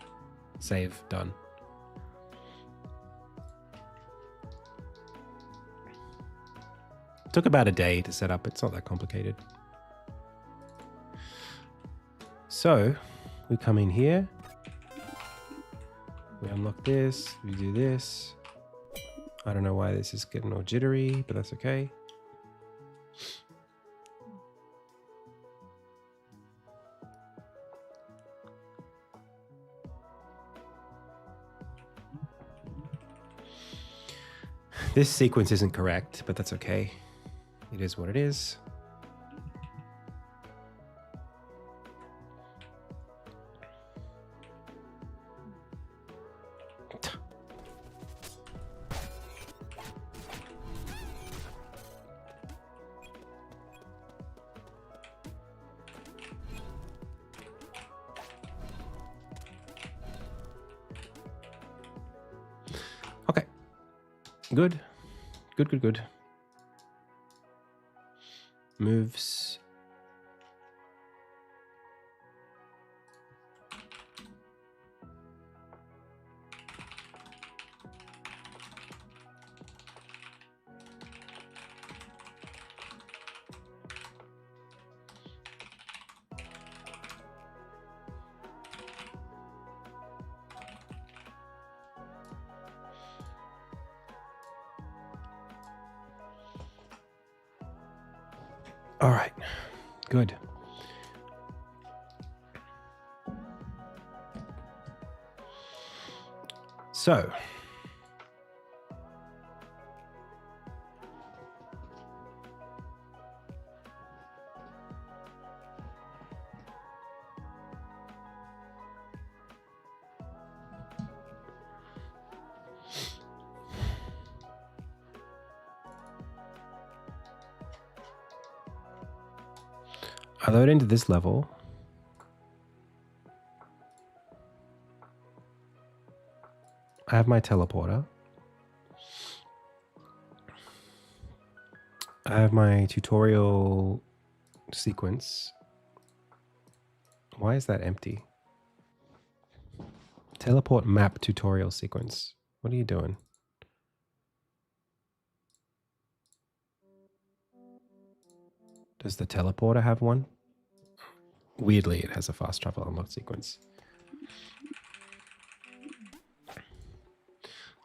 Save, done. Took about a day to set up. It's not that complicated. So we come in here. We unlock this. We do this. I don't know why this is getting all jittery, but that's okay. This sequence isn't correct, but that's okay. It is what it is. Okay. Good. Good. Moves. All right, good. So, I load into this level. I have my teleporter. I have my tutorial sequence. Why is that empty? Teleport map tutorial sequence. What are you doing? Does the teleporter have one? Weirdly, it has a fast travel unlock sequence.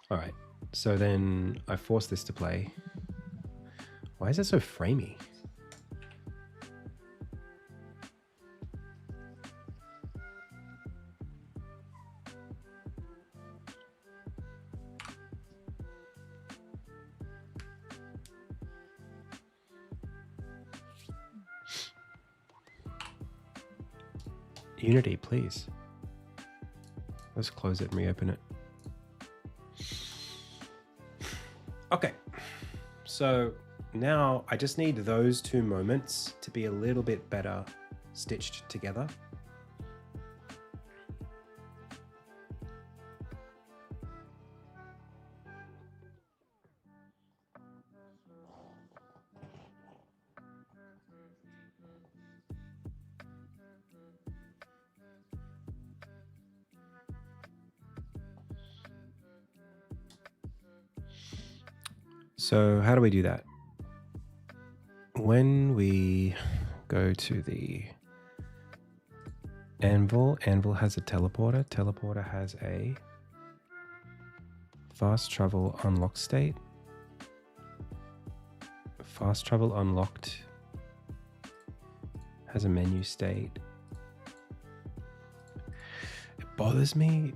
All right, so then I force this to play. Why is it so framey? Unity, please. Let's close it and reopen it. Okay, so now I just need those two moments to be a little bit better stitched together. So how do we do that? When we go to the anvil, anvil has a teleporter, teleporter has a fast travel unlock state. fast travel unlocked has a menu state. It bothers me.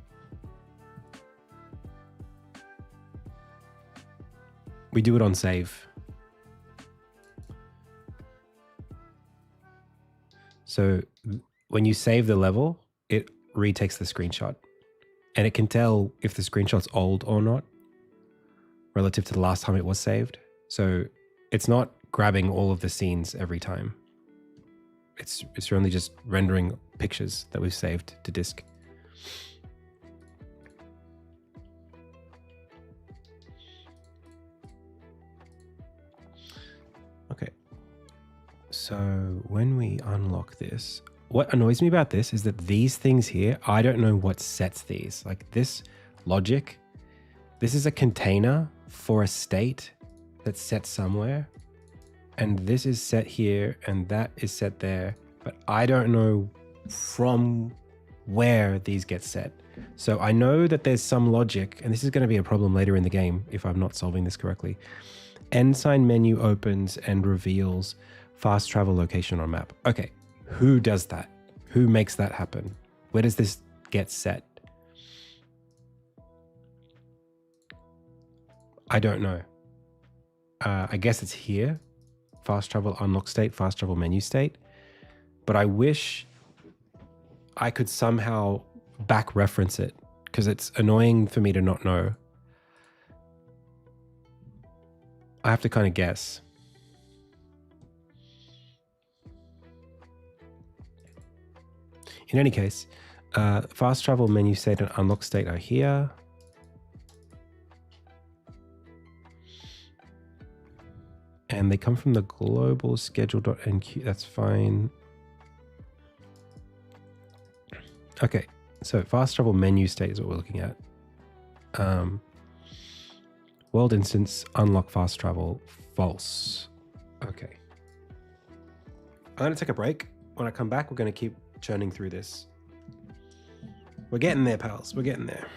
We do it on save. So when you save the level, it retakes the screenshot. And it can tell if the screenshot's old or not relative to the last time it was saved. So it's not grabbing all of the scenes every time. It's only just rendering pictures that we've saved to disk. Okay. So when we unlock this, what annoys me about this is that these things here, I don't know what sets these. Like this logic, this is a container for a state that's set somewhere. And this is set here and that is set there. But I don't know from where these get set. So I know that there's some logic, and this is going to be a problem later in the game if I'm not solving this correctly. Ensign menu opens and reveals fast travel location on map. Okay, who does that? Who makes that happen? Where does this get set? I don't know. I guess it's here. Fast travel unlock state, fast travel menu state. But I wish I could somehow back reference it because it's annoying for me to not know. I have to kind of guess. In any case, fast travel menu state and unlock state are here. And they come from the global schedule.nq. That's fine. Okay, so fast travel menu state is what we're looking at. World instance, unlock fast travel, false. Okay. I'm going to take a break. When I come back, we're going to keep churning through this. We're getting there, pals. We're getting there.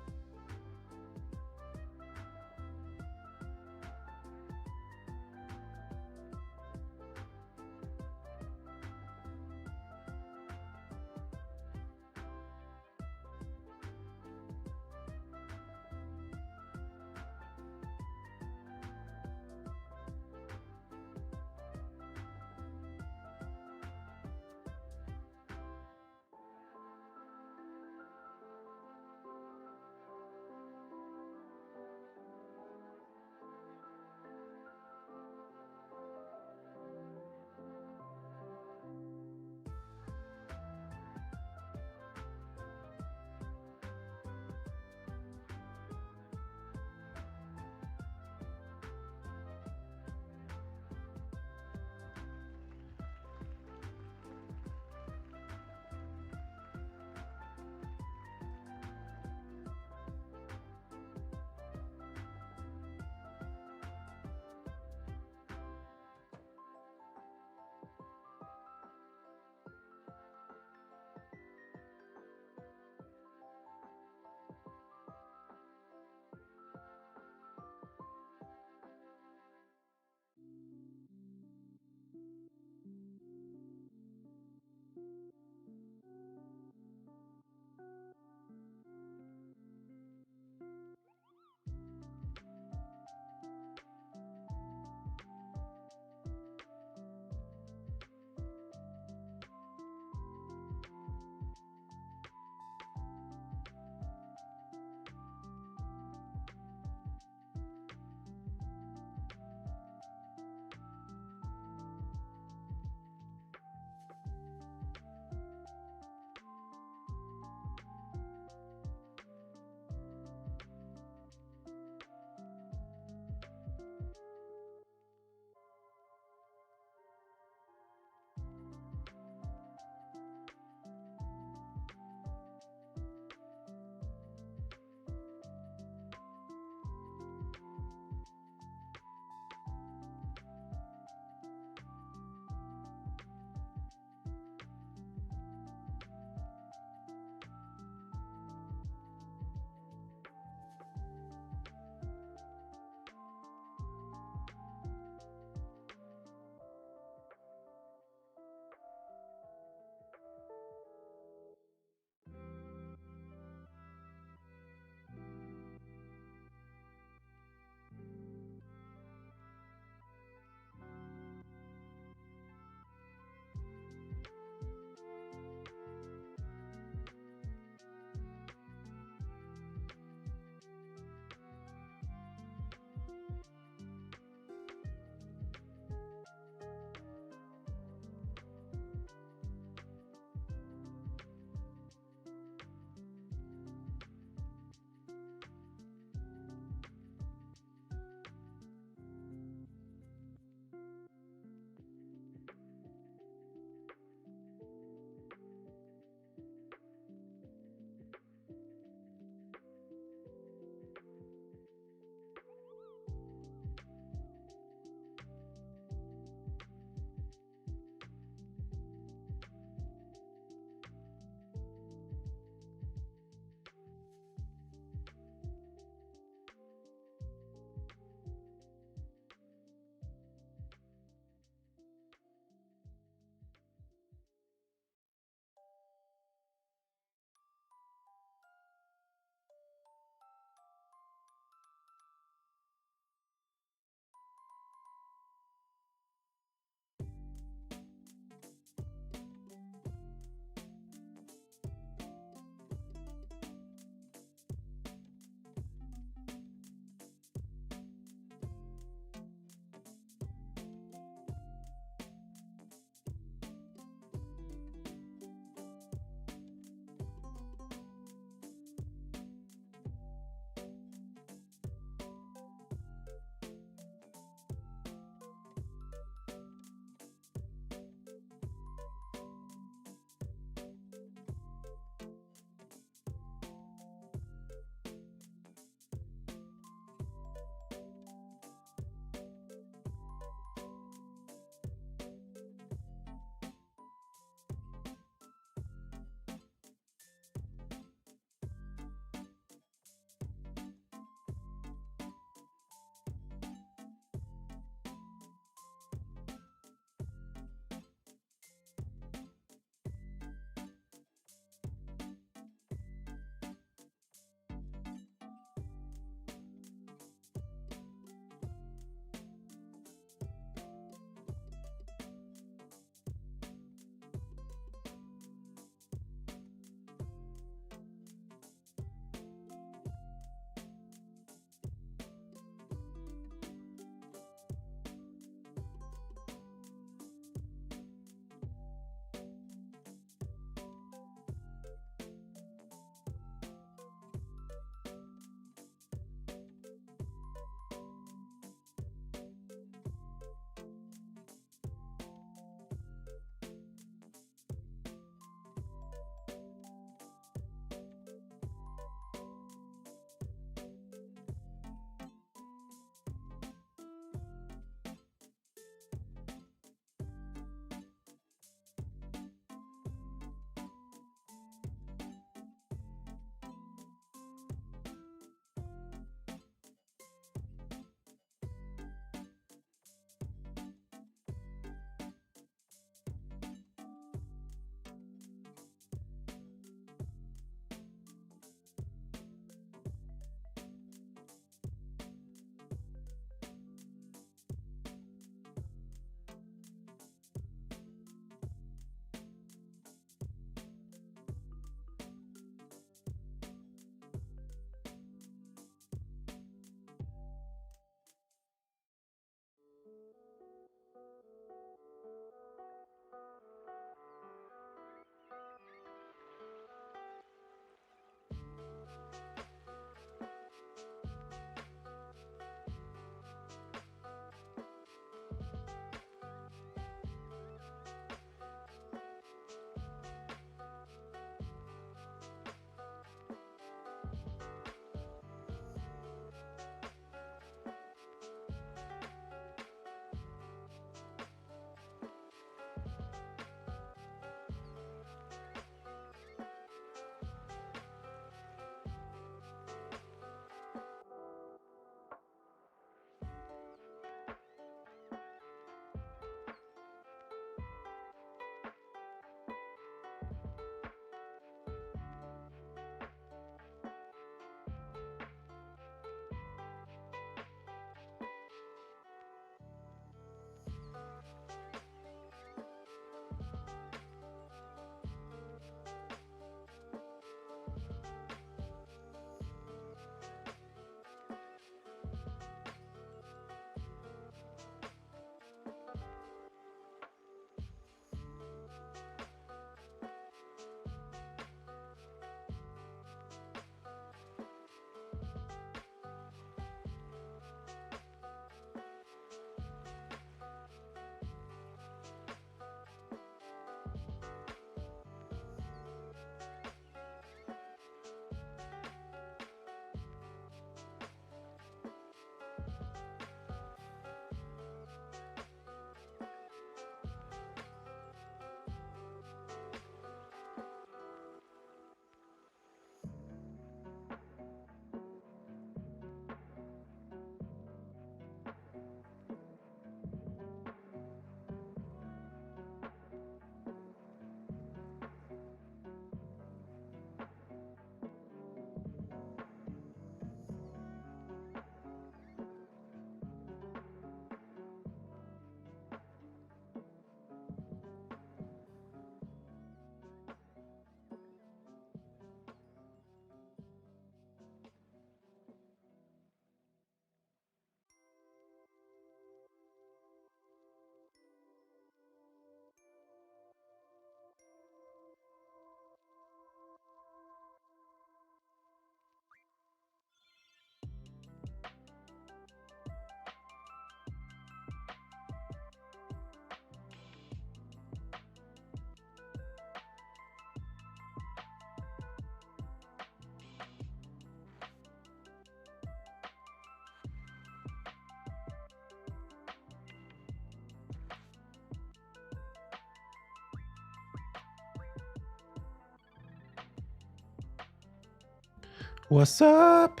What's up?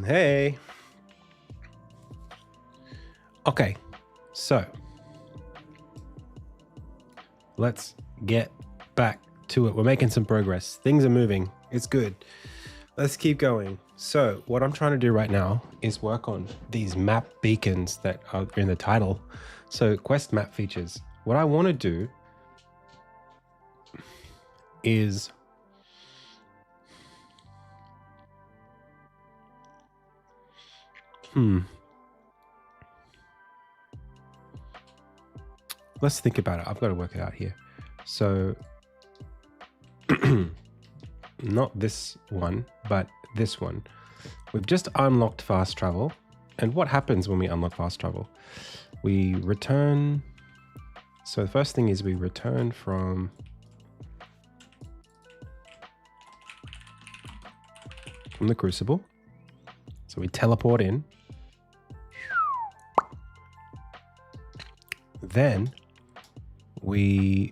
Hey. Okay, so let's get back to it. We're making some progress. Things are moving. It's good. Let's keep going. So what I'm trying to do right now is work on these map beacons that are in the title. So quest map features. What I want to do is let's think about it. I've got to work it out here. So not this one, but this one. We've just unlocked fast travel. And what happens when we unlock fast travel? We return. So the first thing is we return from the Crucible. So we teleport in. Then I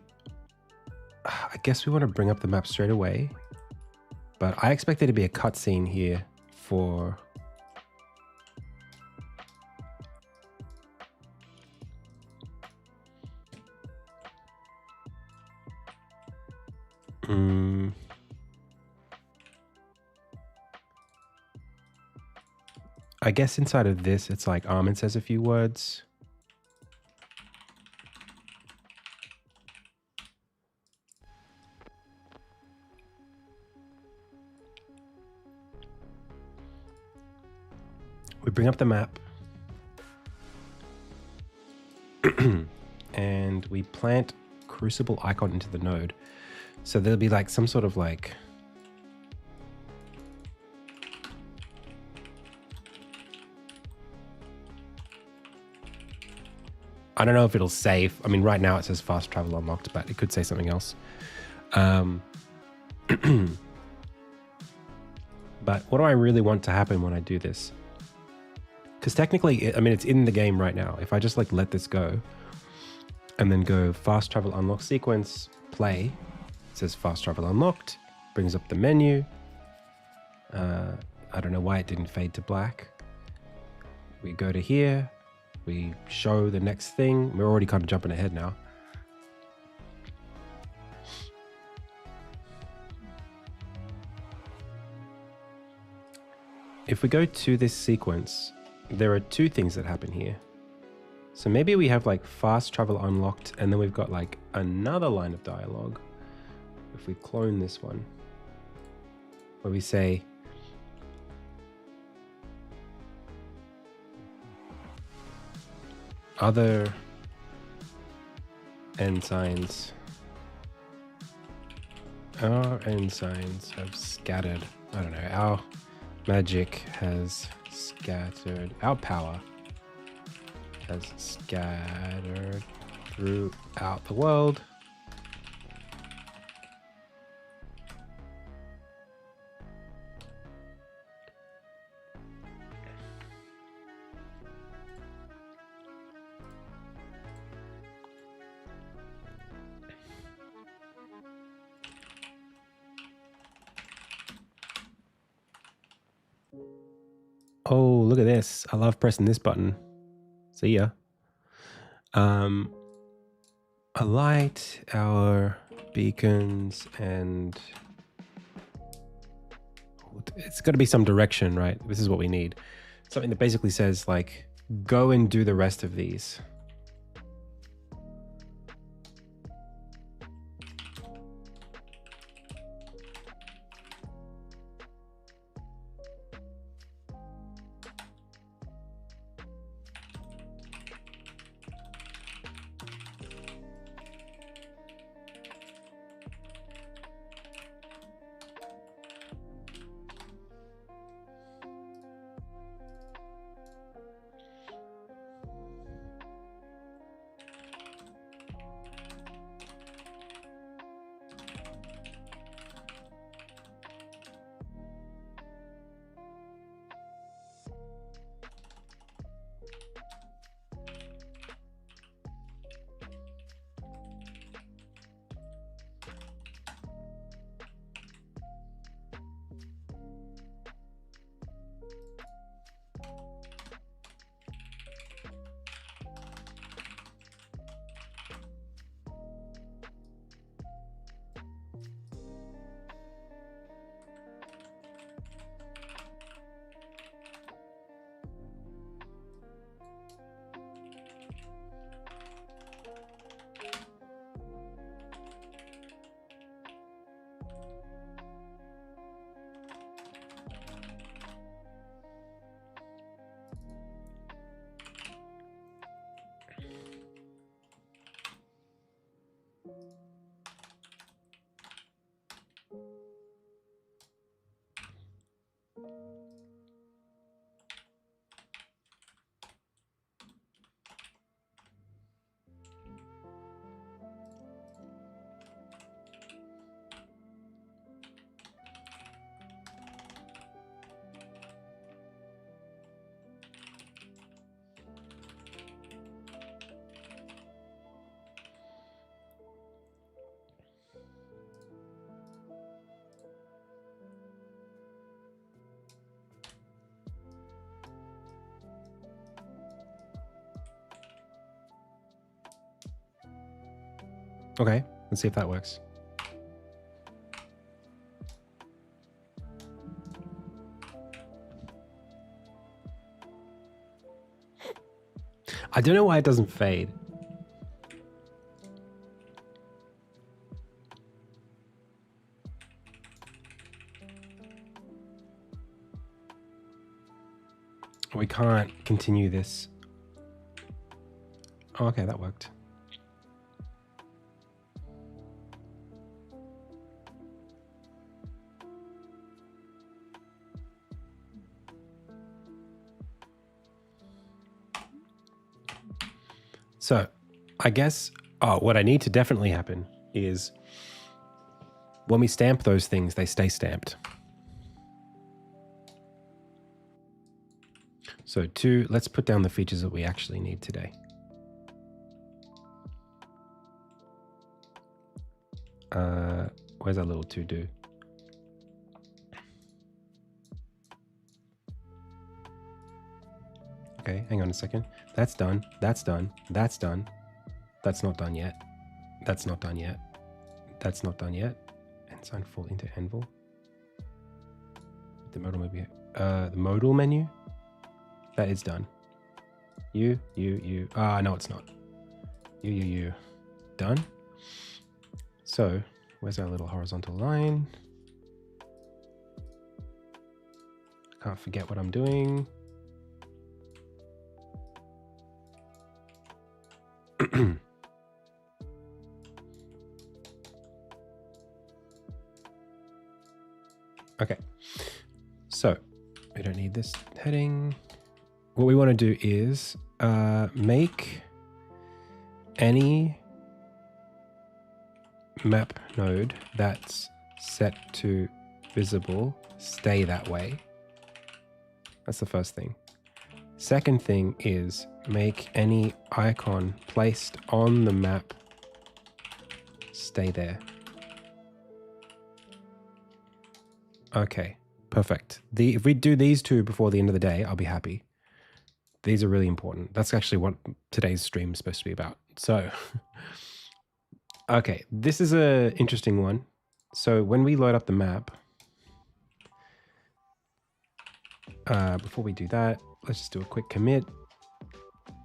guess we want to bring up the map straight away, but I expect there to be a cutscene here for I guess inside of this, it's like Armin says a few words. We bring up the map and we plant Crucible icon into the node. So there'll be like some sort of like I don't know if it'll save. I mean, right now it says fast travel unlocked, but it could say something else. But what do I really want to happen when I do this? Because technically, I mean, it's in the game right now. If I just like let this go and then go fast travel unlock sequence, play, it says fast travel unlocked, brings up the menu. I don't know why it didn't fade to black. We go to here, we show the next thing. We're already kind of jumping ahead now. If we go to this sequence, there are two things that happen here. So maybe we have like fast travel unlocked and then we've got like another line of dialogue. If we clone this one, where we say, other ensigns, our ensigns have scattered, I don't know, our magic has scattered, our power has scattered throughout the world. Oh, look at this. I love pressing this button. See ya. A light, our beacons, and it's got to be some direction, right? This is what we need. Something that basically says like, go and do the rest of these. Okay, let's see if that works. I don't know why it doesn't fade. We can't continue this. Oh, okay, that worked. So I guess, what I need to definitely happen is when we stamp those things, they stay stamped. So let's put down the features that we actually need today. Where's our little to do? Okay, hang on a second. That's done. That's done. That's done. That's not done yet. That's not done yet. That's not done yet. Ensign full into Anvil. The modal maybe. The modal menu. That is done. You. No, it's not. You. Done. So, where's our little horizontal line? I can't forget what I'm doing. Okay, so we don't need this heading. What we want to do is make any map node that's set to visible stay that way. That's the first thing. Second thing is make any icon placed on the map stay there. Okay, perfect. If we do these two before the end of the day, I'll be happy. These are really important. That's actually what today's stream is supposed to be about. So, okay, this is an interesting one. So when we load up the map, before we do that, let's just do a quick commit.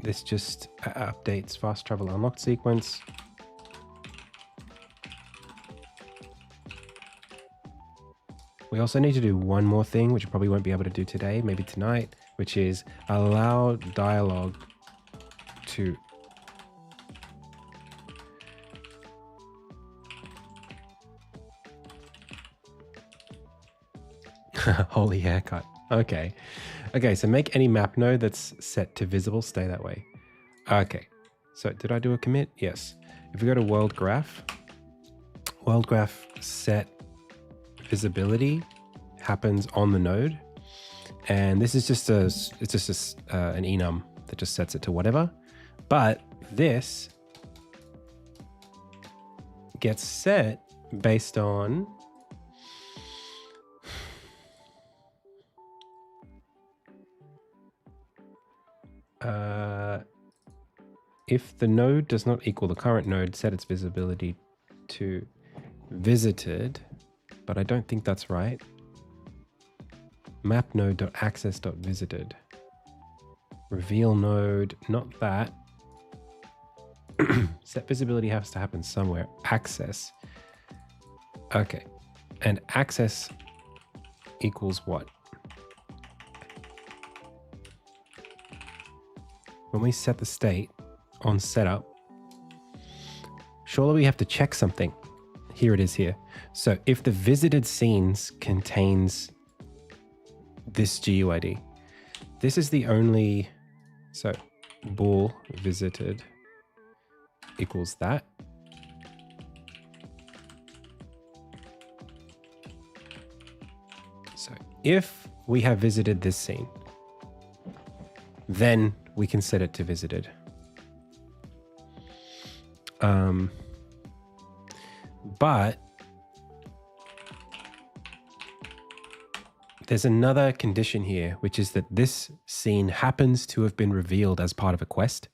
This just updates fast travel unlocked sequence. We also need to do one more thing, which we probably won't be able to do today, maybe tonight, which is allow dialogue to holy haircut. Okay. Okay, so make any map node that's set to visible stay that way. Okay. So did I do a commit? Yes. If we go to world graph set visibility happens on the node, and this is just an enum that just sets it to whatever, but this gets set based on if the node does not equal the current node, set its visibility to visited, but I don't think that's right. Map node.access.visited. Reveal node, not that. Set visibility has to happen somewhere. Access. Okay. And access equals what? When we set the state on setup, surely we have to check something. Here it is here. So if the visited scenes contains this GUID, this is the only, so bool visited equals that. So if we have visited this scene, then we can set it to visited. But there's another condition here, which is that this scene happens to have been revealed as part of a quest.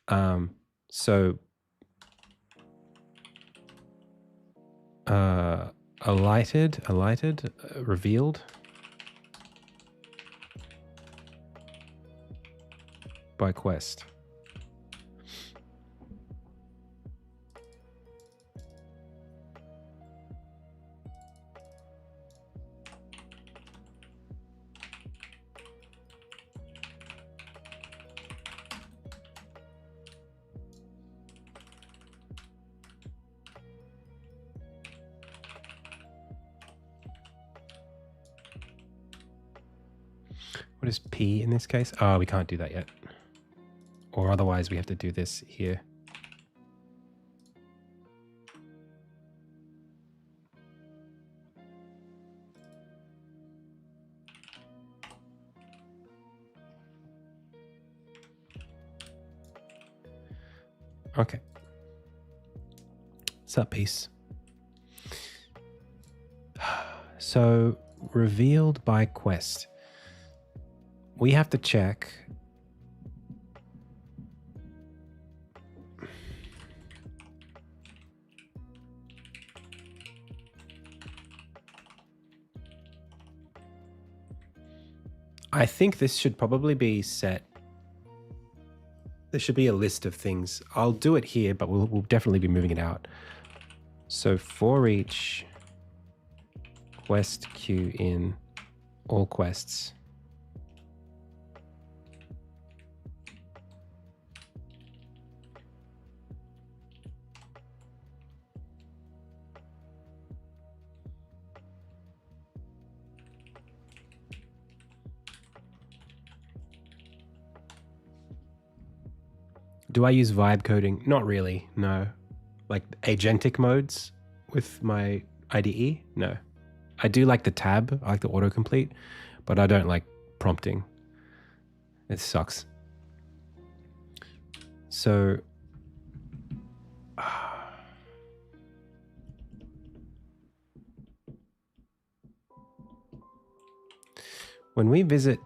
So alighted, revealed by quest. What is P in this case? Oh, we can't do that yet. Or otherwise we have to do this here. Okay. What's up, peace? So, revealed by quest. We have to check. I think this should probably be set. There should be a list of things. I'll do it here, but we'll definitely be moving it out. So for each quest queue in all quests. Do I use vibe coding? Not really, no. Like agentic modes with my IDE? No. I do like the tab, I like the autocomplete, but I don't like prompting. It sucks. So, when we visit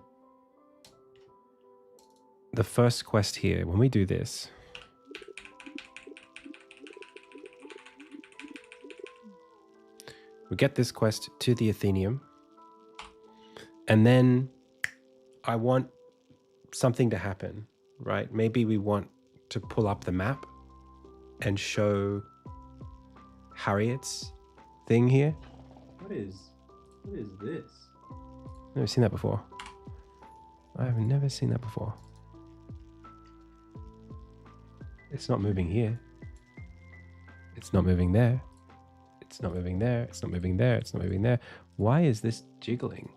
the first quest here, when we do this, we get this quest to the Athenium, and then I want something to happen, right? Maybe we want to pull up the map and show Harriet's thing here. What is this? Never seen that before. I've never seen that before. It's not moving here. It's not moving there. It's not moving there. It's not moving there. It's not moving there. Why is this jiggling?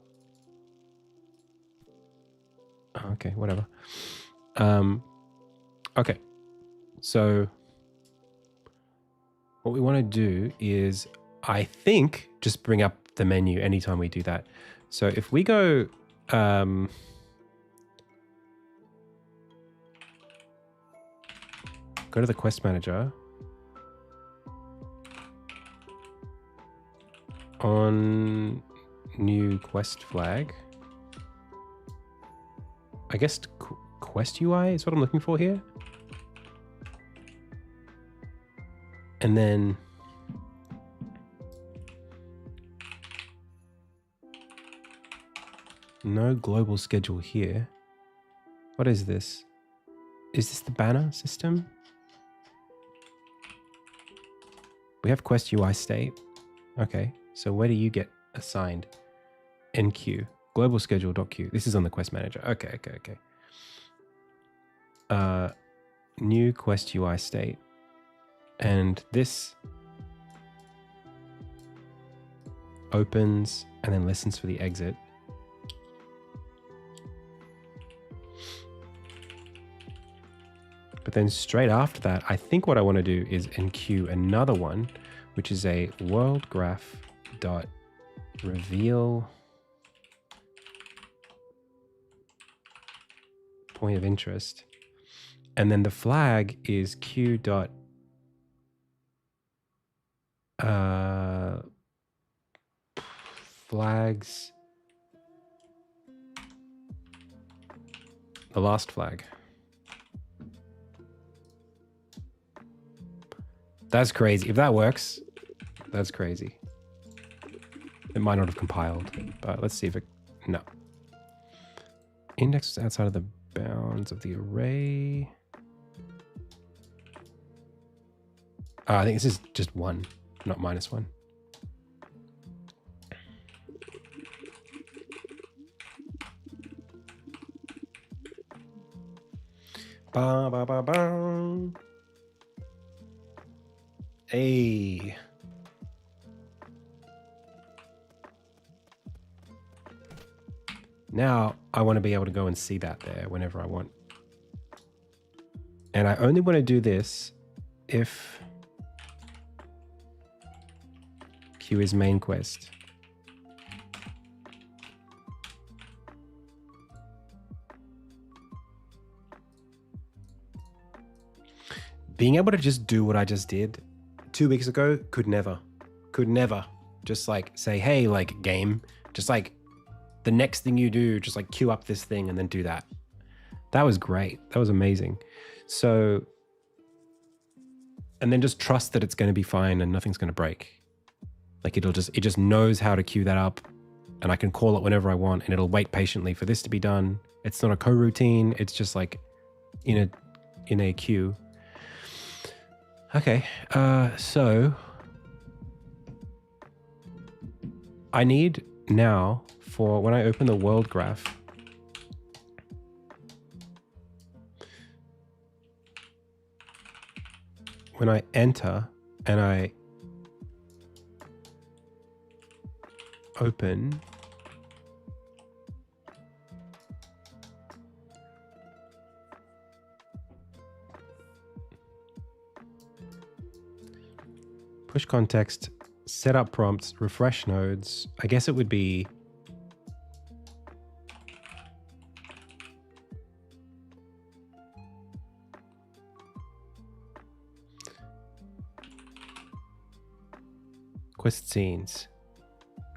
Oh, okay, whatever. Okay. So what we want to do is, I think, just bring up the menu anytime we do that. So if we go, go to the quest manager on new quest flag. I guess quest UI is what I'm looking for here. And then no global schedule here. What is this? Is this the banner system? We have quest UI state. Okay, so where do you get assigned? NQ, global schedule.q. This is on the quest manager. Okay. New quest UI state. And this opens and then listens for the exit. But then straight after that, I think what I want to do is enqueue another one, which is a world graph dot reveal point of interest. And then the flag is q dot flags, the last flag. That's crazy. If that works, That's crazy. It might not have compiled, but let's see if it... No. Index is outside of the bounds of the array. I think this is just 1, not -1. Ba ba ba ba. Hey. Now I want to be able to go and see that there whenever I want. And I only want to do this if Q is main quest. Being able to just do what I just did 2 weeks ago could never just like say, hey, like game, just like the next thing you do, just like queue up this thing and then do that. That was great. That was amazing. So, and then just trust that it's going to be fine and nothing's going to break. Like it just knows how to queue that up, and I can call it whenever I want, and it'll wait patiently for this to be done. It's not a coroutine. It's just like in a queue. Okay. So I need now for when I open the world graph, when I enter and I open, push context, set up prompts, refresh nodes. I guess it would be quest scenes.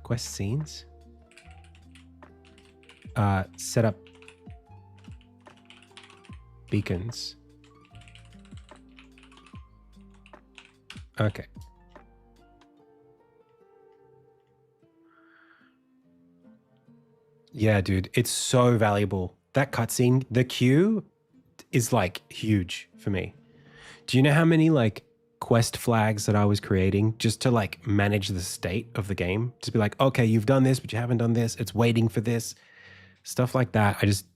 Quest scenes? Set up beacons. Okay. Yeah, dude, it's so valuable. That cutscene, the queue is like huge for me. Do you know how many like quest flags that I was creating just to like manage the state of the game? Just be like, okay, you've done this, but you haven't done this. It's waiting for this. Stuff like that. I just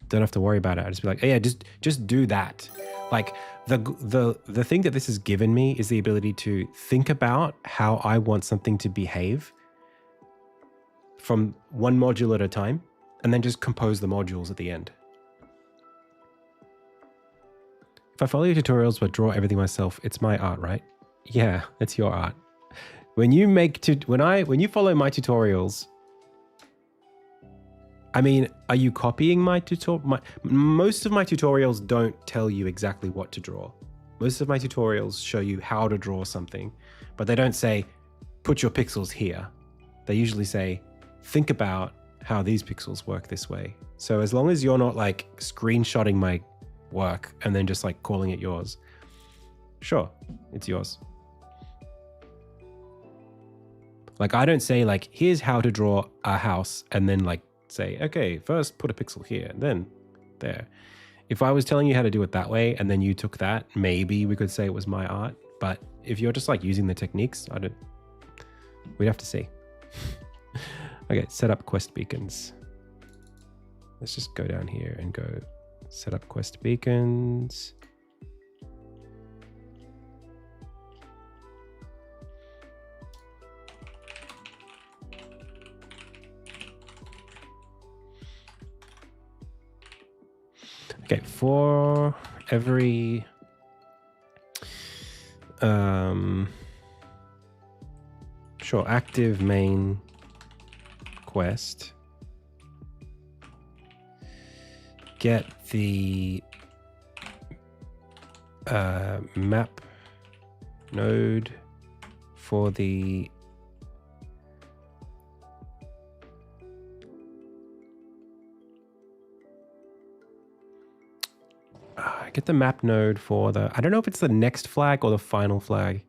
don't have to worry about it. I just be like, oh, yeah, just do that. Like the thing that this has given me is the ability to think about how I want something to behave from one module at a time, and then just compose the modules at the end. If I follow your tutorials but draw everything myself, it's my art, right? Yeah, it's your art. When you when you follow my tutorials, I mean, are you copying my tutorial? Most of my tutorials don't tell you exactly what to draw. Most of my tutorials show you how to draw something, but they don't say, put your pixels here. They usually say, think about how these pixels work this way. So as long as you're not like screenshotting my work and then just like calling it yours, sure, it's yours. Like I don't say like, here's how to draw a house and then like say, okay, first put a pixel here and then there. If I was telling you how to do it that way and then you took that, maybe we could say it was my art. But if you're just like using the techniques, we'd have to see. Okay, set up quest beacons. Let's just go down here and go set up quest beacons. Okay, for every sure, active main quest, get the map node for the get the map node for the, I don't know if it's the next flag or the final flag.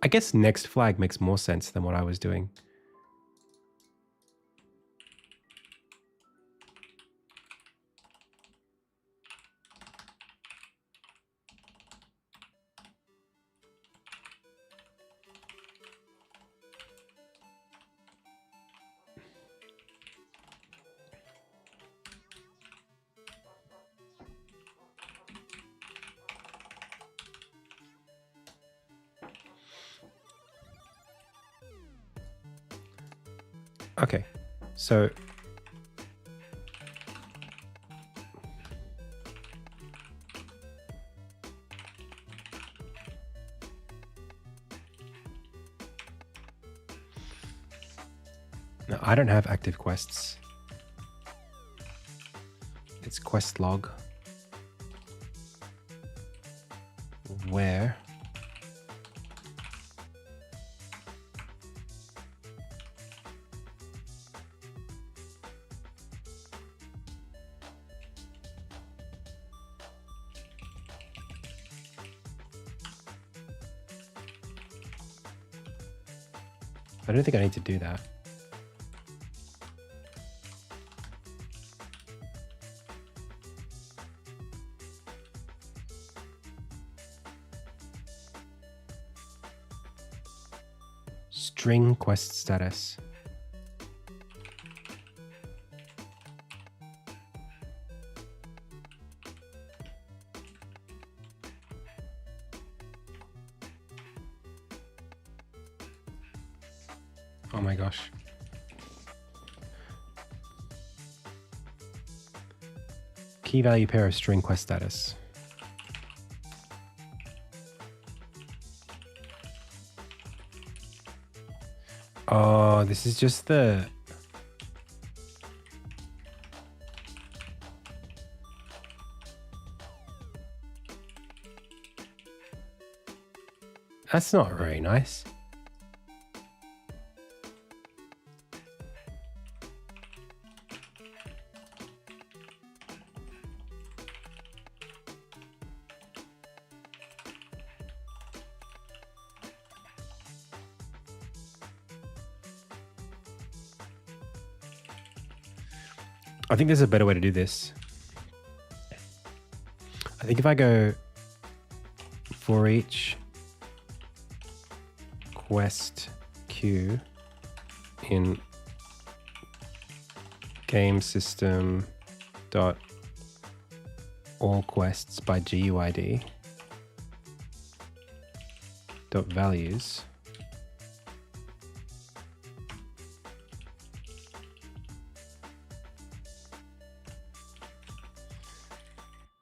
I guess next flag makes more sense than what I was doing. Okay, so no, I don't have active quests. It's quest log where I don't think I need to do that. String quest status. Oh my gosh. Key value pair of string quest status. Oh, this is just the... That's not very nice. I think there's a better way to do this. I think if I go for each quest queue in game system dot all quests by GUID dot values,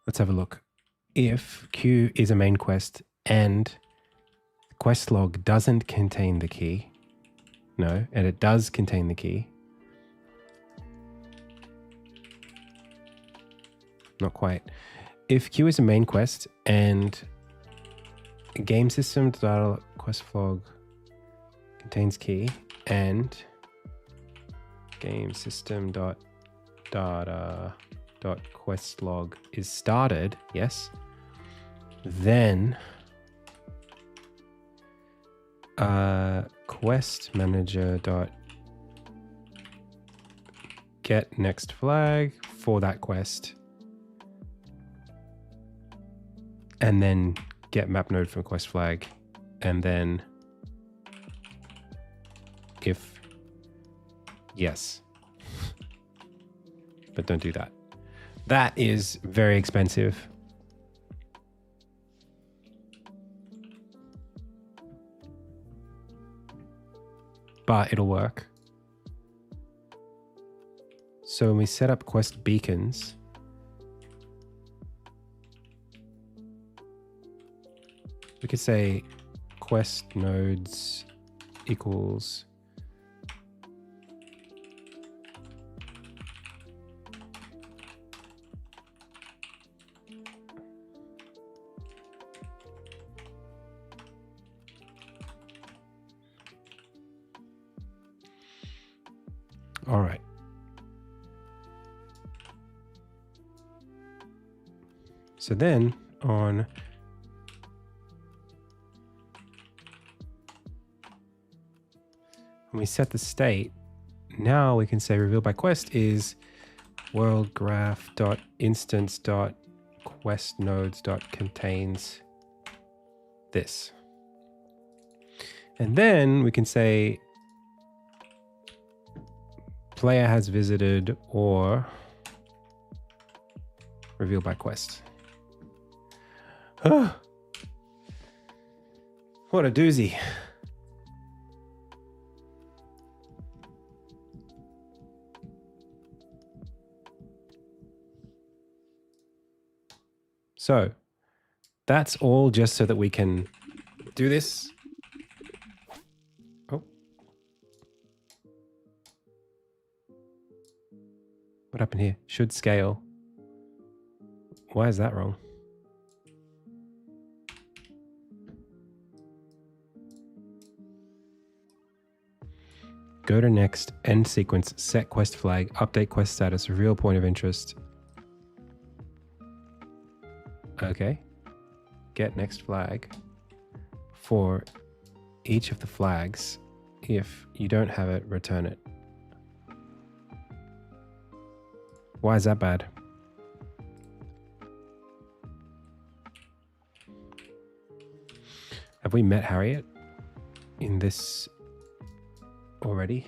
let's have a look. If queue is a main quest and quest log doesn't contain the key, no, and it does contain the key, not quite. If queue is a main quest and game system data quest log contains key and game system dot data dot quest log is started, yes, then quest manager dot get next flag for that quest, and then get map node from quest flag, and then if yes, but don't do that. That is very expensive. But it'll work. So when we set up quest beacons, we could say quest nodes equals all right. So then on When we set the state, now we can say revealed by quest is world graph dot instance dot quest nodes dot contains this. And then we can say player has visited or revealed by quest. Oh, what a doozy. So that's all just so that we can do this. Oh. What happened here? Should scale. Why is that wrong? Go to next, end sequence, set quest flag, update quest status, reveal point of interest. Okay. Get next flag for each of the flags. If you don't have it, return it. Why is that bad? Have we met Harriet in this already?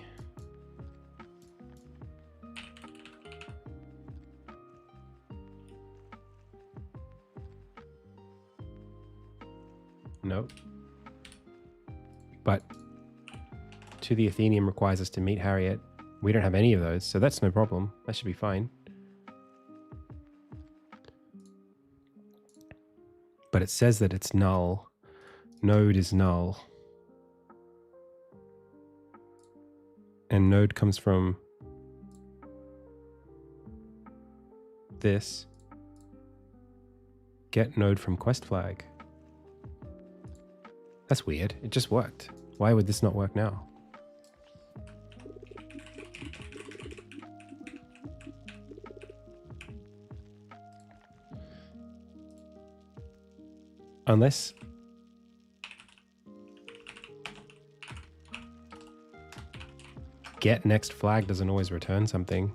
No. But to the Athenium requires us to meet Harriet. We don't have any of those, so that's no problem. That should be fine. But it says that it's null. Node is null. And node comes from this. Get node from quest flag. That's weird. It just worked. Why would this not work now? Unless get next flag doesn't always return something.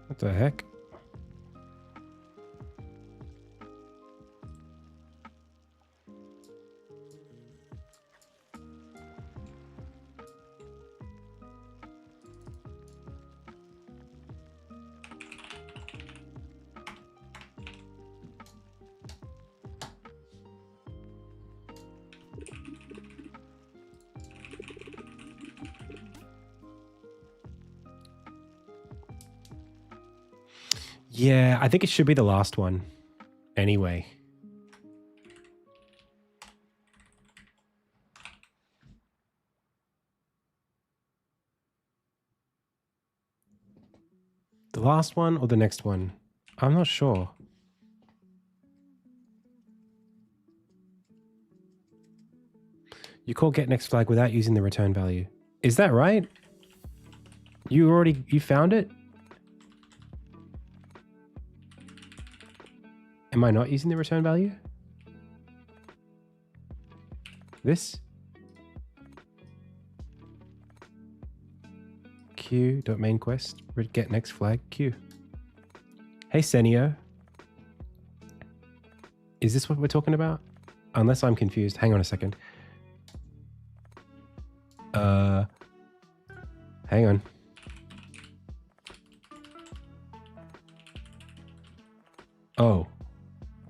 What the heck? Yeah, I think it should be the last one. Anyway. The last one or the next one? I'm not sure. You call get next flag without using the return value. Is that right? You found it? Am I not using the return value? This? Q.main quest, get next flag, Q. Hey, Senio. Is this what we're talking about? Unless I'm confused. Hang on a second. Hang on. Oh.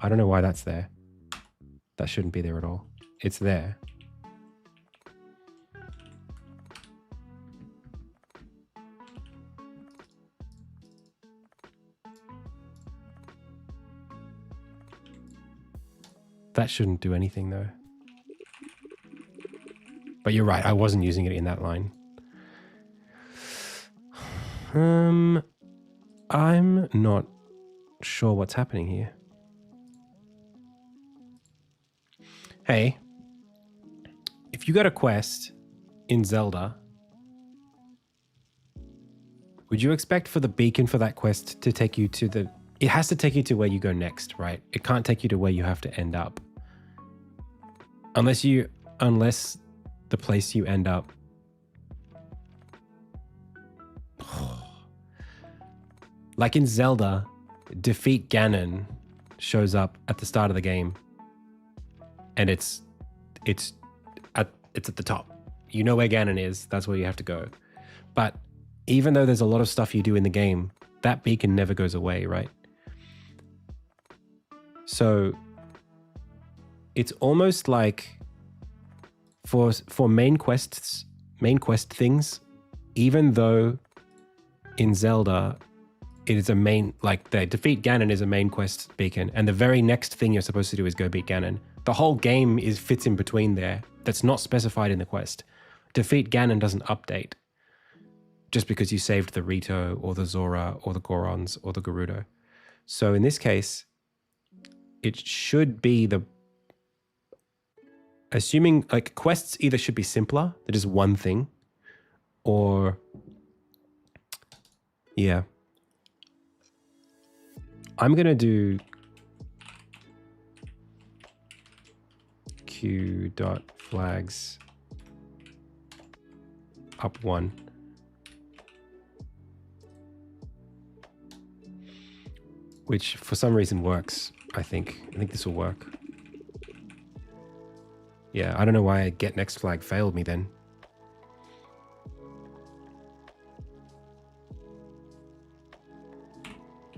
I don't know why that's there. That shouldn't be there at all. It's there. That shouldn't do anything though. But you're right, I wasn't using it in that line. I'm not sure what's happening here. Hey, if you got a quest in Zelda Would you expect for the beacon for that quest to take you to the... It has to take you to where you go next, right? It can't take you to where you have to end up. Unless the place you end up... Like in Zelda, defeat Ganon shows up at the start of the game. And it's at the top. You know where Ganon is, that's where you have to go. But even though there's a lot of stuff you do in the game, that beacon never goes away, right? So it's almost like for main quest things, even though in Zelda it is a main, like the defeat Ganon is a main quest beacon, and the very next thing you're supposed to do is go beat Ganon. The whole game fits in between there. That's not specified in the quest. Defeat Ganon doesn't update just because you saved the Rito or the Zora or the Gorons or the Gerudo. So in this case, it should be assuming like quests either should be simpler, that is one thing, or yeah. I'm going to do q.flags up 1. Which for some reason works, I think. I think this will work. Yeah, I don't know why get next flag failed me then.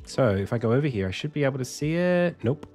So if I go over here, I should be able to see it. Nope.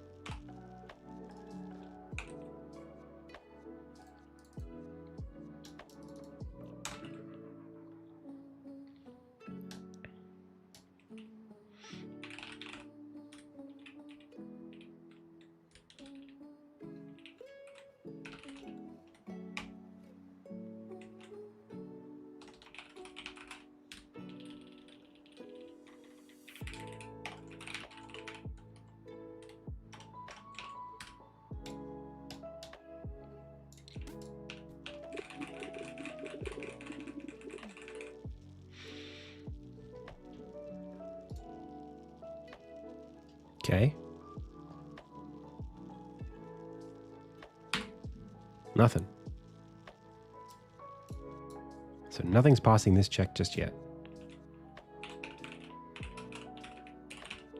Okay. Nothing. So nothing's passing this check just yet.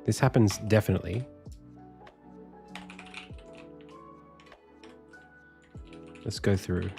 This happens definitely. Let's go through.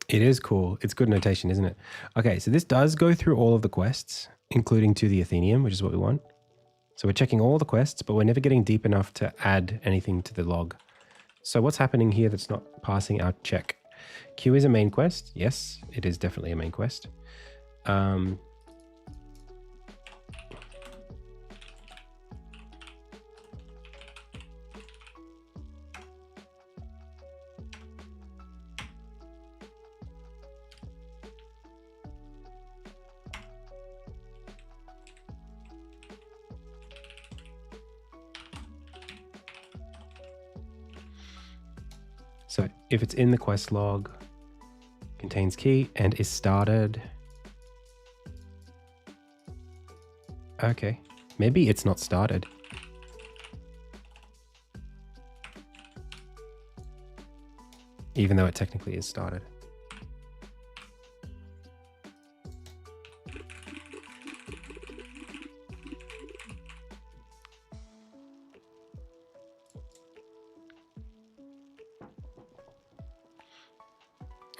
It is cool. It's good notation, isn't it? Okay, so this does go through all of the quests, including to the Athenium, which is what we want. So we're checking all the quests, but we're never getting deep enough to add anything to the log. So what's happening here that's not passing our check? Q is a main quest. Yes, it is definitely a main quest. So if it's in the quest log, contains key and is started. Okay, maybe it's not started. Even though it technically is started.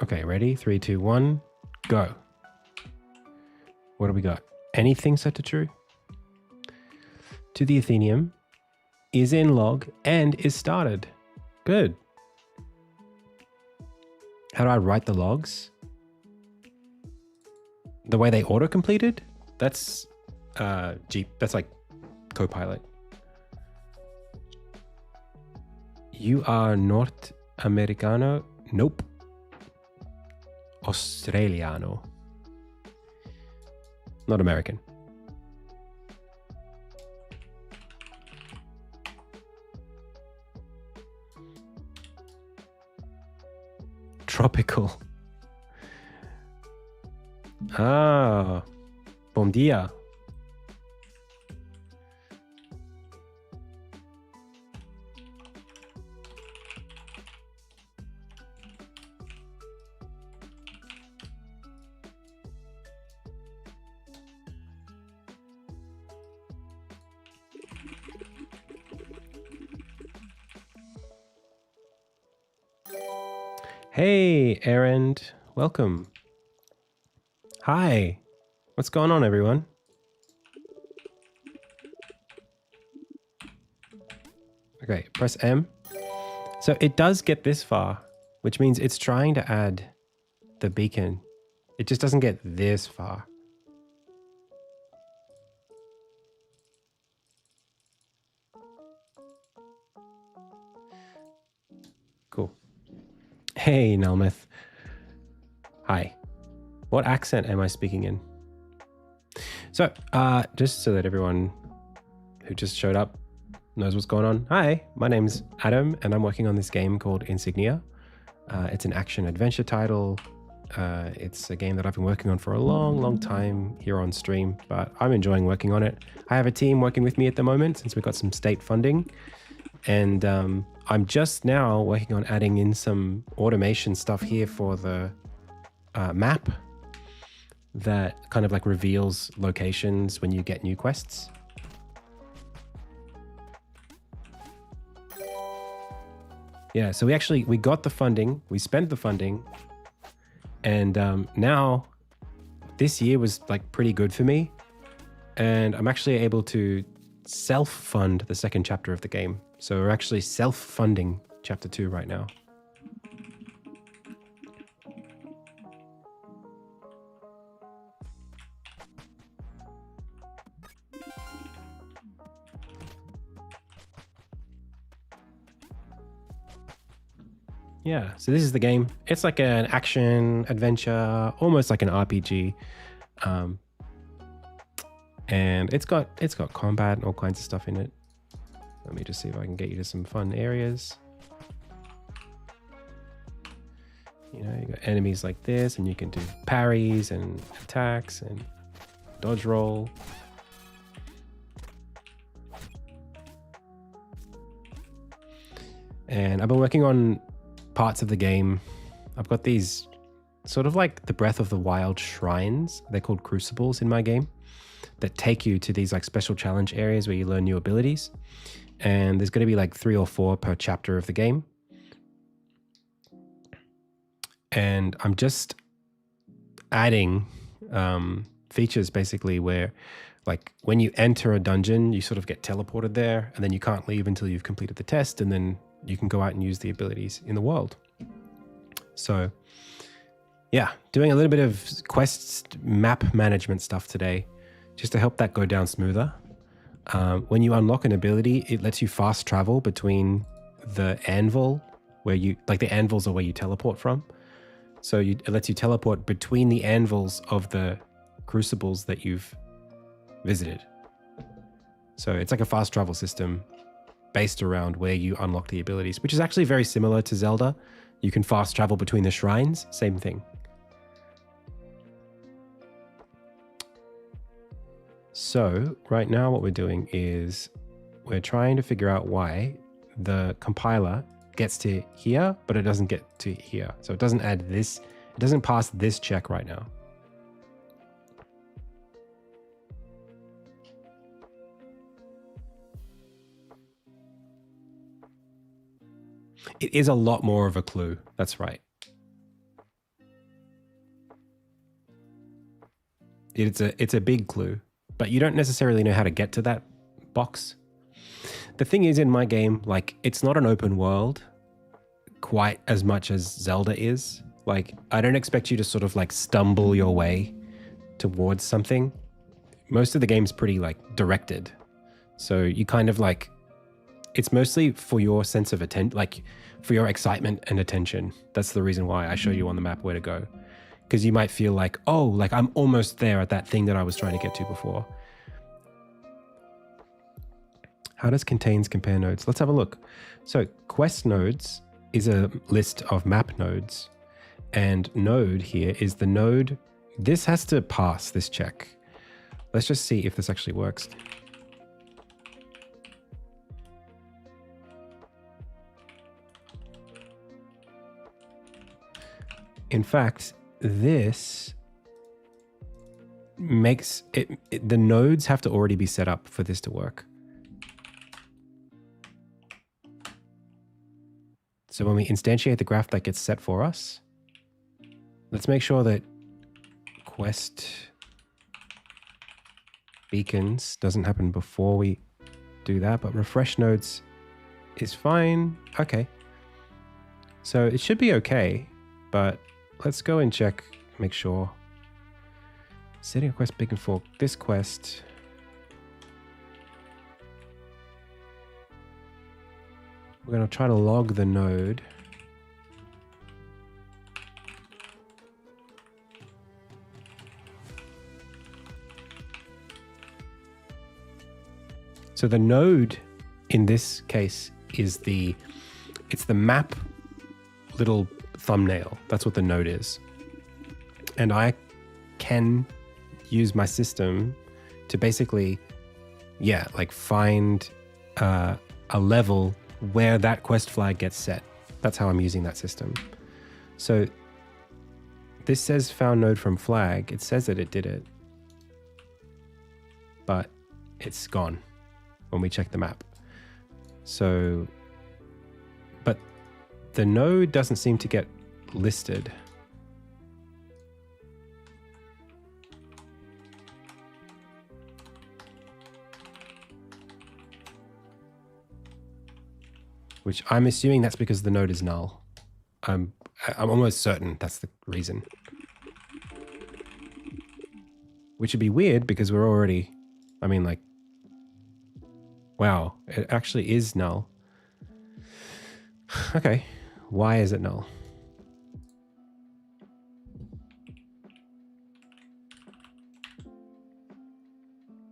Okay, ready? 3, 2, 1, go. What do we got? Anything set to true? To the Athenium is in log and is started. Good. How do I write the logs? The way they auto-completed? That's Jeep. That's like Copilot. You are North Americano? Nope. Australiano. Not American. Tropical. Ah, bom dia. Hey, Erend. Welcome. Hi. What's going on, everyone? Okay, press M. So it does get this far, which means it's trying to add the beacon. It just doesn't get this far. Cool. Hey, Nelmeth. Hi. What accent am I speaking in? So, just so that everyone who just showed up knows what's going on. Hi, my name's Adam, and I'm working on this game called Insignia. It's an action-adventure title. It's a game that I've been working on for a long, long time here on stream, but I'm enjoying working on it. I have a team working with me at the moment since we got some state funding, and I'm just now working on adding in some automation stuff here for the map that kind of like reveals locations when you get new quests. Yeah, so we got the funding, we spent the funding, and now this year was like pretty good for me, and I'm actually able to self-fund the second chapter of the game. So we're actually self-funding chapter 2 right now. Yeah, so this is the game. It's like an action adventure, almost like an RPG, and it's got combat and all kinds of stuff in it. Let me just see if I can get you to some fun areas. You know, you got enemies like this, and you can do parries and attacks and dodge roll. And I've been working on parts of the game. I've got these sort of like the Breath of the Wild shrines. They're called crucibles in my game, that take you to these like special challenge areas where you learn new abilities. And there's going to be like 3 or 4 per chapter of the game. And I'm just adding features basically where like when you enter a dungeon, you sort of get teleported there, and then you can't leave until you've completed the test, and then you can go out and use the abilities in the world. So yeah, doing a little bit of quest map management stuff today, just to help that go down smoother. When you unlock an ability, it lets you fast travel between the anvil, where you, like the anvils are where you teleport from. So it lets you teleport between the anvils of the crucibles that you've visited. So it's like a fast travel system based around where you unlock the abilities, which is actually very similar to Zelda. You can fast travel between the shrines, same thing. So right now what we're doing is we're trying to figure out why the compiler gets to here, but it doesn't get to here. So it doesn't add this, it doesn't pass this check right now. It is a lot more of a clue. That's right. It's a big clue, but you don't necessarily know how to get to that box. The thing is, in my game, like, it's not an open world quite as much as Zelda is. Like, I don't expect you to sort of like stumble your way towards something. Most of the game's pretty like directed. So you kind of like, it's mostly for your sense of like for your excitement and attention. That's the reason why I show you on the map where to go. Because you might feel like, oh, like I'm almost there at that thing that I was trying to get to before. How does contains compare nodes? Let's have a look. So quest nodes is a list of map nodes. And node here is the node. This has to pass this check. Let's just see if this actually works. In fact, this makes the nodes have to already be set up for this to work. So when we instantiate the graph that gets set for us, let's make sure that quest beacons doesn't happen before we do that, but refresh nodes is fine. Okay. So it should be okay, but let's go and check, make sure. Setting a quest beacon for this quest. We're going to try to log the node. So the node in this case is it's the map little thumbnail. That's what the node is. And I can use my system to basically, like find a level where that quest flag gets set. That's how I'm using that system. So this says found node from flag. It says that it did it, but it's gone when we check the map. So, but the node doesn't seem to get listed. Which I'm assuming that's because the node is null. I'm almost certain that's the reason. Which would be weird because we're already, wow, it actually is null. Okay, why is it null?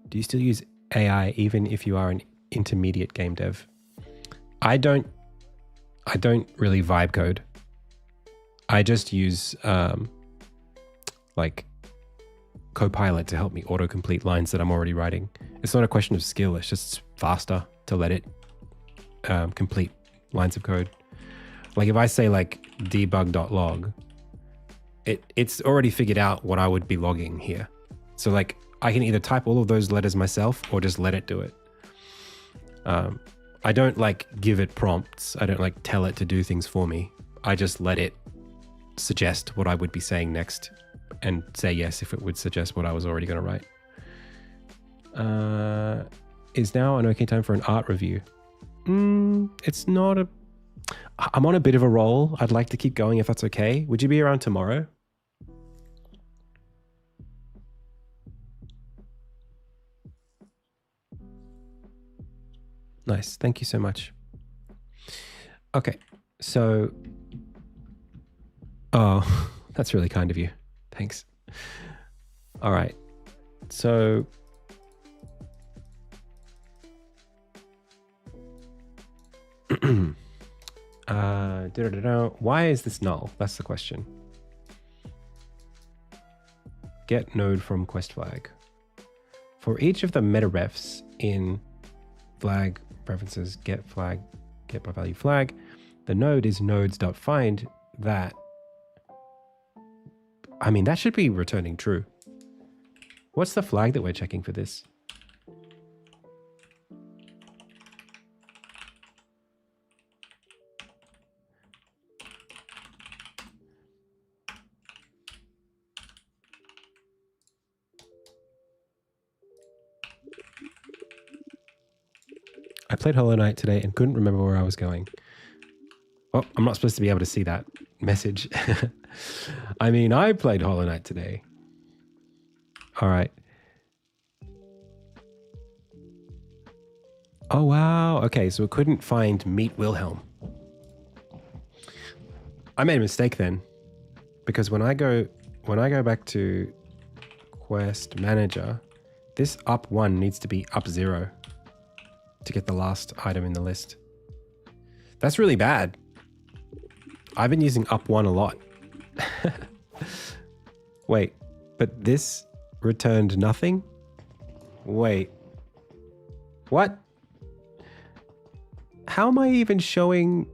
Do you still use AI even if you are an intermediate game dev? I don't really vibe code. I just use like Copilot to help me autocomplete lines that I'm already writing. It's not a question of skill. It's just faster to let it complete lines of code. Like if I say like debug.log, it's already figured out what I would be logging here. So like I can either type all of those letters myself or just let it do it. I don't like give it prompts. I don't like tell it to do things for me. I just let it suggest what I would be saying next and say yes if it would suggest what I was already going to write. Is now an okay time for an art review? It's not a... I'm on a bit of a roll. I'd like to keep going if that's okay. Would you be around tomorrow? Nice. Thank you so much. Okay. So... Oh, that's really kind of you. Thanks. All right. So... Why is this null? That's the question. Get node from quest flag. For each of the meta refs in flag preferences, get flag, get by value flag, the node is nodes.find that. I mean, that should be returning true. What's the flag that we're checking for this? I played Hollow Knight today and couldn't remember where I was going. Well, I'm not supposed to be able to see that message. I mean, I played Hollow Knight today. All right. Oh, wow. Okay, so we couldn't find Meet Wilhelm. I made a mistake then, because when I go back to Quest Manager, this up 1 needs to be up 0 to get the last item in the list. That's really bad. I've been using up 1 a lot. Wait, but this returned nothing? Wait. What? How am I even showing...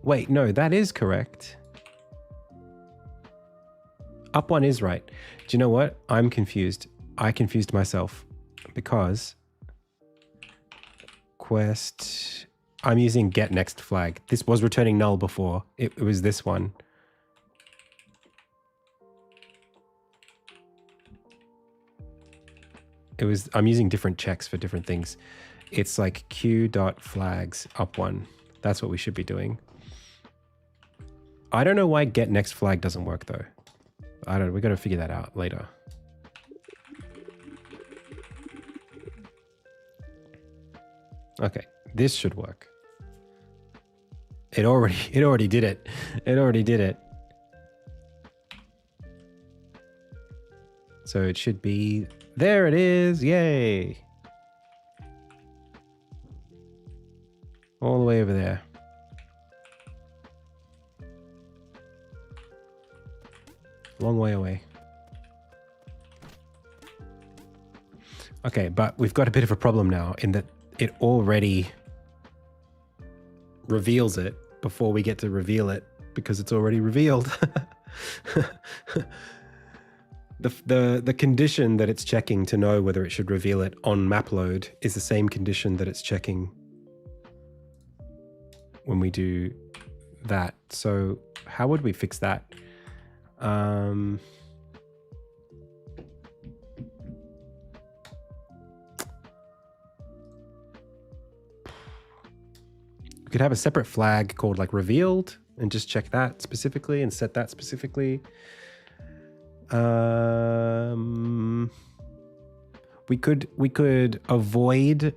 Wait, no, that is correct. Up 1 is right. Do you know what? I'm confused. I confused myself because Quest... I'm using get next flag. This was returning null before. It was this one. I'm using different checks for different things. It's like q.flags up 1. That's what we should be doing. I don't know why get next flag doesn't work though. We got to figure that out later. Okay, this should work. It already did it. It already did it. So it should be, there it is. Yay. All the way over there. Long way away. Okay, but we've got a bit of a problem now in that it already reveals it before we get to reveal it because it's already revealed. The condition that it's checking to know whether it should reveal it on map load is the same condition that it's checking when we do that. So how would we fix that? We could have a separate flag called like revealed and just check that specifically and set that specifically. We could avoid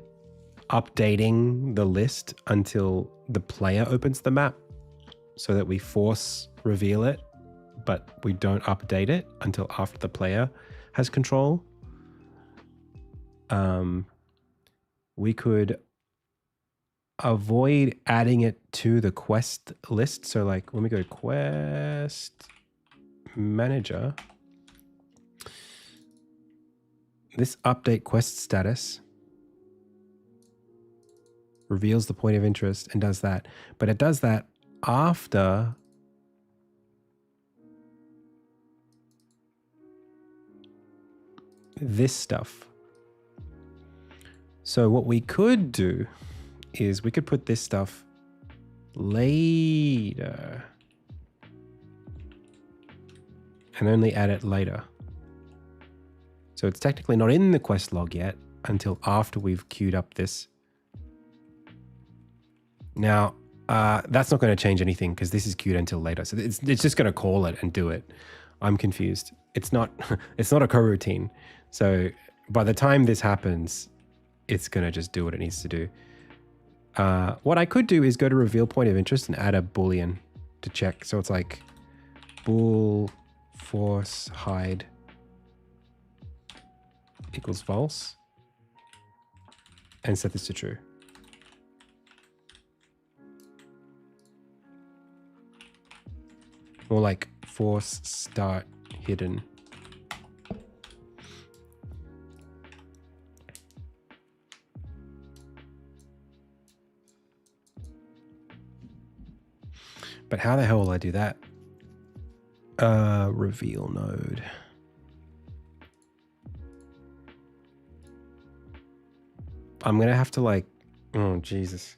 updating the list until the player opens the map so that we force reveal it, but we don't update it until after the player has control. We could avoid adding it to the quest list. So like when we go quest manager, this update quest status reveals the point of interest and does that, but it does that after this stuff. So what we could do is we could put this stuff later and only add it later. So it's technically not in the quest log yet until after we've queued up this. Now, that's not going to change anything because this is queued until later. So it's just going to call it and do it. I'm confused. It's not it's not a coroutine. So by the time this happens, it's going to just do what it needs to do. What I could do is go to reveal point of interest and add a boolean to check. So it's like bool force hide equals false and set this to true. Or like force start hidden. But how the hell will I do that? Reveal node. I'm gonna have to like, oh Jesus.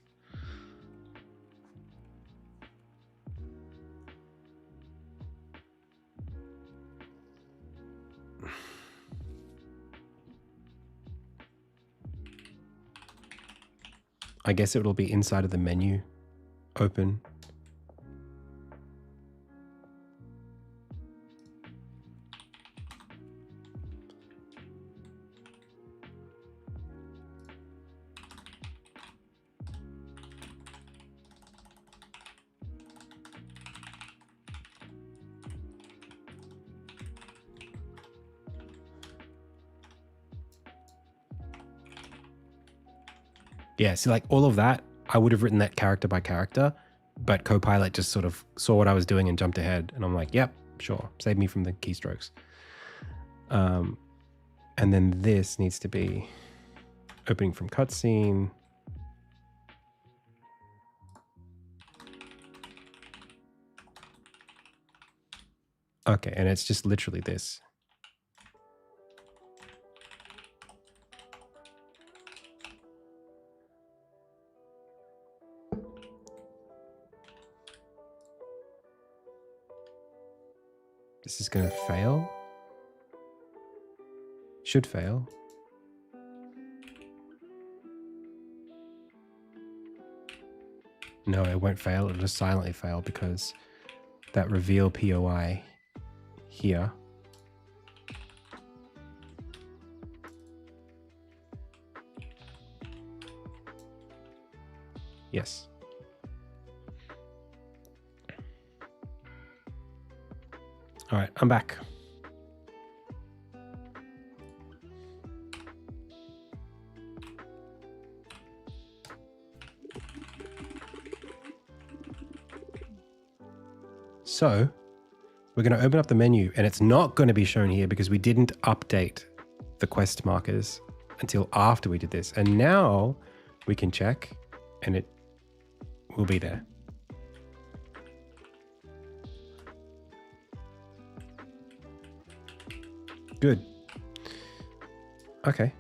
I guess it will be inside of the menu, open. Yeah, see, like all of that, I would have written that character by character, but Copilot just sort of saw what I was doing and jumped ahead. And I'm like, yep, sure. Save me from the keystrokes. And then this needs to be opening from cutscene. Okay, and it's just literally this. This is going to fail. Should fail. No, it won't fail. It'll just silently fail because that reveal POI here. Yes. All right, I'm back. So we're going to open up the menu, and it's not going to be shown here because we didn't update the quest markers until after we did this. And now we can check and it will be there. Good. Okay.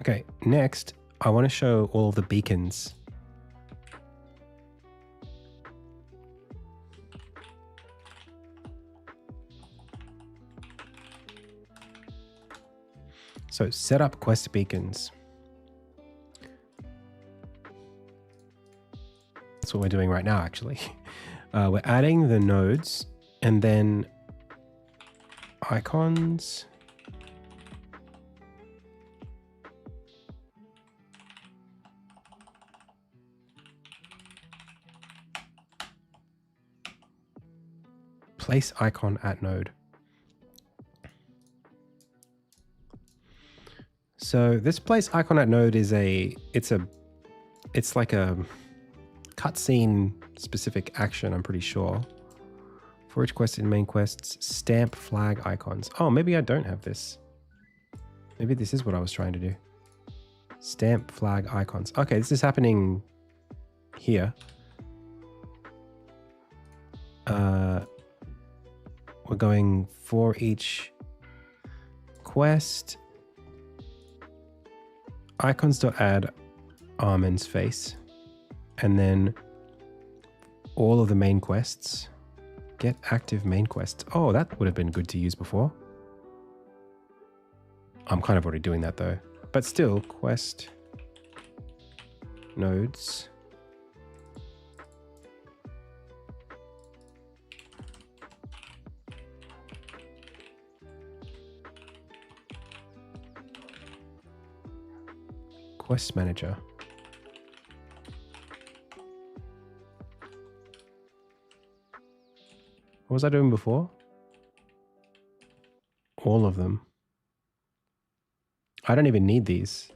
Okay, next, I want to show all of the beacons. So set up quest beacons. That's what we're doing right now, actually. We're adding the nodes and then icons. Place icon at node. So this place icon at node is it's like a cutscene specific action, I'm pretty sure. For each quest in main quests, stamp flag icons. Oh, maybe I don't have this. Maybe this is what I was trying to do. Stamp flag icons. Okay, this is happening here. We're going for each quest. Icons.add Armin's face. And then all of the main quests. Get active main quests. Oh, that would have been good to use before. I'm kind of already doing that though. But still, quest nodes. Quest manager. What was I doing before? All of them. I don't even need these.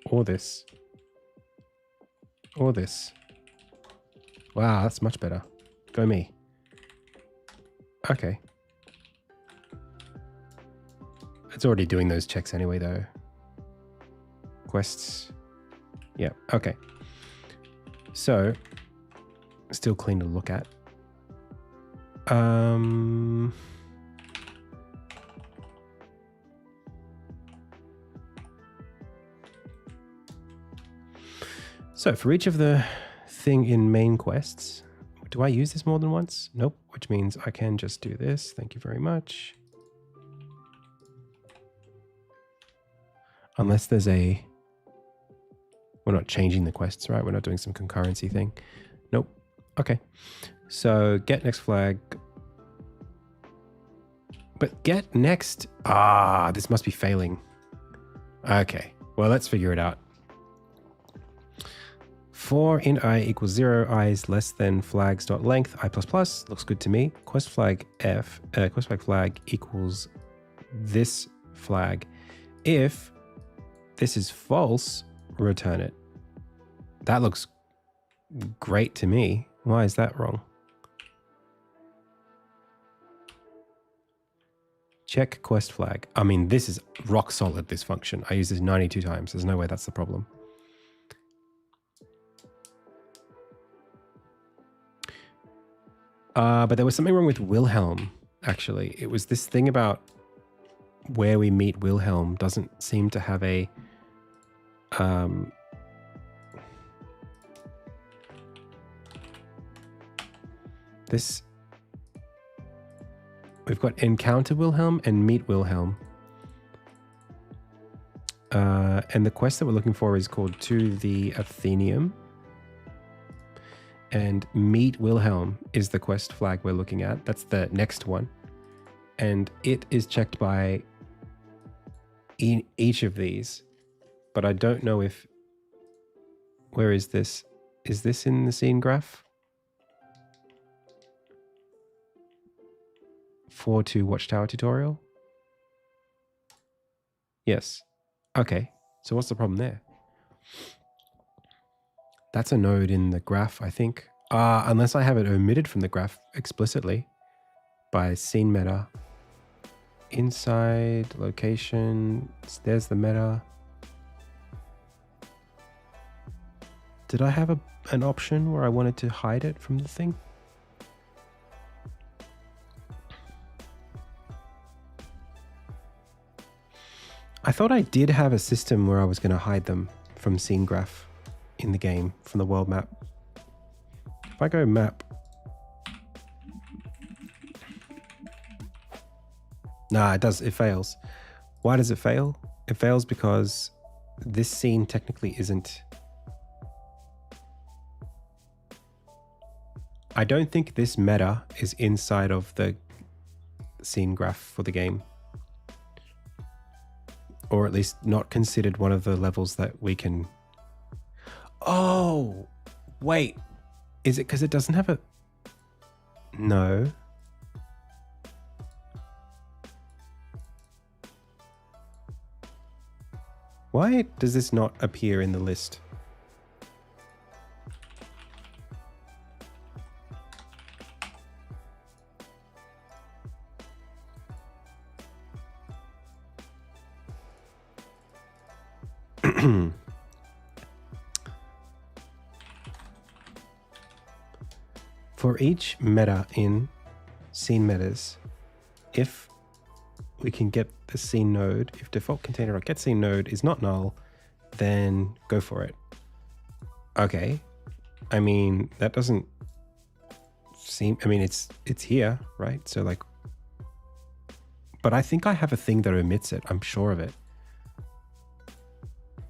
Or this. Or this. Wow, that's much better. Go me. Okay. It's already doing those checks anyway, though. Quests. Yeah, okay. So, still clean to look at. So for each of the thing in main quests, do I use this more than once? Nope, which means I can just do this. Thank you very much. Unless there's we're not changing the quests, right? We're not doing some concurrency thing. Nope. Okay. So get next flag. But get next. Ah, this must be failing. Okay, well, let's figure it out. For int I equals 0, I is less than flags.length, I++, looks good to me. Quest flag flag equals this flag. If this is false, return it. That looks great to me. Why is that wrong? Check quest flag. I mean, this is rock solid, this function. I use this 92 times. There's no way that's the problem. But there was something wrong with Wilhelm, actually. It was this thing about where we meet Wilhelm doesn't seem to have a... We've got encounter Wilhelm and meet Wilhelm. And the quest that we're looking for is called To the Athenaeum. And meet Wilhelm is the quest flag we're looking at. That's the next one. And it is checked by each of these. But I don't know if... Where is this? Is this in the scene graph? 4.2 Watchtower tutorial? Yes. Okay. So what's the problem there? That's a node in the graph, I think. Unless I have it omitted from the graph explicitly by scene meta. Inside, location, there's the meta. Did I have an option where I wanted to hide it from the thing? I thought I did have a system where I was going to hide them from scene graph in the game, from the world map. If I go map... Nah, it fails. Why does it fail? It fails because this scene technically isn't... I don't think this meta is inside of the scene graph for the game. Or at least not considered one of the levels that we can... Oh, wait. Is it because it doesn't have a... No. Why does this not appear in the list? For each meta in scene metas, if we can get the scene node, if default container get scene node is not null, then go for it. Okay. I mean, that doesn't seem, I mean, it's here, right? So like, but I think I have a thing that omits it. I'm sure of it.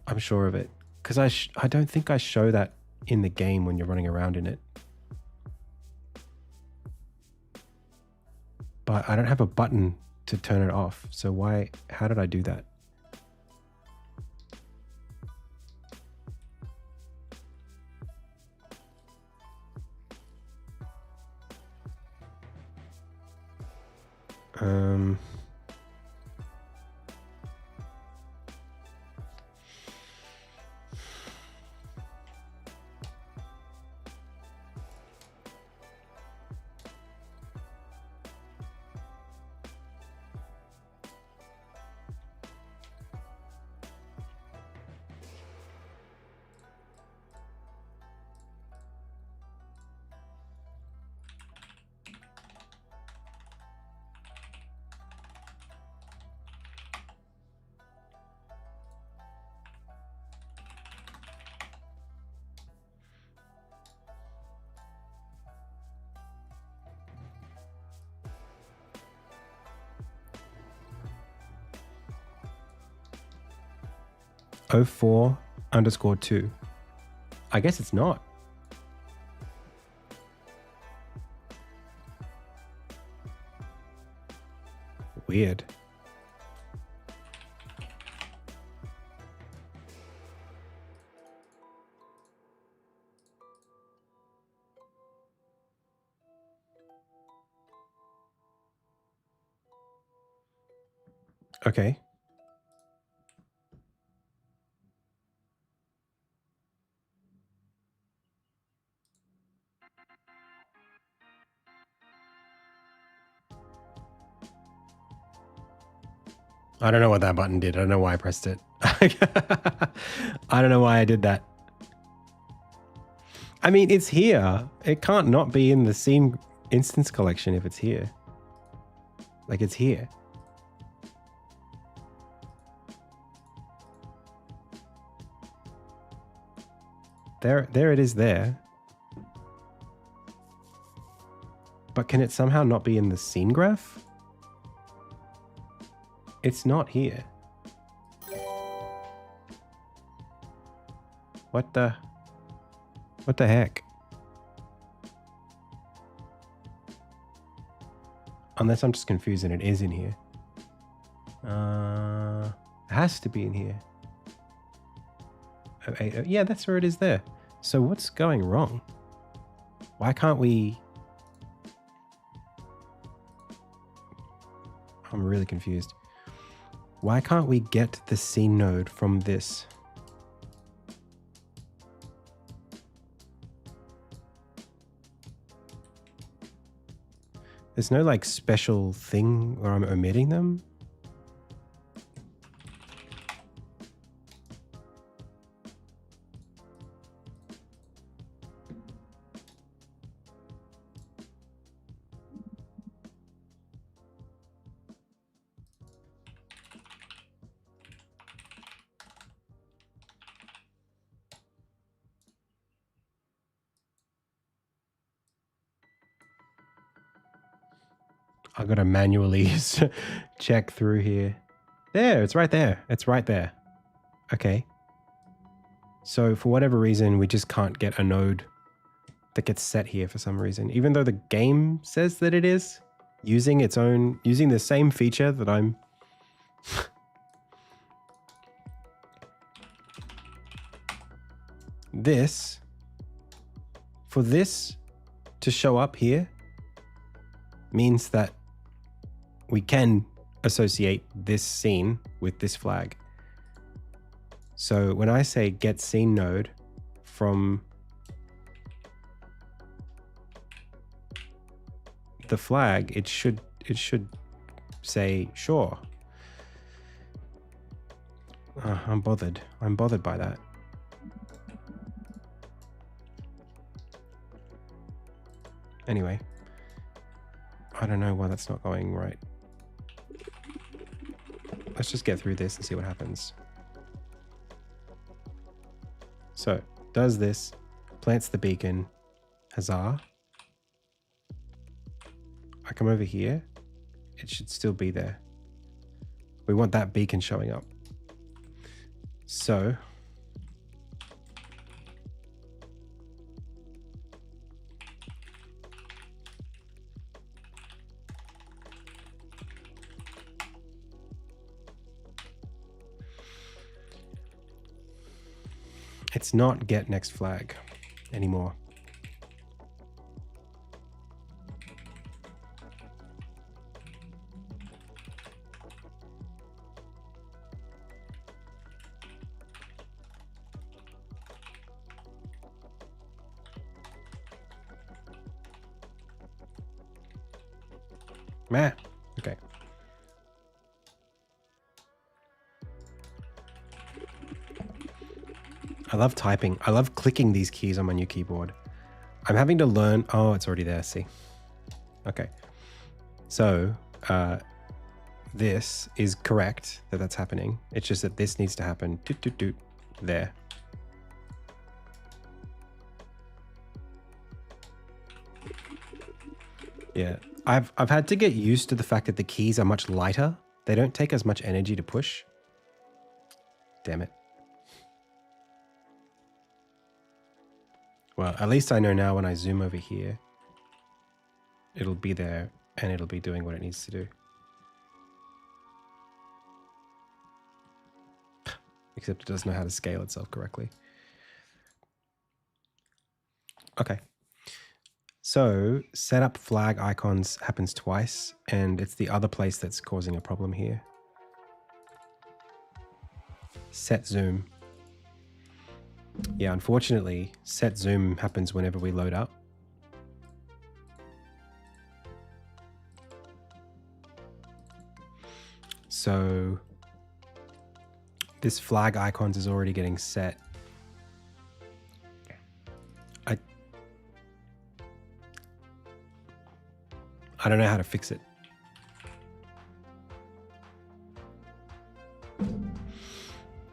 I'm sure of it. Because I don't think I show that in the game when you're running around in it. But I don't have a button to turn it off. So how did I do that? .04_2. I guess it's not. weird. Okay. I don't know what that button did. I don't know why I pressed it. I don't know why I did that. I mean, it's here. It can't not be in the scene instance collection if it's here. Like, it's here. There it is there. But can it somehow not be in the scene graph? It's not here. What the heck? Unless I'm just confused and it is in here. It has to be in here. Oh, yeah, that's where it is there. So what's going wrong? Why can't we... I'm really confused. Why can't we get the scene node from this? There's no like special thing where I'm omitting them? I gotta manually check through here. There, it's right there. It's right there. Okay. So for whatever reason, we just can't get a node that gets set here for some reason. Even though the game says that it is, using the same feature that I'm... For this to show up here means that we can associate this scene with this flag. So when I say get scene node from the flag, it should say sure. I'm bothered by that. Anyway, I don't know why that's not going right. Let's just get through this and see what happens. So, does this, plants the beacon, huzzah. I come over here, it should still be there. We want that beacon showing up. So, it's not get next flag anymore. Meh. Okay. I love typing. I love clicking these keys on my new keyboard. I'm having to learn. Oh, it's already there. See. Okay. So this is correct that that's happening. It's just that this needs to happen. Doot, doot, doot, there. Yeah. I've had to get used to the fact that the keys are much lighter. They don't take as much energy to push. Damn it. Well, at least I know now when I zoom over here, it'll be there and it'll be doing what it needs to do. except it doesn't know how to scale itself correctly. Okay. So set up flag icons happens twice, and it's the other place that's causing a problem here. Set zoom. Yeah, unfortunately, set zoom happens whenever we load up. So this flag icons is already getting set. I don't know how to fix it.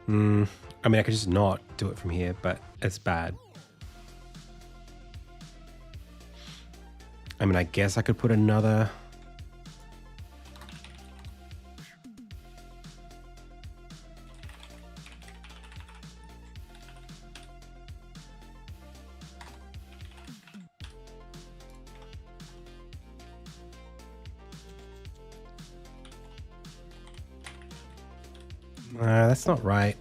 I mean, I could just not do it from here, but it's bad. I mean, I guess I could put another... that's not right.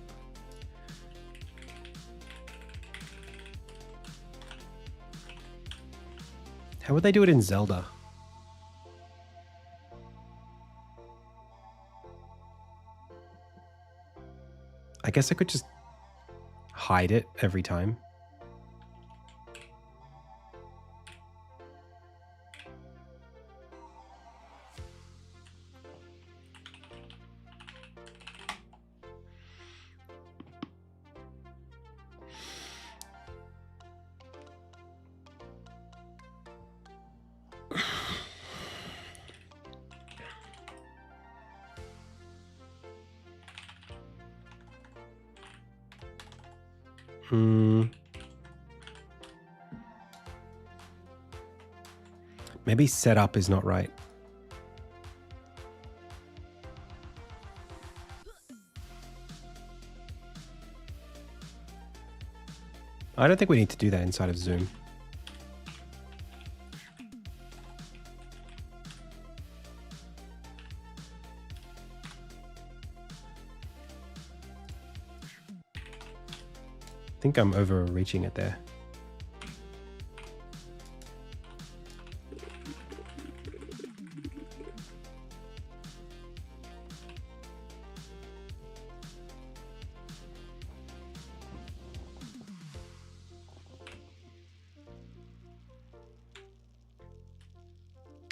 How would they do it in Zelda? I guess I could just hide it every time. Maybe setup is not right. I don't think we need to do that inside of Zoom. I think I'm overreaching it there.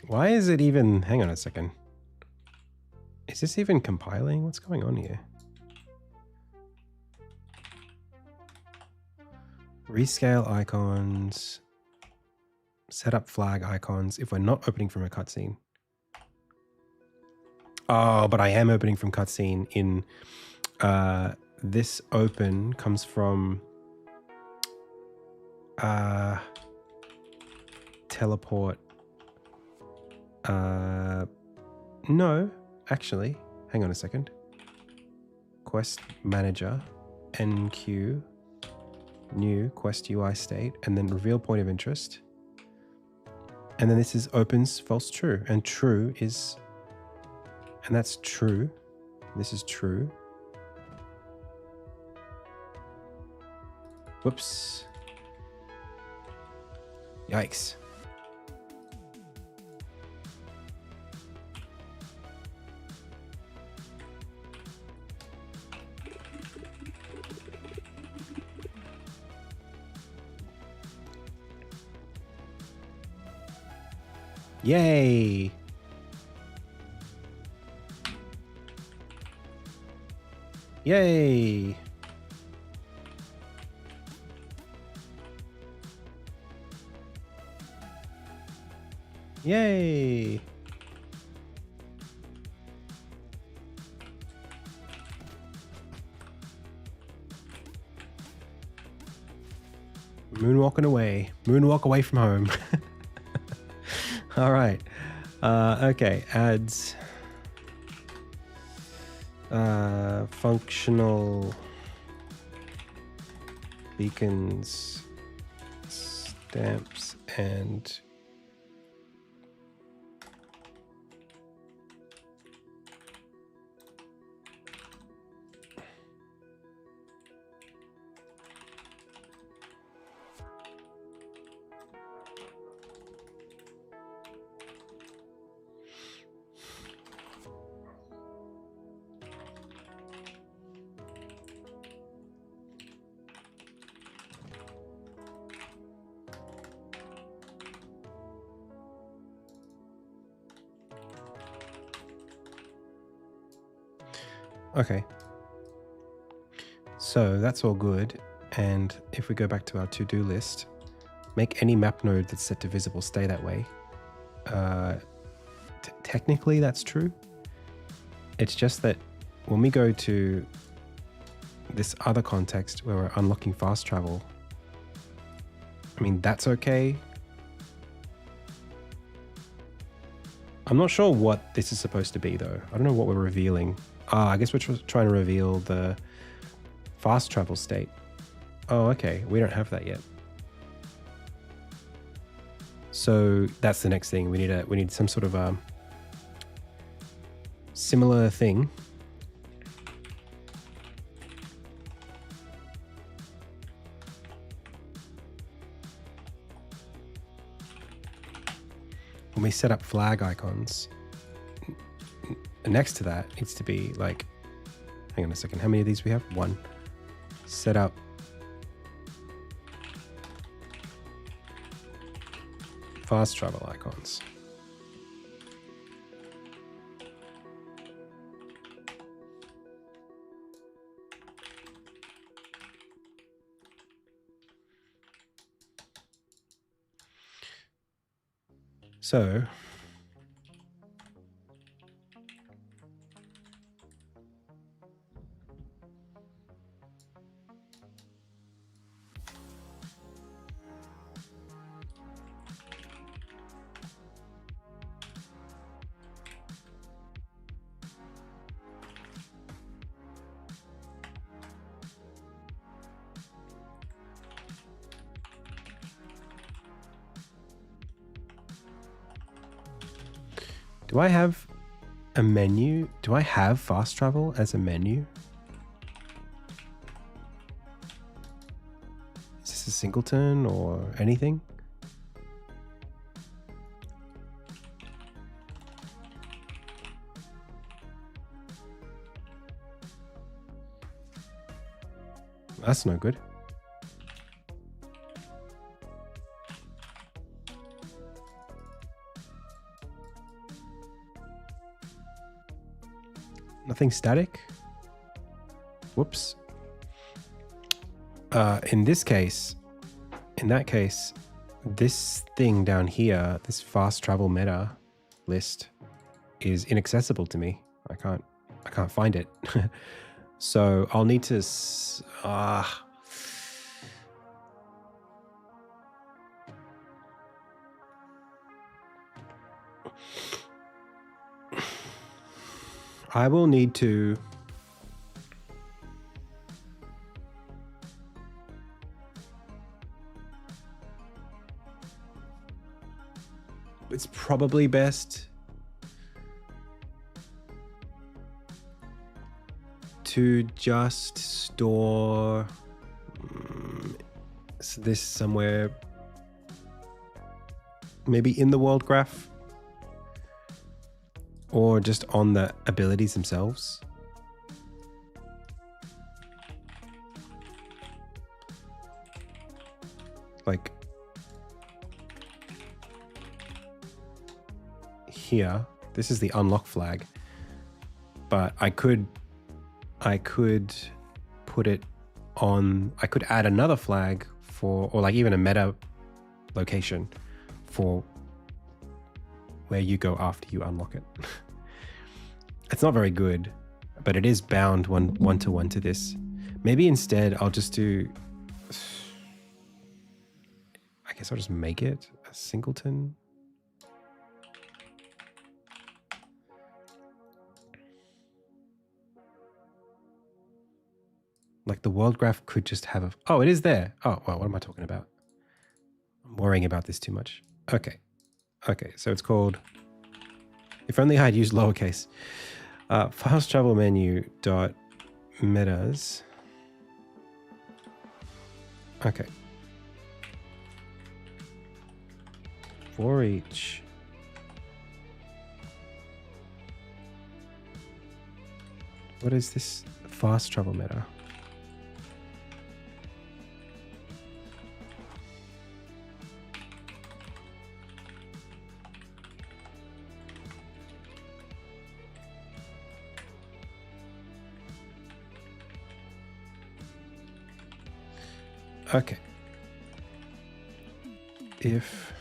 Why is it even... Hang on a second. Is this even compiling? What's going on here? Rescale icons. Set up flag icons if we're not opening from a cutscene. Oh, but I am opening from cutscene in... this open comes from... teleport... no, actually, hang on a second. Quest manager, NQ, new quest UI state, and then reveal point of interest. And then this is opens false true, and true is, and that's true. This is true. Whoops. Yikes. Yay! Yay! Yay! Moonwalking away. Moonwalk away from home. All right. Okay. Adds functional beacons, stamps, and Okay. So that's all good. And if we go back to our to-do list, make any map node that's set to visible stay that way. Technically, that's true. It's just that when we go to this other context where we're unlocking fast travel, I mean, that's okay. I'm not sure what this is supposed to be, though. I don't know what we're revealing. I guess we're trying to reveal the fast travel state. Oh, okay. We don't have that yet. So that's the next thing. We need some sort of similar thing. When we set up flag icons, next to that needs to be like, hang on a second, how many of these we have? One. Set up fast travel icons. So do I have a menu? Do I have fast travel as a menu? Is this a singleton or anything? That's no good. Nothing static? Whoops. In that case, this thing down here, this fast travel meta list is inaccessible to me. I can't find it. So I'll need to, I will need to it's probably best to just store this somewhere, maybe in the world graph or just on the abilities themselves. Like here, this is the unlock flag, but I could put it on, I could add another flag for, or like even a meta location for where you go after you unlock it. It's not very good, but it is bound one-to-one to this. Maybe instead I'll just do, I guess I'll just make it a singleton. Like the world graph could just have a, oh, it is there. Oh, well, what am I talking about? I'm worrying about this too much. Okay. Okay, so it's called, if only I'd used lowercase, fast travel menu dot metas. Okay. For each what is this fast travel meta? Okay. If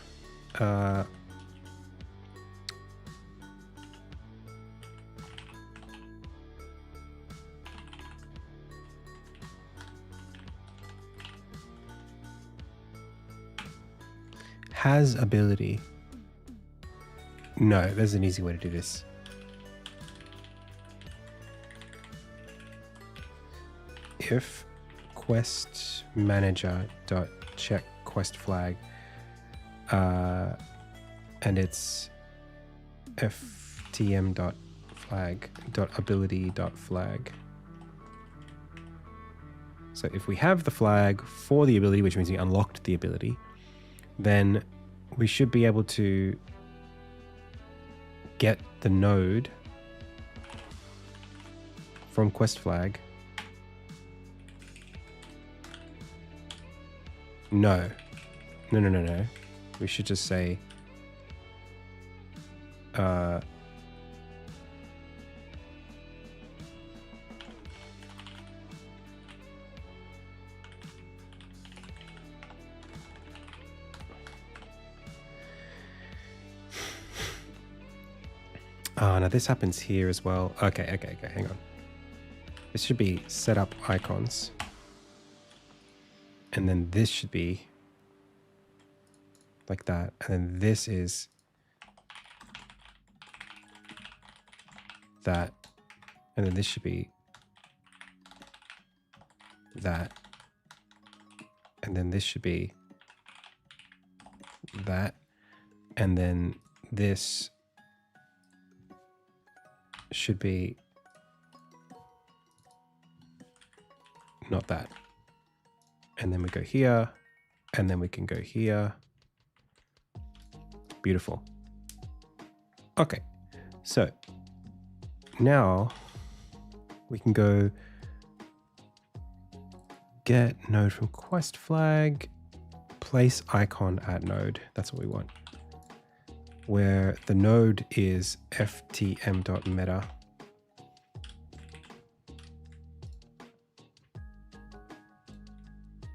has ability. No, there's an easy way to do this. If quest manager dot check quest flag, and it's ftm dot flag dot ability dot flag. So if we have the flag for the ability, which means we unlocked the ability, then we should be able to get the node from quest flag. No. We should just say oh, now this happens here as well. Okay, hang on. This should be set up icons. And then this should be like that. And then this is that. And then this should be that. And then this should be that. And then this should be not that. And then we go here, and then we can go here. Beautiful. Okay, so now we can go get node from quest flag, place icon at node. That's what we want. Where the node is ftm.meta.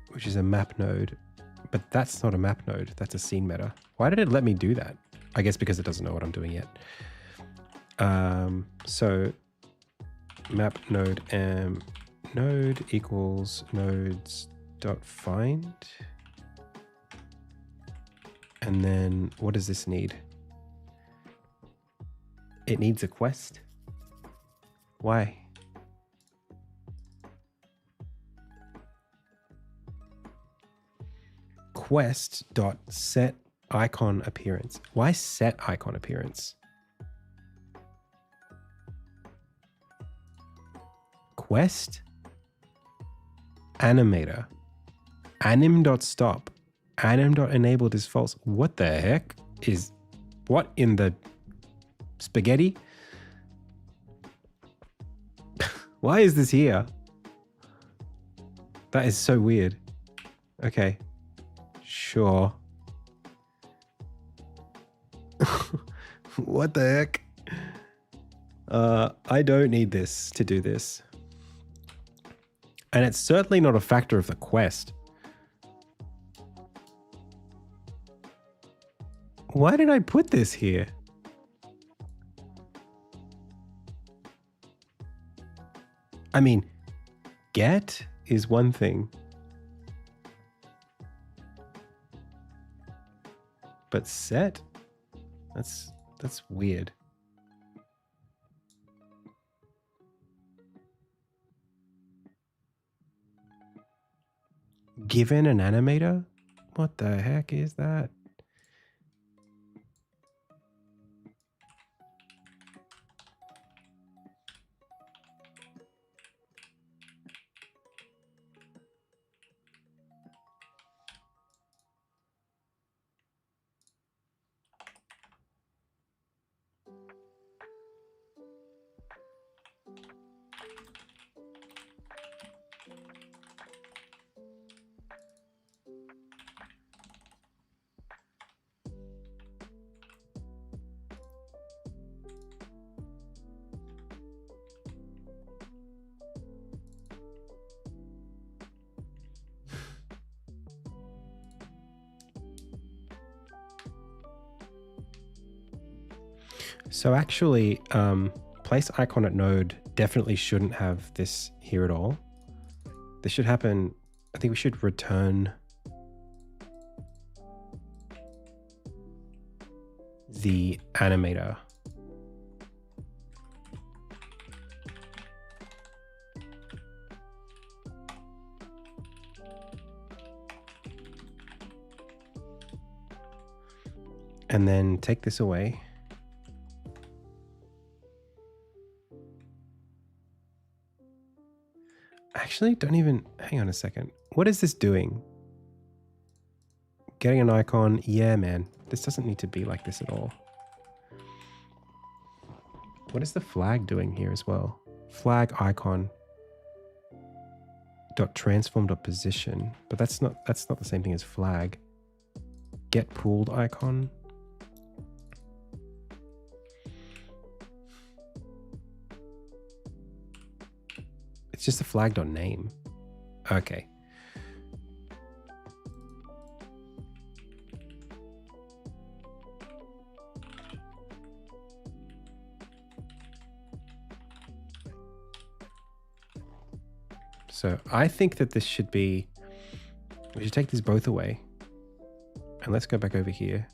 Which is a map node, but that's not a map node. That's a scene meta. Why did it let me do that? I guess because it doesn't know what I'm doing yet. So map node node equals nodes dot find. And then what does this need? It needs a quest. Why? Quest dot set icon appearance. Why set icon appearance? Quest animator anim.stop anim.enabled is false. What the heck is what in the spaghetti? Why is this here? That is so weird. Okay. Sure. What the heck? I don't need this to do this. And it's certainly not a factor of the quest. Why did I put this here? I mean, get is one thing. But set? That's weird. Given an animator? What the heck is that? So actually, place icon at node definitely shouldn't have this here at all. This should happen. I think we should return the animator. And then take this away. Actually, don't even, hang on a second. What is this doing? Getting an icon. Yeah, man. This doesn't need to be like this at all. What is the flag doing here as well? Flag icon dot transform dot position, but that's not the same thing as flag. Get pooled icon. It's just a flag dot name. Okay. So I think that this should be, we should take these both away. And let's go back over here.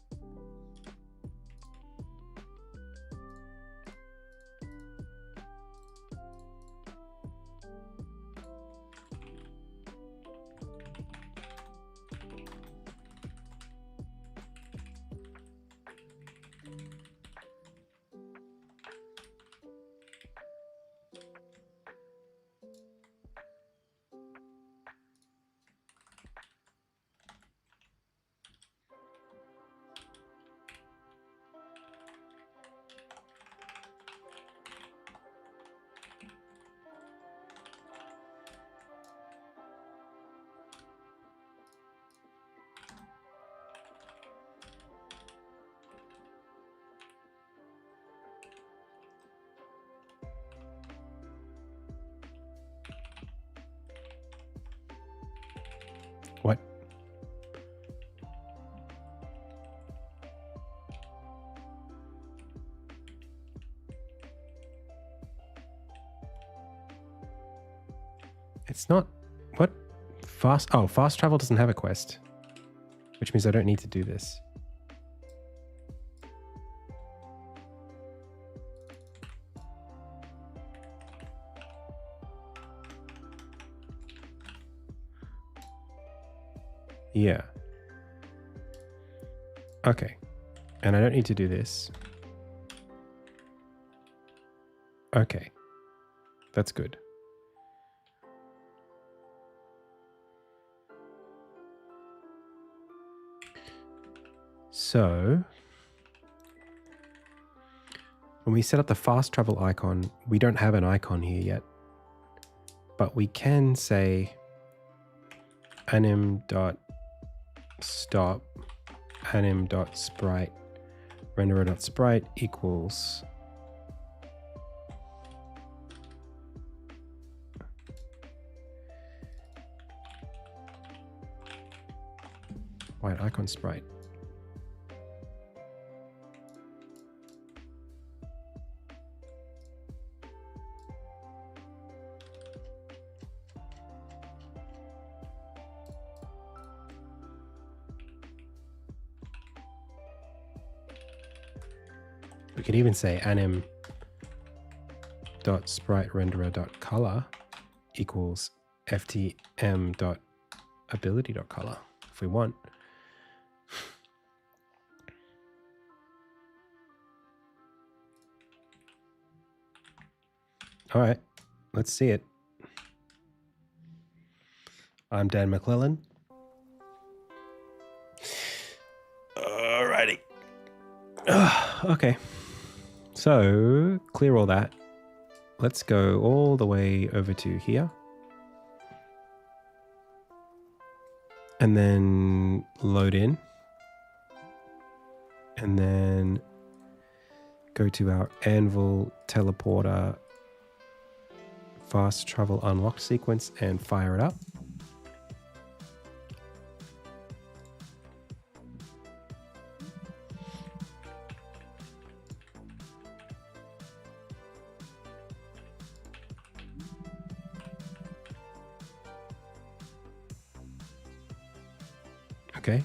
What? It's not, what? Fast travel doesn't have a quest, which means I don't need to do this. Yeah. Okay. And I don't need to do this. Okay. That's good. So when we set up the fast travel icon, we don't have an icon here yet, but we can say anim.stop anim.sprite renderer.sprite equals white icon sprite. We could even say anim.sprite renderer.color equals ftm.ability.color if we want. All right, let's see it. I'm Dan McClellan. Alrighty. Okay. So clear all that. Let's go all the way over to here. And then load in. And then go to our Anvil teleporter fast travel unlocked sequence and fire it up. Okay.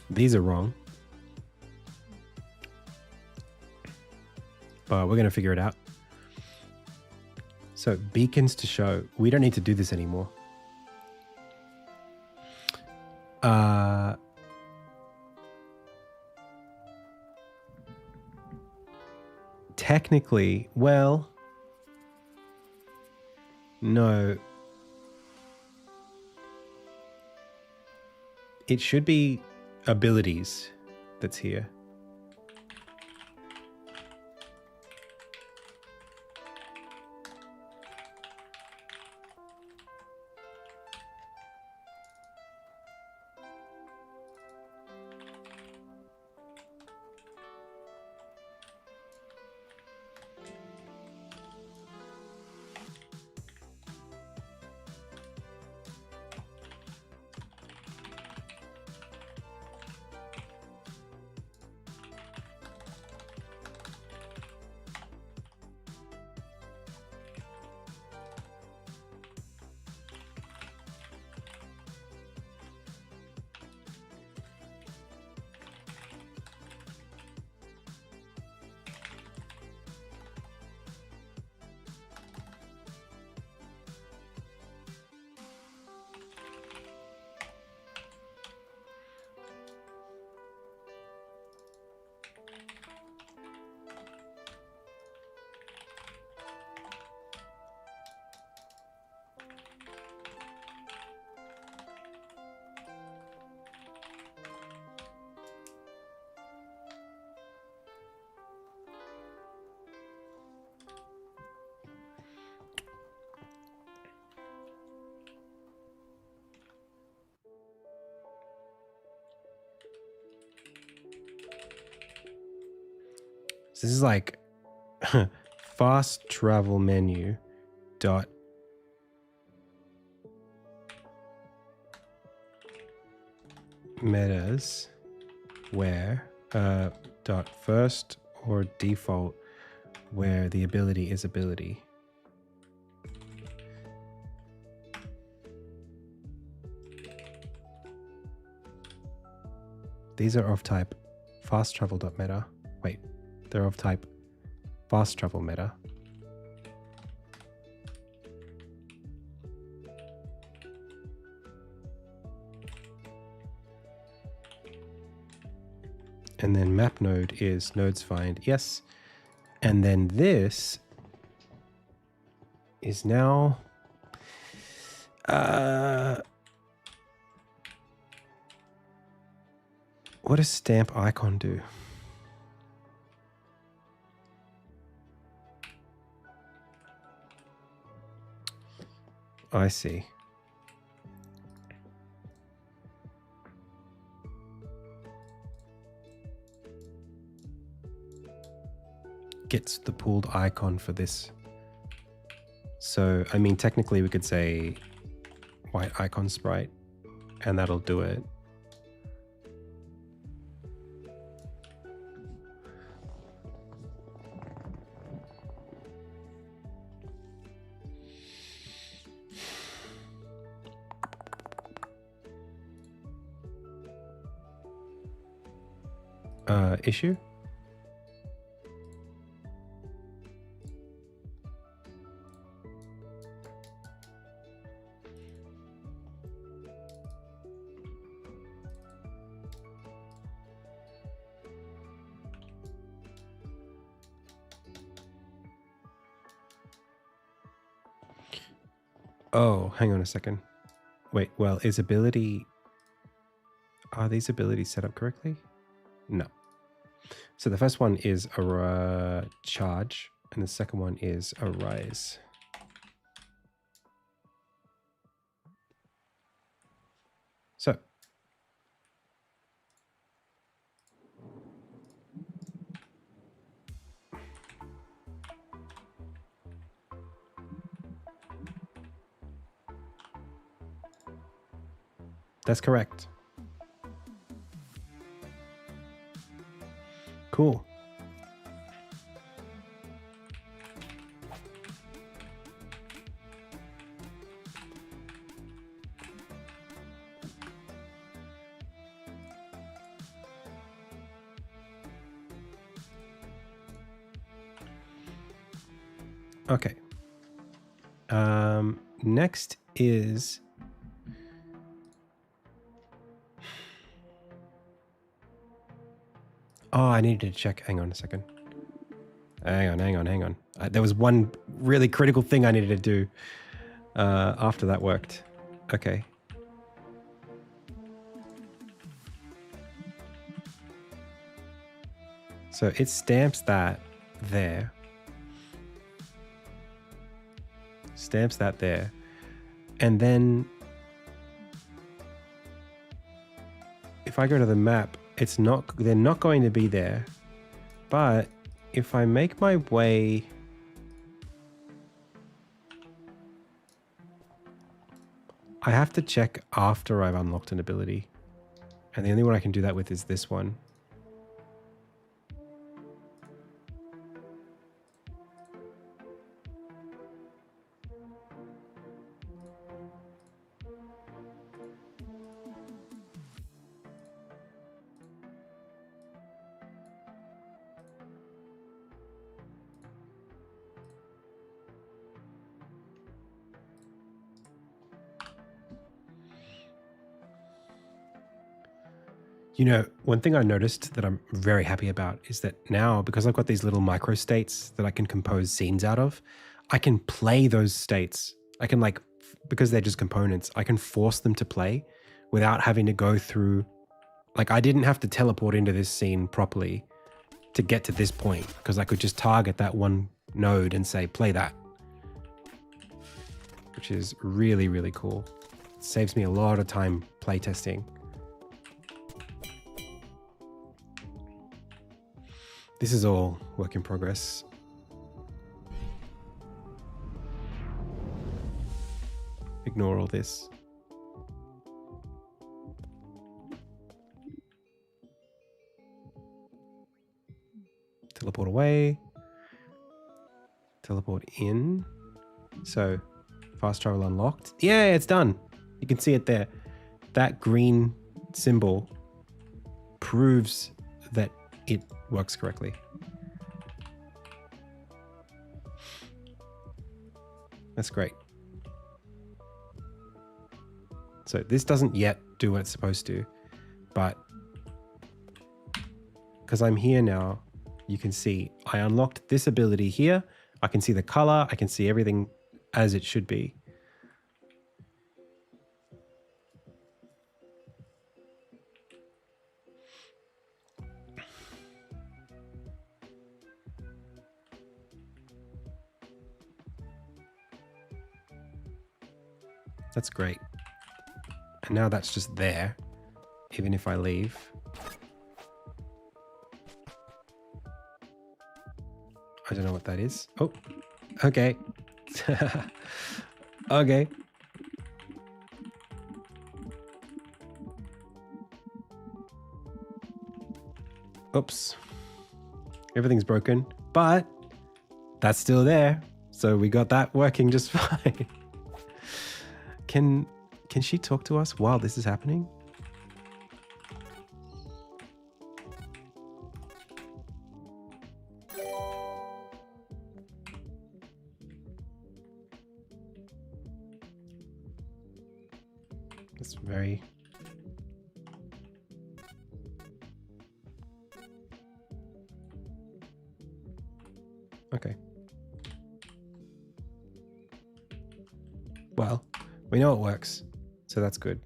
These are wrong. But we're going to figure it out. So beacons to show. We don't need to do this anymore. Technically, well, no. It should be abilities that's here. So this is like fast travel menu dot metas where dot first or default where the ability is ability. These are of type fast travel dot meta. Wait, they're of type fast travel meta. And then map node is nodes find, yes. And then this is now what does stamp icon do? I see. Gets the pooled icon for this. So, I mean, technically we could say white icon sprite and that'll do it. Issue? Oh, hang on a second. Wait, well, is ability... Are these abilities set up correctly? No. So the first one is a charge, and the second one is a rise. So that's correct. Cool. Okay. Next is... Oh, I needed to check. Hang on a second. Hang on. There was one really critical thing I needed to do after that worked. Okay. So it stamps that there. Stamps that there. And then if I go to the map, they're not going to be there. But if I make my way... I have to check after I've unlocked an ability. And the only one I can do that with is this one. You know, one thing I noticed that I'm very happy about is that now, because I've got these little micro states that I can compose scenes out of, I can play those states. I can because they're just components, I can force them to play without having to go through, I didn't have to teleport into this scene properly to get to this point, because I could just target that one node and say, play that. Which is really, really cool. It saves me a lot of time playtesting. This is all work in progress. Ignore all this. Teleport away. Teleport in. So, fast travel unlocked. Yeah, it's done. You can see it there. That green symbol proves that it works correctly. That's great. So this doesn't yet do what it's supposed to, but because I'm here now, you can see I unlocked this ability here. I can see the color. I can see everything as it should be. That's great. And now that's just there, even if I leave. I don't know what that is. Oh, okay. Okay. Oops. Everything's broken, but that's still there. So we got that working just fine. Can she talk to us while this is happening? That's very... Okay. Well, we know it works, so that's good.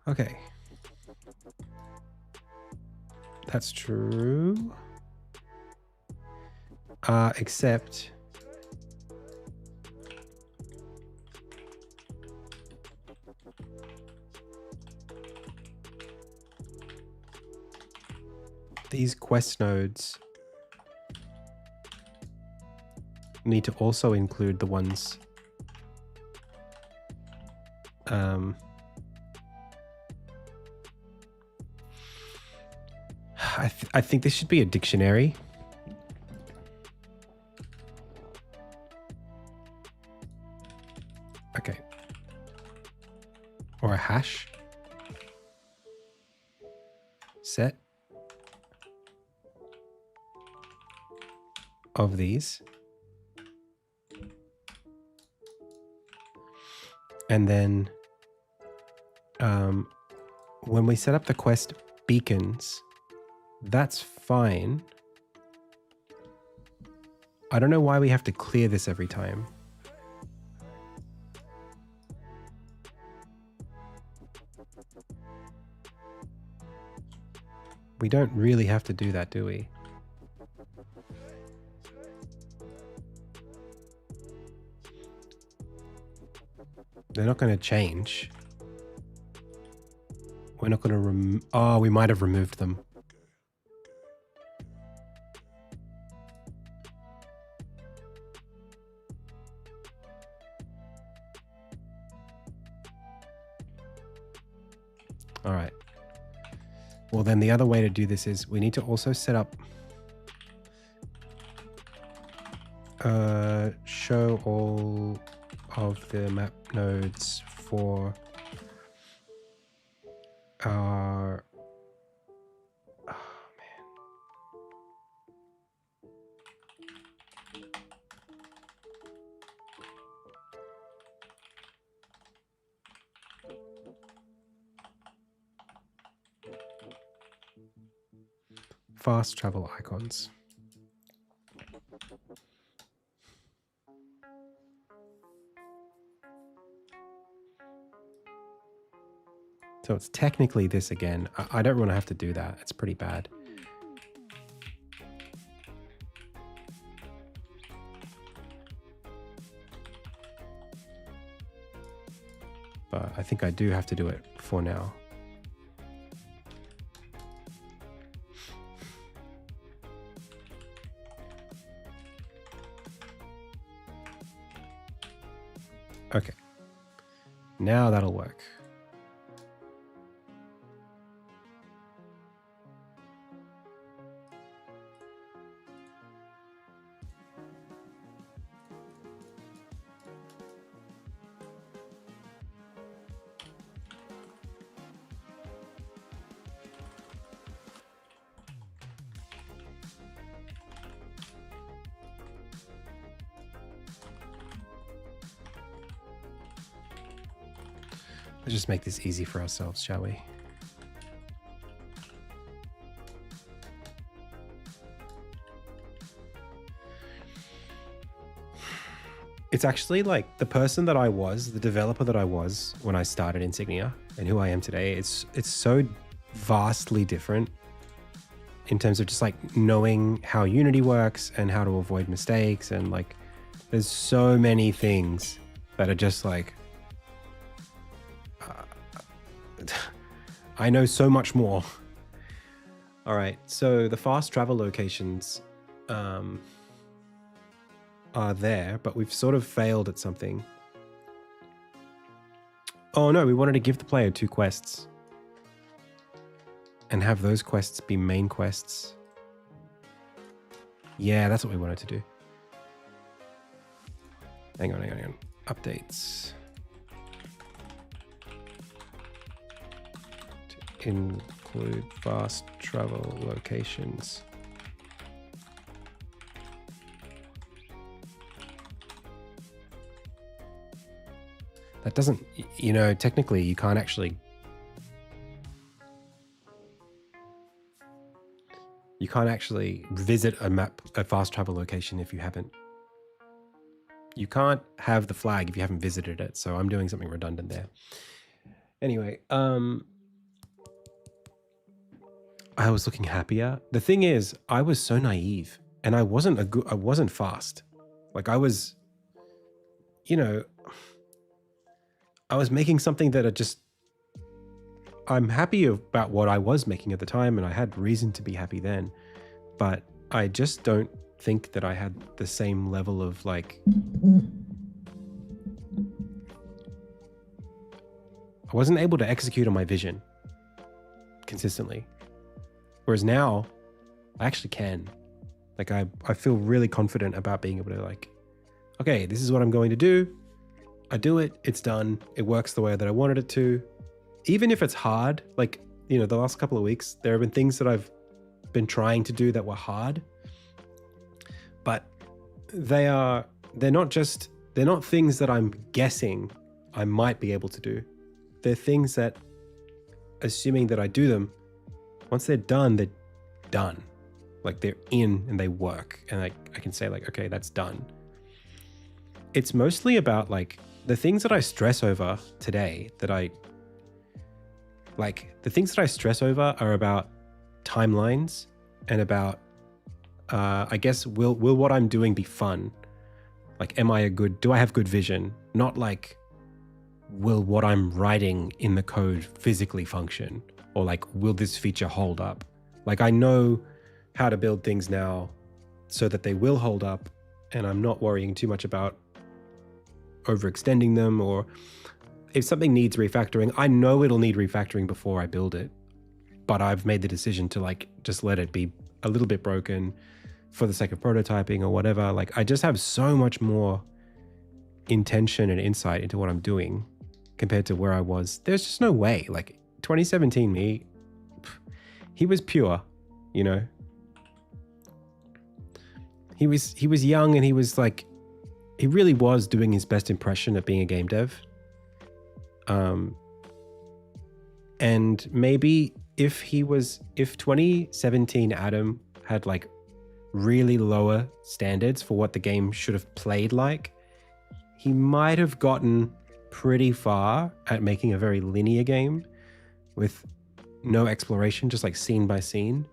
Okay. That's true. Except... these quest nodes need to also include the ones I think this should be a dictionary. Okay. Or a hash set of these. And then when we set up the quest beacons, that's fine. I don't know why we have to clear this every time. We don't really have to do that, do we? They're not going to change. We're not going to oh, we might have removed them. All right. Well, then the other way to do this is we need to also set up show all of the map nodes for our fast travel icons. So it's technically this again. I don't want to have to do that. It's pretty bad. But I think I do have to do it for now. Okay. Now that'll work. Let's just make this easy for ourselves, shall we? It's actually like the person that I was, the developer that I was when I started Insignia and who I am today, it's so vastly different in terms of just like knowing how Unity works and how to avoid mistakes. And like, there's so many things that are just like, I know so much more. All right, so the fast travel locations are there, but we've sort of failed at something. Oh no, we wanted to give the player 2 quests and have those quests be main quests. Yeah, that's what we wanted to do. Hang on. Updates. Include fast travel locations. That doesn't, you know, technically you can't actually, visit a fast travel location if you haven't. You can't have the flag if you haven't visited it. So I'm doing something redundant there. Anyway, I was looking happier. The thing is, I was so naive and I wasn't fast. Like I was, you know, I was making something that I'm happy about what I was making at the time, and I had reason to be happy then, but I just don't think that I had the same level of like, I wasn't able to execute on my vision consistently. Whereas now, I actually can. Like I feel really confident about being able to like, okay, this is what I'm going to do. I do it, it's done. It works the way that I wanted it to. Even if it's hard, like, you know, the last couple of weeks, there have been things that I've been trying to do that were hard, but they're not things that I'm guessing I might be able to do. They're things that, assuming that I do them, once they're done, like they're in and they work, and I can say like, okay, that's done. It's mostly about like the things that I stress over today the things that I stress over are about timelines and about, I guess, will what I'm doing be fun? Like, do I have good vision? Not like, will what I'm writing in the code physically function? Or like, will this feature hold up? Like, I know how to build things now so that they will hold up, and I'm not worrying too much about overextending them, or if something needs refactoring, I know it'll need refactoring before I build it, but I've made the decision to like just let it be a little bit broken for the sake of prototyping or whatever. Like, I just have so much more intention and insight into what I'm doing compared to where I was. There's just no way. Like 2017 me, he was pure, you know. He was young, and he was like, he really was doing his best impression at being a game dev. And maybe if 2017 Adam had like really lower standards for what the game should have played like, he might have gotten pretty far at making a very linear game with no exploration, just like scene by scene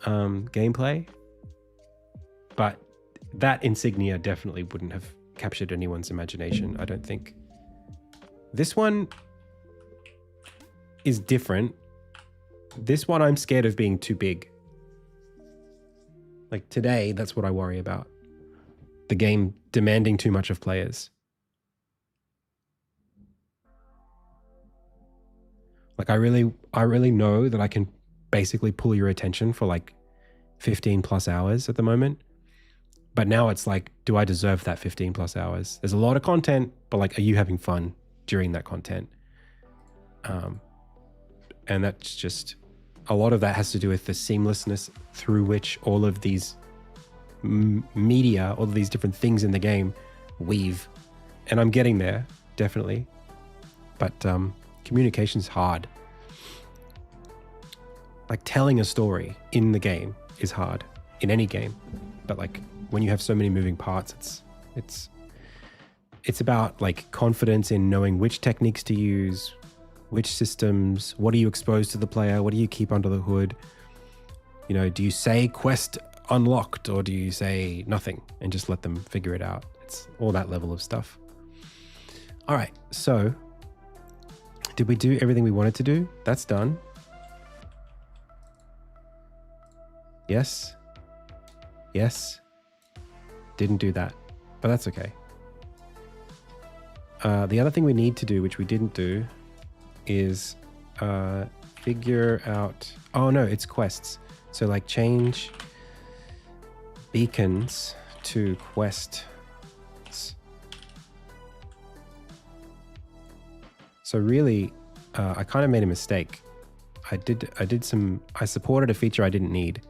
gameplay. But that Insignia definitely wouldn't have captured anyone's imagination, I don't think. This one is different. This one I'm scared of being too big. Like today, that's what I worry about. The game demanding too much of players. Like I really know that I can basically pull your attention for like 15 plus hours at the moment. But now it's like, do I deserve that 15 plus hours? There's a lot of content, but like, are you having fun during that content? And that's just, a lot of that has to do with the seamlessness through which all of these media, all of these different things in the game weave. And I'm getting there, definitely. But communication's hard. Like telling a story in the game is hard, in any game. But like when you have so many moving parts, it's about like confidence in knowing which techniques to use, which systems, what do you expose to the player, what do you keep under the hood? You know, do you say quest unlocked, or do you say nothing and just let them figure it out? It's all that level of stuff. All right, so did we do everything we wanted to do? That's done. Yes. Yes. Didn't do that, but that's okay. The other thing we need to do, which we didn't do, is figure out, oh no, it's quests. So like change beacons to quests. So really, I kind of made a mistake. I supported a feature I didn't need.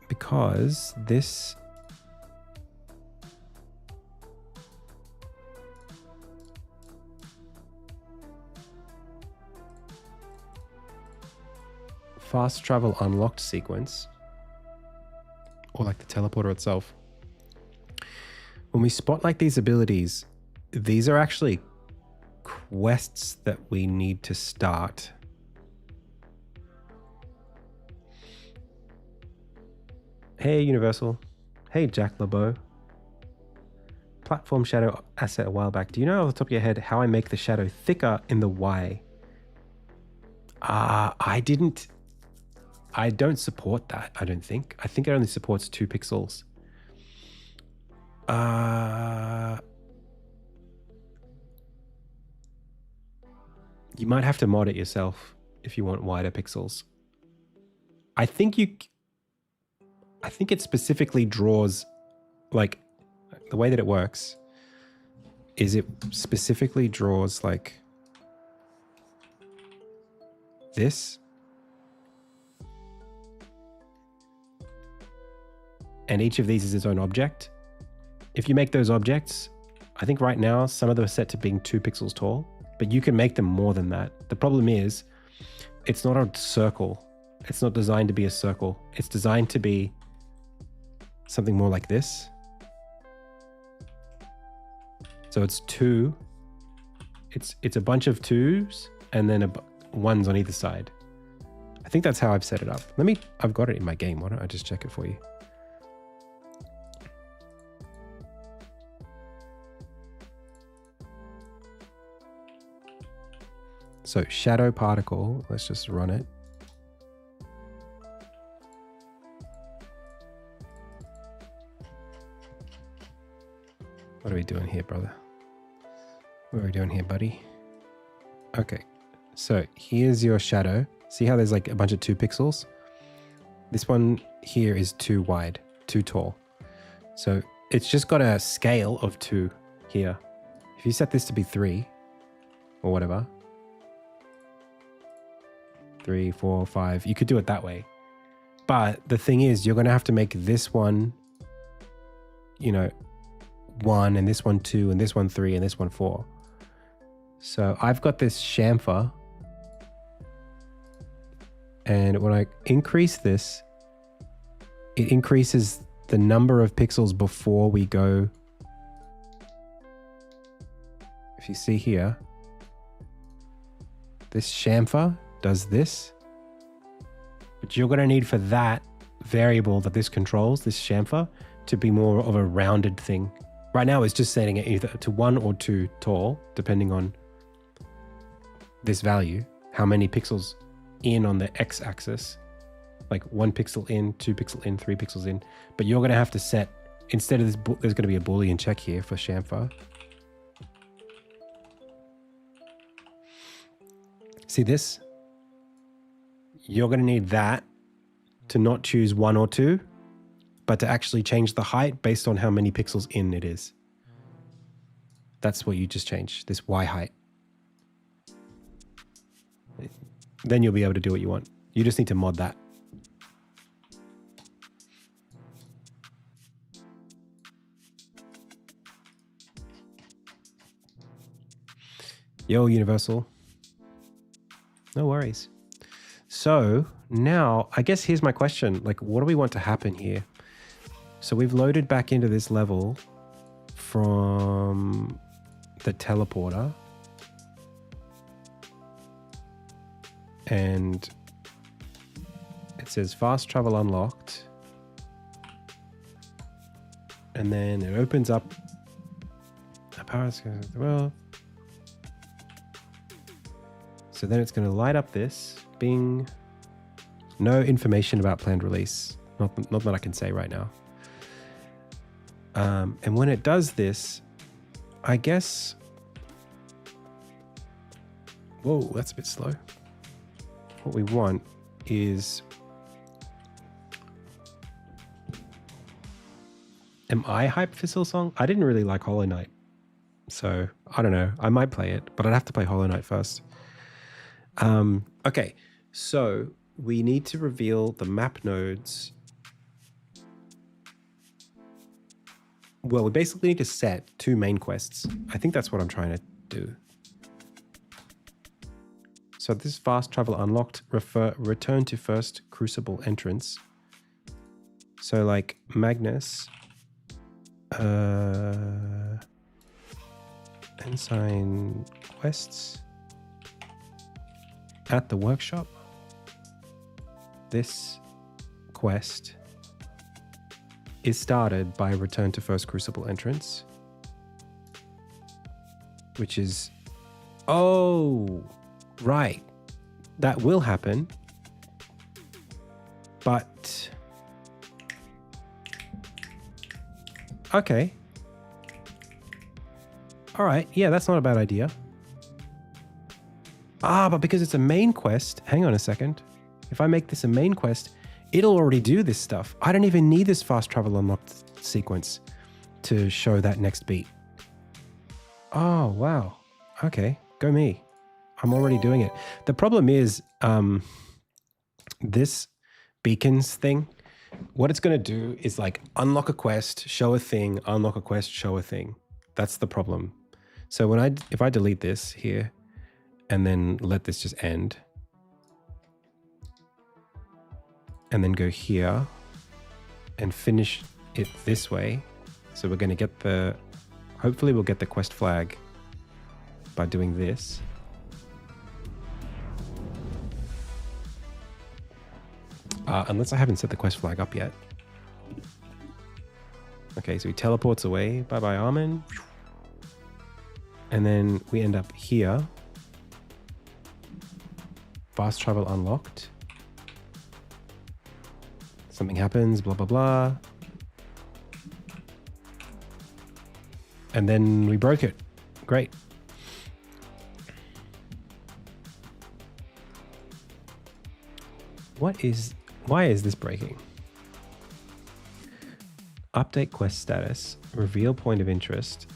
Because this fast travel unlocked sequence, or like the teleporter itself, when we spot like these abilities, these are actually quests that we need to start. Hey, Universal. Hey, Jack LeBeau. Platform shadow asset a while back. Do you know off the top of your head how I make the shadow thicker in the Y? I don't support that, I don't think. I think it only supports 2 pixels. You might have to mod it yourself. if you want wider pixels. I think it specifically draws, like, the way that it works is it specifically draws like this. And each of these is its own object. If you make those objects, I think right now some of them are set to being 2 pixels tall, but you can make them more than that. The problem is it's not a circle. It's not designed to be a circle. It's designed to be something more like this. So it's 2. It's a bunch of 2s and then 1s on either side. I think that's how I've set it up. I've got it in my game. Why don't I just check it for you? So shadow particle, let's just run it. What are we doing here, brother? What are we doing here, buddy? Okay, so here's your shadow. See how there's like a bunch of 2 pixels? This one here is too wide, too tall. So it's just got a scale of 2 here. If you set this to be 3 or whatever, 3, 4, 5, you could do it that way. But the thing is, you're going to have to make this one, 1, and this one 2, and this one 3, and this one 4. So I've got this chamfer, and when I increase this, it increases the number of pixels before we go. If you see here, this chamfer does this, but you're going to need for that variable that this controls, this chamfer, to be more of a rounded thing. Right now it's just setting it either to 1 or 2 tall, depending on this value, how many pixels in on the x-axis, like 1 pixel in, 2 pixel in, 3 pixels in. But you're going to have to set, instead of this, there's going to be a Boolean check here for chamfer. See this? You're going to need that to not choose 1 or 2, but to actually change the height based on how many pixels in it is. That's what you just changed, this Y height. Then you'll be able to do what you want. You just need to mod that. Yo, Universal. No worries. So now, I guess here's my question. Like, what do we want to happen here? So we've loaded back into this level from the teleporter. And it says fast travel unlocked. And then it opens up a power screen. Well, so then it's going to light up this. Bing. No information about planned release. Not that I can say right now. And when it does this, I guess... Whoa, that's a bit slow. What we want is... Am I hyped for Silsong? I didn't really like Hollow Knight. So, I don't know. I might play it, but I'd have to play Hollow Knight first. Okay, so we need to reveal the map nodes. Well, we basically need to set 2 main quests. I think that's what I'm trying to do. So this fast travel unlocked, return to first crucible entrance. So like Magnus, Ensign quests at the workshop. This quest is started by return to first crucible entrance, which is, oh, right. That will happen, but okay. All right. Yeah, that's not a bad idea. Ah, but because it's a main quest, hang on a second. If I make this a main quest, it'll already do this stuff. I don't even need this fast travel unlocked sequence to show that next beat. Oh, wow. Okay, go me. I'm already doing it. The problem is this beacons thing, what it's going to do is like unlock a quest, show a thing, unlock a quest, show a thing. That's the problem. So if I delete this here and then let this just end and then go here and finish it this way. So we're going to get hopefully we'll get the quest flag by doing this. Unless I haven't set the quest flag up yet. Okay, so he teleports away. Bye-bye, Armin. And then we end up here. Fast travel unlocked. Something happens, blah, blah, blah. And then we broke it. Great. Why is this breaking? Update quest status, reveal point of interest.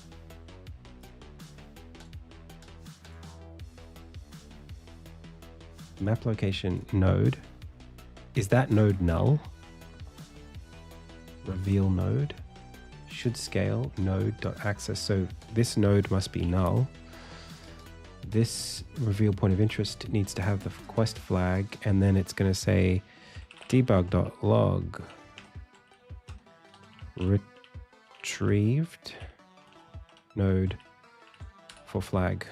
Map location node. Is that node null? Reveal node. Should scale node.access. So this node must be null. This reveal point of interest needs to have the quest flag, and then it's going to say debug.log retrieved node for flag.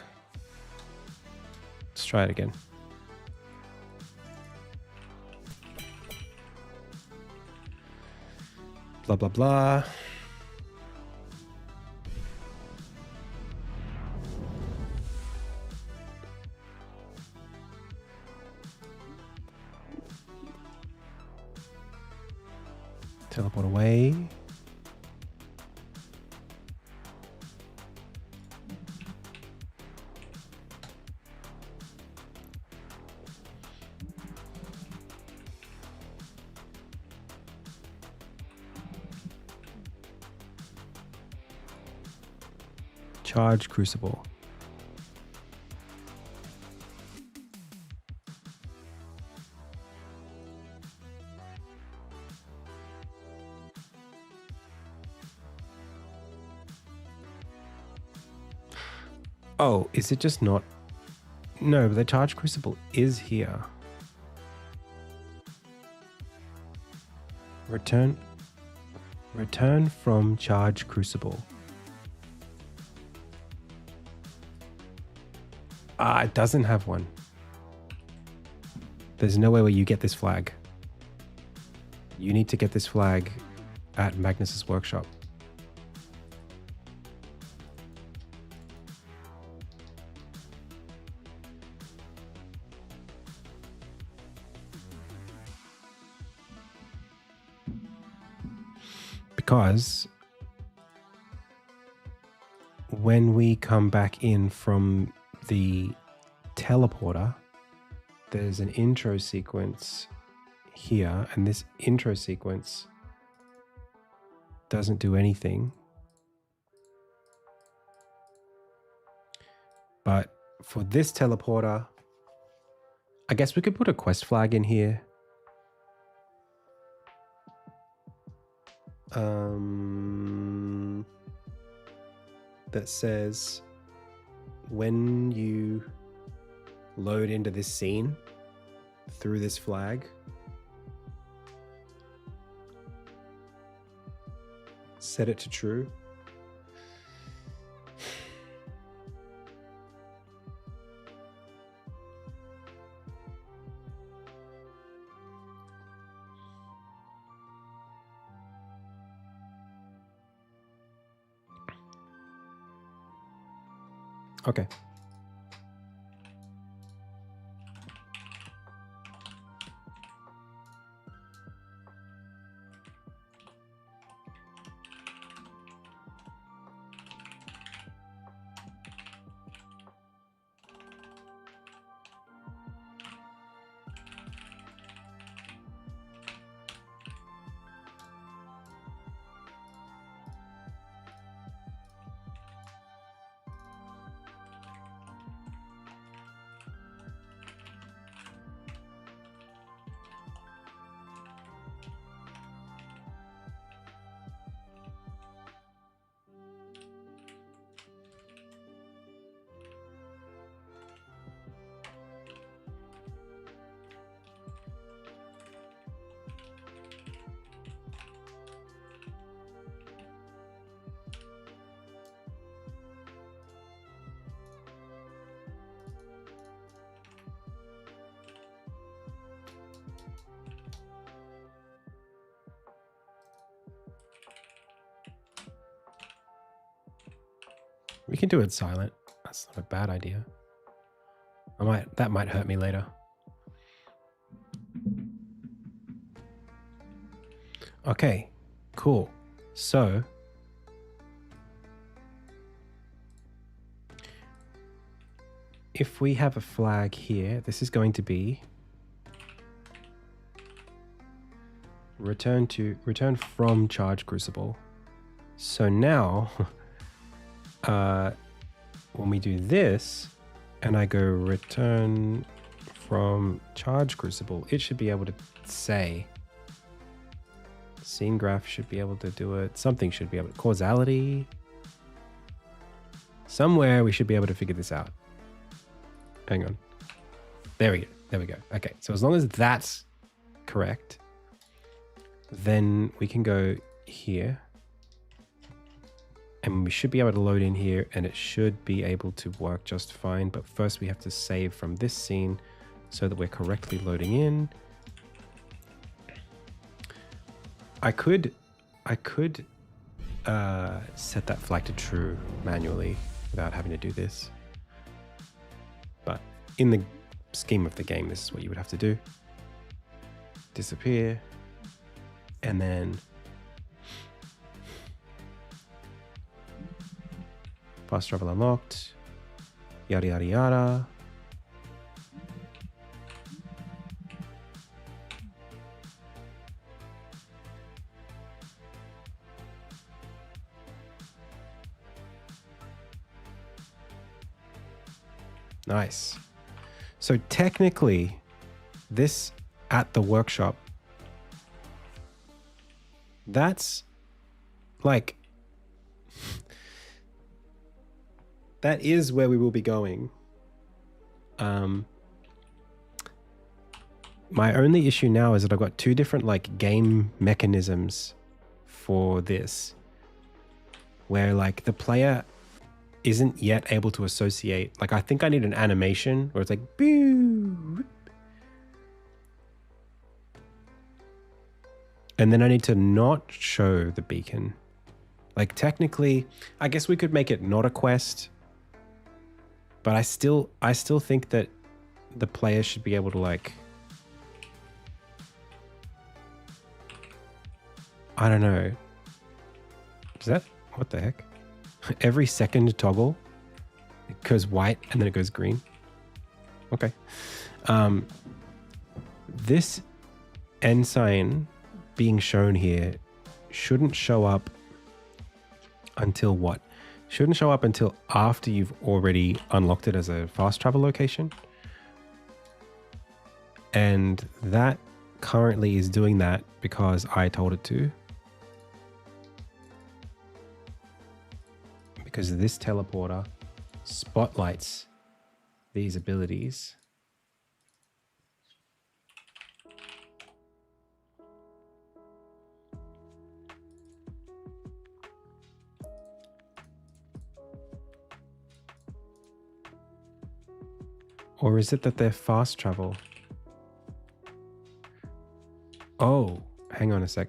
Let's try it again. Blah, blah, blah. Teleport away. Charge crucible. Oh, is it just not? No, the charge crucible is here. Return from charge crucible. Ah, it doesn't have one. There's no way where you get this flag. You need to get this flag at Magnus's workshop. Because when we come back in from the teleporter, there's an intro sequence here, and this intro sequence doesn't do anything. But for this teleporter, I guess we could put a quest flag in here. That says when you load into this scene through this flag, set it to true. Okay. We can do it silent. That's not a bad idea. That might hurt me later. Okay, cool. So if we have a flag here, this is going to be return from charge crucible. So now when we do this and I go return from charge crucible, it should be able to say, scene graph should be able to do it. Something should be able to, causality. Somewhere we should be able to figure this out. Hang on. There we go. Okay, so as long as that's correct, then we can go here. And we should be able to load in here and it should be able to work just fine. But first we have to save from this scene so that we're correctly loading in. I could set that flag to true manually without having to do this. But in the scheme of the game, this is what you would have to do. Disappear. And then fast travel unlocked. Yada, yada, yada. Nice. So technically, this at the workshop, that's like, that is where we will be going. My only issue now is that I've got two different like game mechanisms for this, where like the player isn't yet able to associate. Like I think I need an animation where it's like boo, and then I need to not show the beacon. Like technically, I guess we could make it not a quest, but I still think that the player should be able to like, I don't know. Is that, what the heck? Every second toggle, it goes white and then it goes green. Okay. This ensign being shown here shouldn't show up until what? Shouldn't show up until after you've already unlocked it as a fast travel location. And that currently is doing that because I told it to. Because this teleporter spotlights these abilities. Or is it that they're fast travel? Oh, hang on a sec.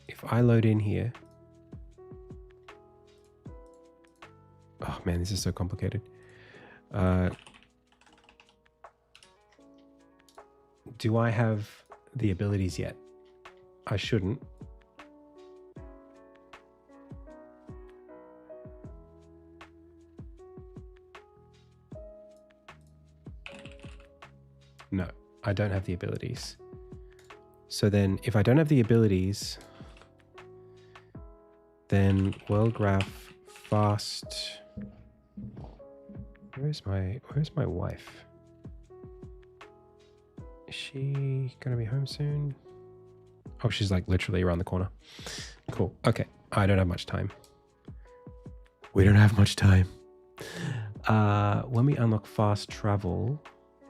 If I load in here. Oh man, this is so complicated. Do I have the abilities yet? I shouldn't. No, I don't have the abilities. So then if I don't have the abilities, then world graph fast. Where's my wife? Is she gonna be home soon? Oh, she's like literally around the corner. Cool. Okay. I don't have much time. We don't have much time. When we unlock fast travel,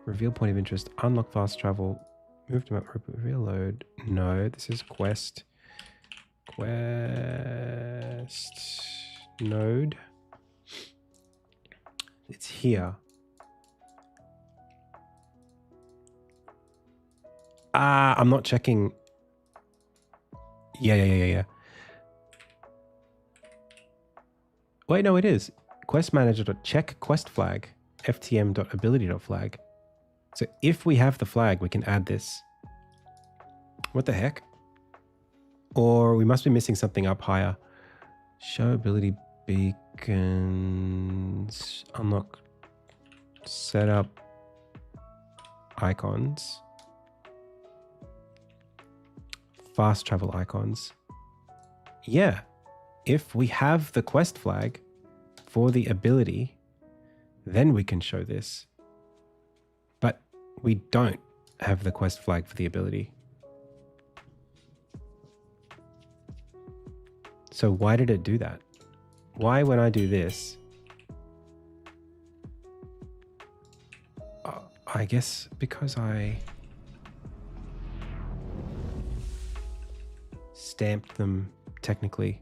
reveal point of interest, unlock fast travel, move to map, reveal load. No, this is quest. Quest node. It's here. I'm not checking. Yeah. Wait, no, it is. Quest manager.check quest flag, ftm.ability.flag. So if we have the flag, we can add this. What the heck? Or we must be missing something up higher. Show ability beacons. Unlock. Set up icons. Fast travel icons. Yeah. If we have the quest flag for the ability, then we can show this. But we don't have the quest flag for the ability. So why did it do that? Why when I do this? I guess because I stamped them technically.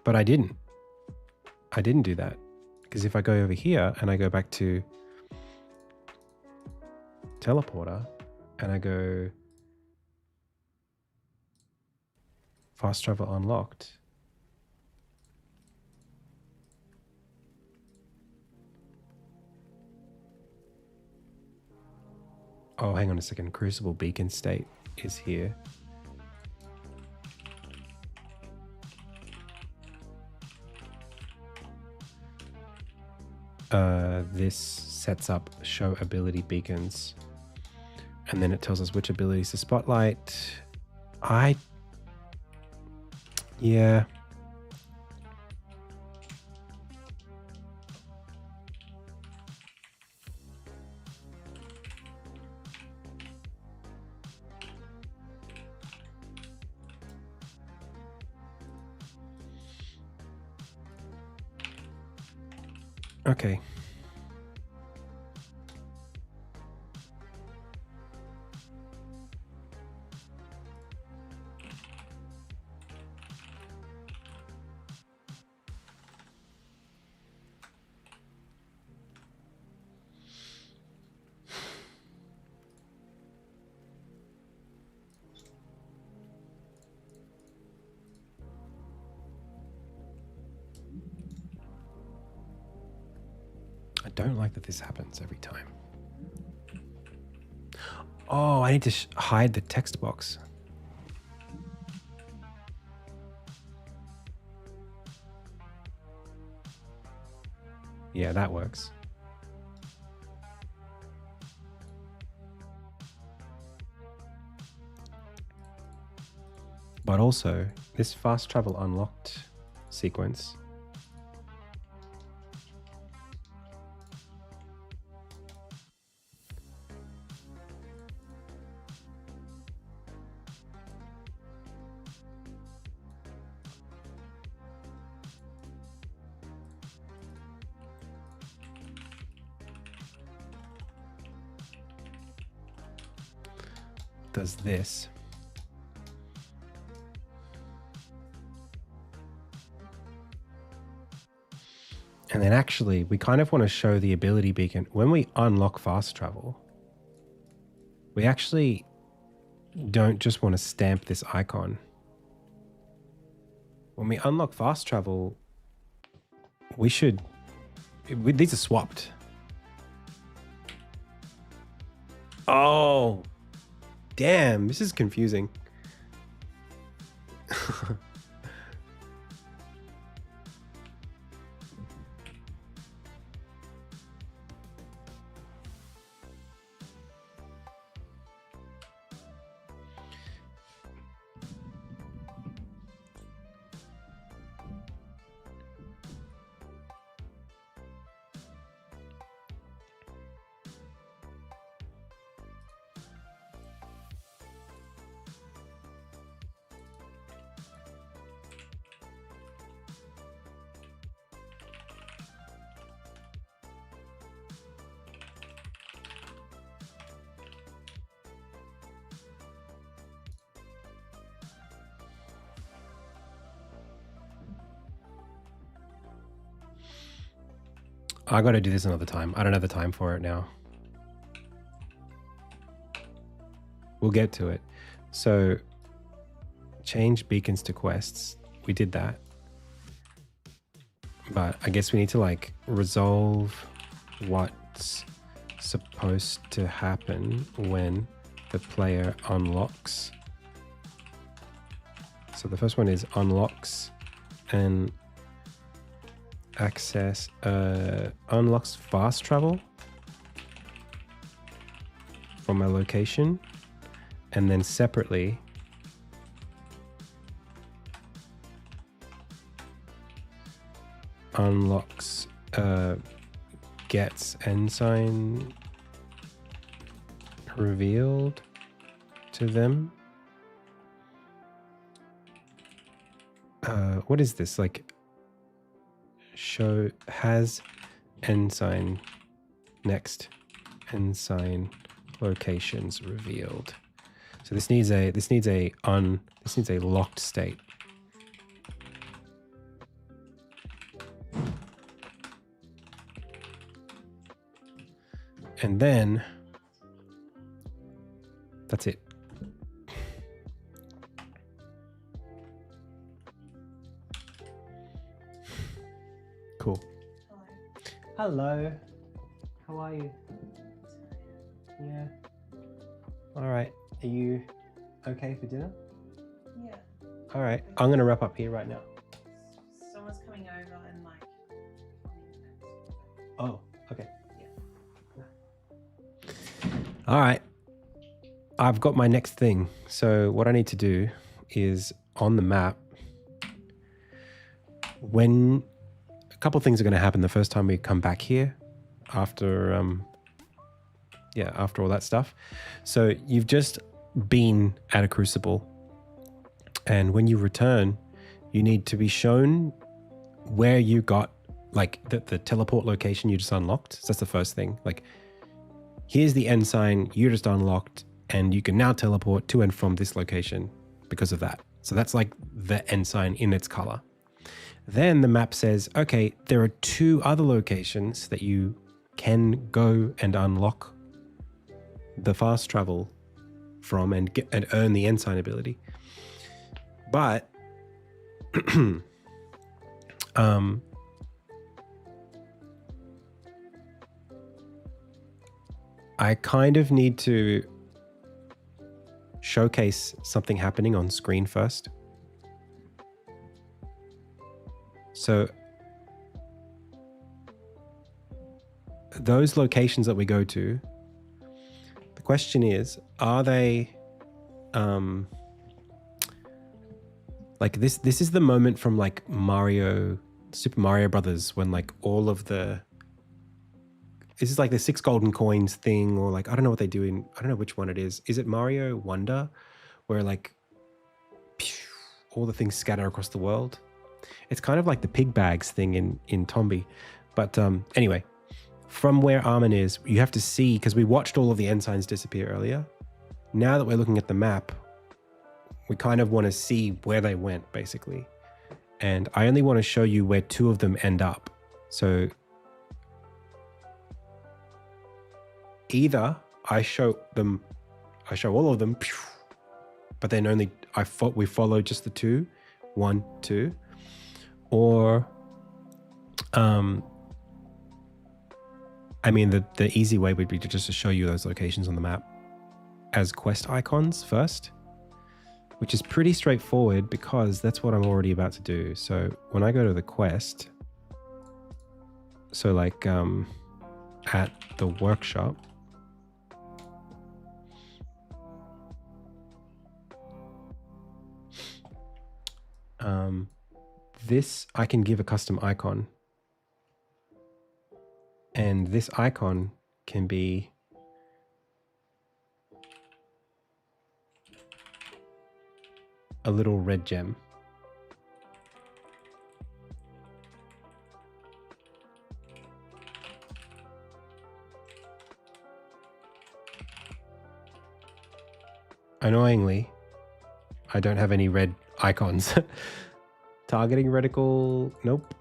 But I didn't. I didn't do that. Because if I go over here and I go back to teleporter and I go fast travel unlocked. Oh, hang on a second. Crucible beacon state is here. This sets up show ability beacons. And then it tells us which abilities to spotlight. Yeah. Okay. I don't like that this happens every time. Oh, I need to hide the text box. Yeah, that works. But also, this fast travel unlocked sequence does this. And then actually, we kind of want to show the ability beacon. When we unlock fast travel, we actually don't just want to stamp this icon. When we unlock fast travel, these are swapped. Oh, damn, this is confusing. I got to do this another time. I don't have the time for it now. We'll get to it. So change beacons to quests. We did that. But I guess we need to like resolve what's supposed to happen when the player unlocks. So the first one is unlocks and access, unlocks fast travel from a location, and then separately unlocks gets ensign revealed to them. What is this? Like show has ensign next ensign locations revealed. So this needs a locked state. And then that's it. Cool. Hello. How are you? Yeah. All right. Are you okay for dinner? Yeah. All right. I'm going to wrap up here right now. Someone's coming over and like. Oh, okay. Yeah. All right. I've got my next thing. So what I need to do is on the map, when a couple of things are going to happen the first time we come back here after after all that stuff. So you've just been at a crucible, and when you return, you need to be shown where you got like the teleport location you just unlocked. So that's the first thing. Like, here's the ensign you just unlocked, and you can now teleport to and from this location because of that. So that's like the ensign in its color. Then the map says, okay, there are 2 other locations that you can go and unlock the fast travel from and get and earn the ensign ability. But I kind of need to showcase something happening on screen first. So those locations that we go to, the question is, are they like this is the moment from like Super Mario Brothers, when like all of this is like the 6 golden coins thing, or like I don't know what they do in, I don't know which one it is. Is it Mario Wonder, where like all the things scatter across the world? It's kind of like the pig bags thing in Tombi. But anyway, from where Armin is, you have to see, because we watched all of the ensigns disappear earlier. Now that we're looking at the map, we kind of want to see where they went, basically. And I only want to show you where 2 of them end up. So either I show all of them, but then only we follow just the 2, 1, 2, or I mean the easy way would be to just show you those locations on the map as quest icons first, which is pretty straightforward because that's what I'm already about to do. So when I go to the quest, so like at the workshop, this I can give a custom icon, and this icon can be a little red gem. Annoyingly, I don't have any red icons. Targeting reticle, nope.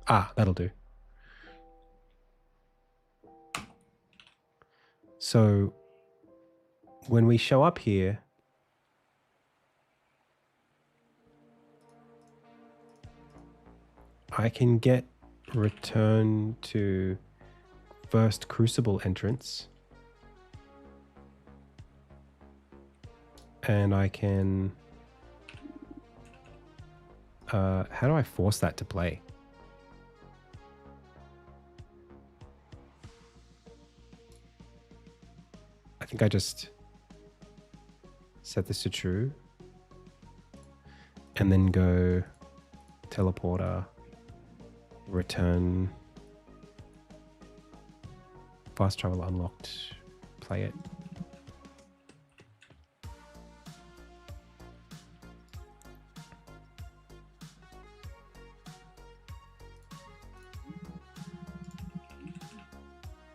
Ah, that'll do. So when we show up here, I can get return to first crucible entrance. And I can... how do I force that to play? I think I just set this to true. And then go teleporter, return, fast travel unlocked, play it.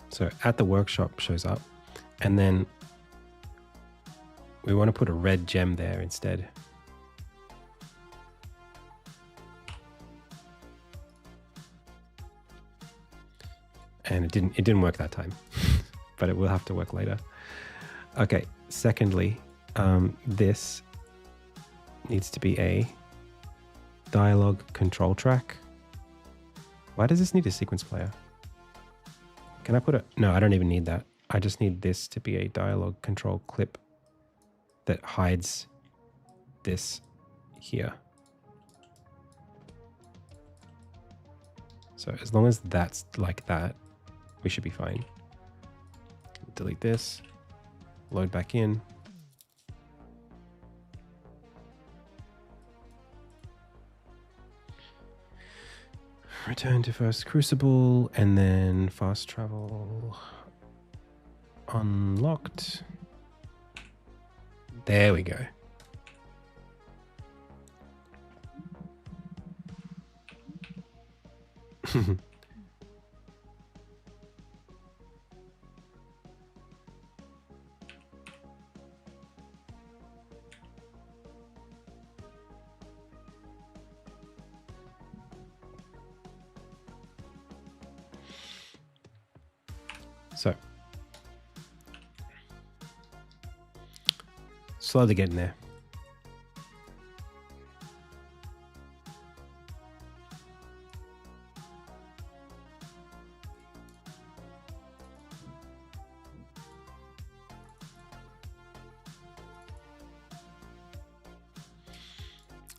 So at the workshop shows up, and then we want to put a red gem there instead. And it didn't work that time, but it will have to work later. Okay, secondly, this needs to be a dialogue control track. Why does this need a sequence player? Can I put it? No, I don't even need that. I just need this to be a dialogue control clip that hides this here. So as long as that's like that, we should be fine. Delete this, load back in. Return to first crucible, and then fast travel unlocked. There we go. So, slowly getting there.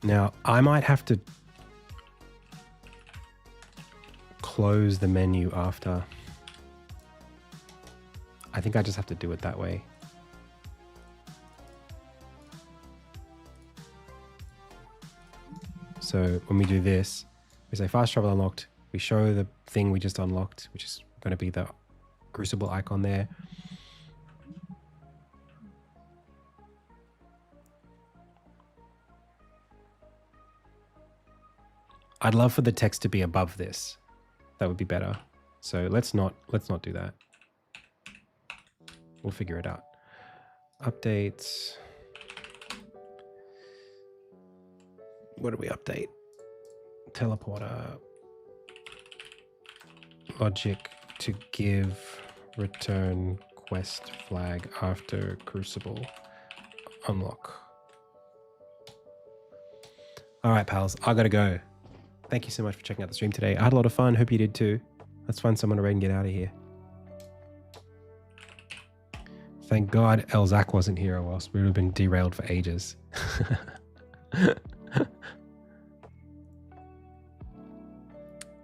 Now, I might have to close the menu after. I think I just have to do it that way. So when we do this, we say fast travel unlocked. We show the thing we just unlocked, which is going to be the crucible icon there. I'd love for the text to be above this. That would be better. So let's not do that. We'll figure it out. Updates. What do we update? Teleporter. Logic to give return quest flag after crucible unlock. All right, pals, I gotta go. Thank you so much for checking out the stream today. I had a lot of fun. Hope you did too. Let's find someone to raid and get out of here. Thank God Elzac wasn't here, or else we would have been derailed for ages.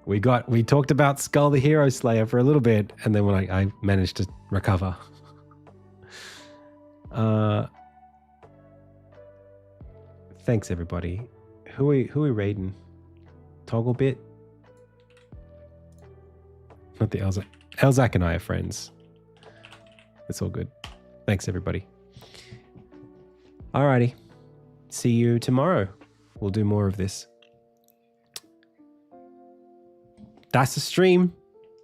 We talked about Skull the Hero Slayer for a little bit, and then when I managed to recover. Thanks everybody. Who are we raiding? Togglebit? Not the Elzac. Elzac and I are friends. It's all good. Thanks everybody. Alrighty. See you tomorrow. We'll do more of this. That's the stream.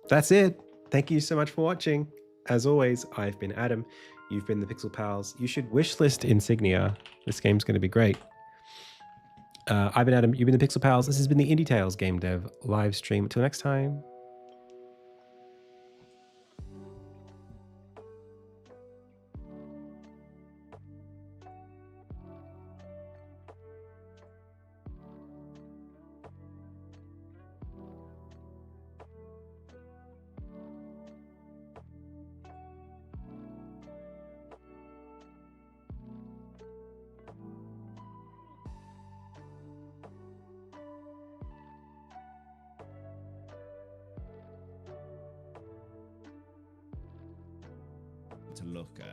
That's it. Thank you so much for watching. As always, I've been Adam. You've been the Pixel Pals. You should wishlist Insignia. This game's going to be great. I've been Adam. You've been the Pixel Pals. This has been the Indie Tales Game Dev live stream. Until next time. to look at.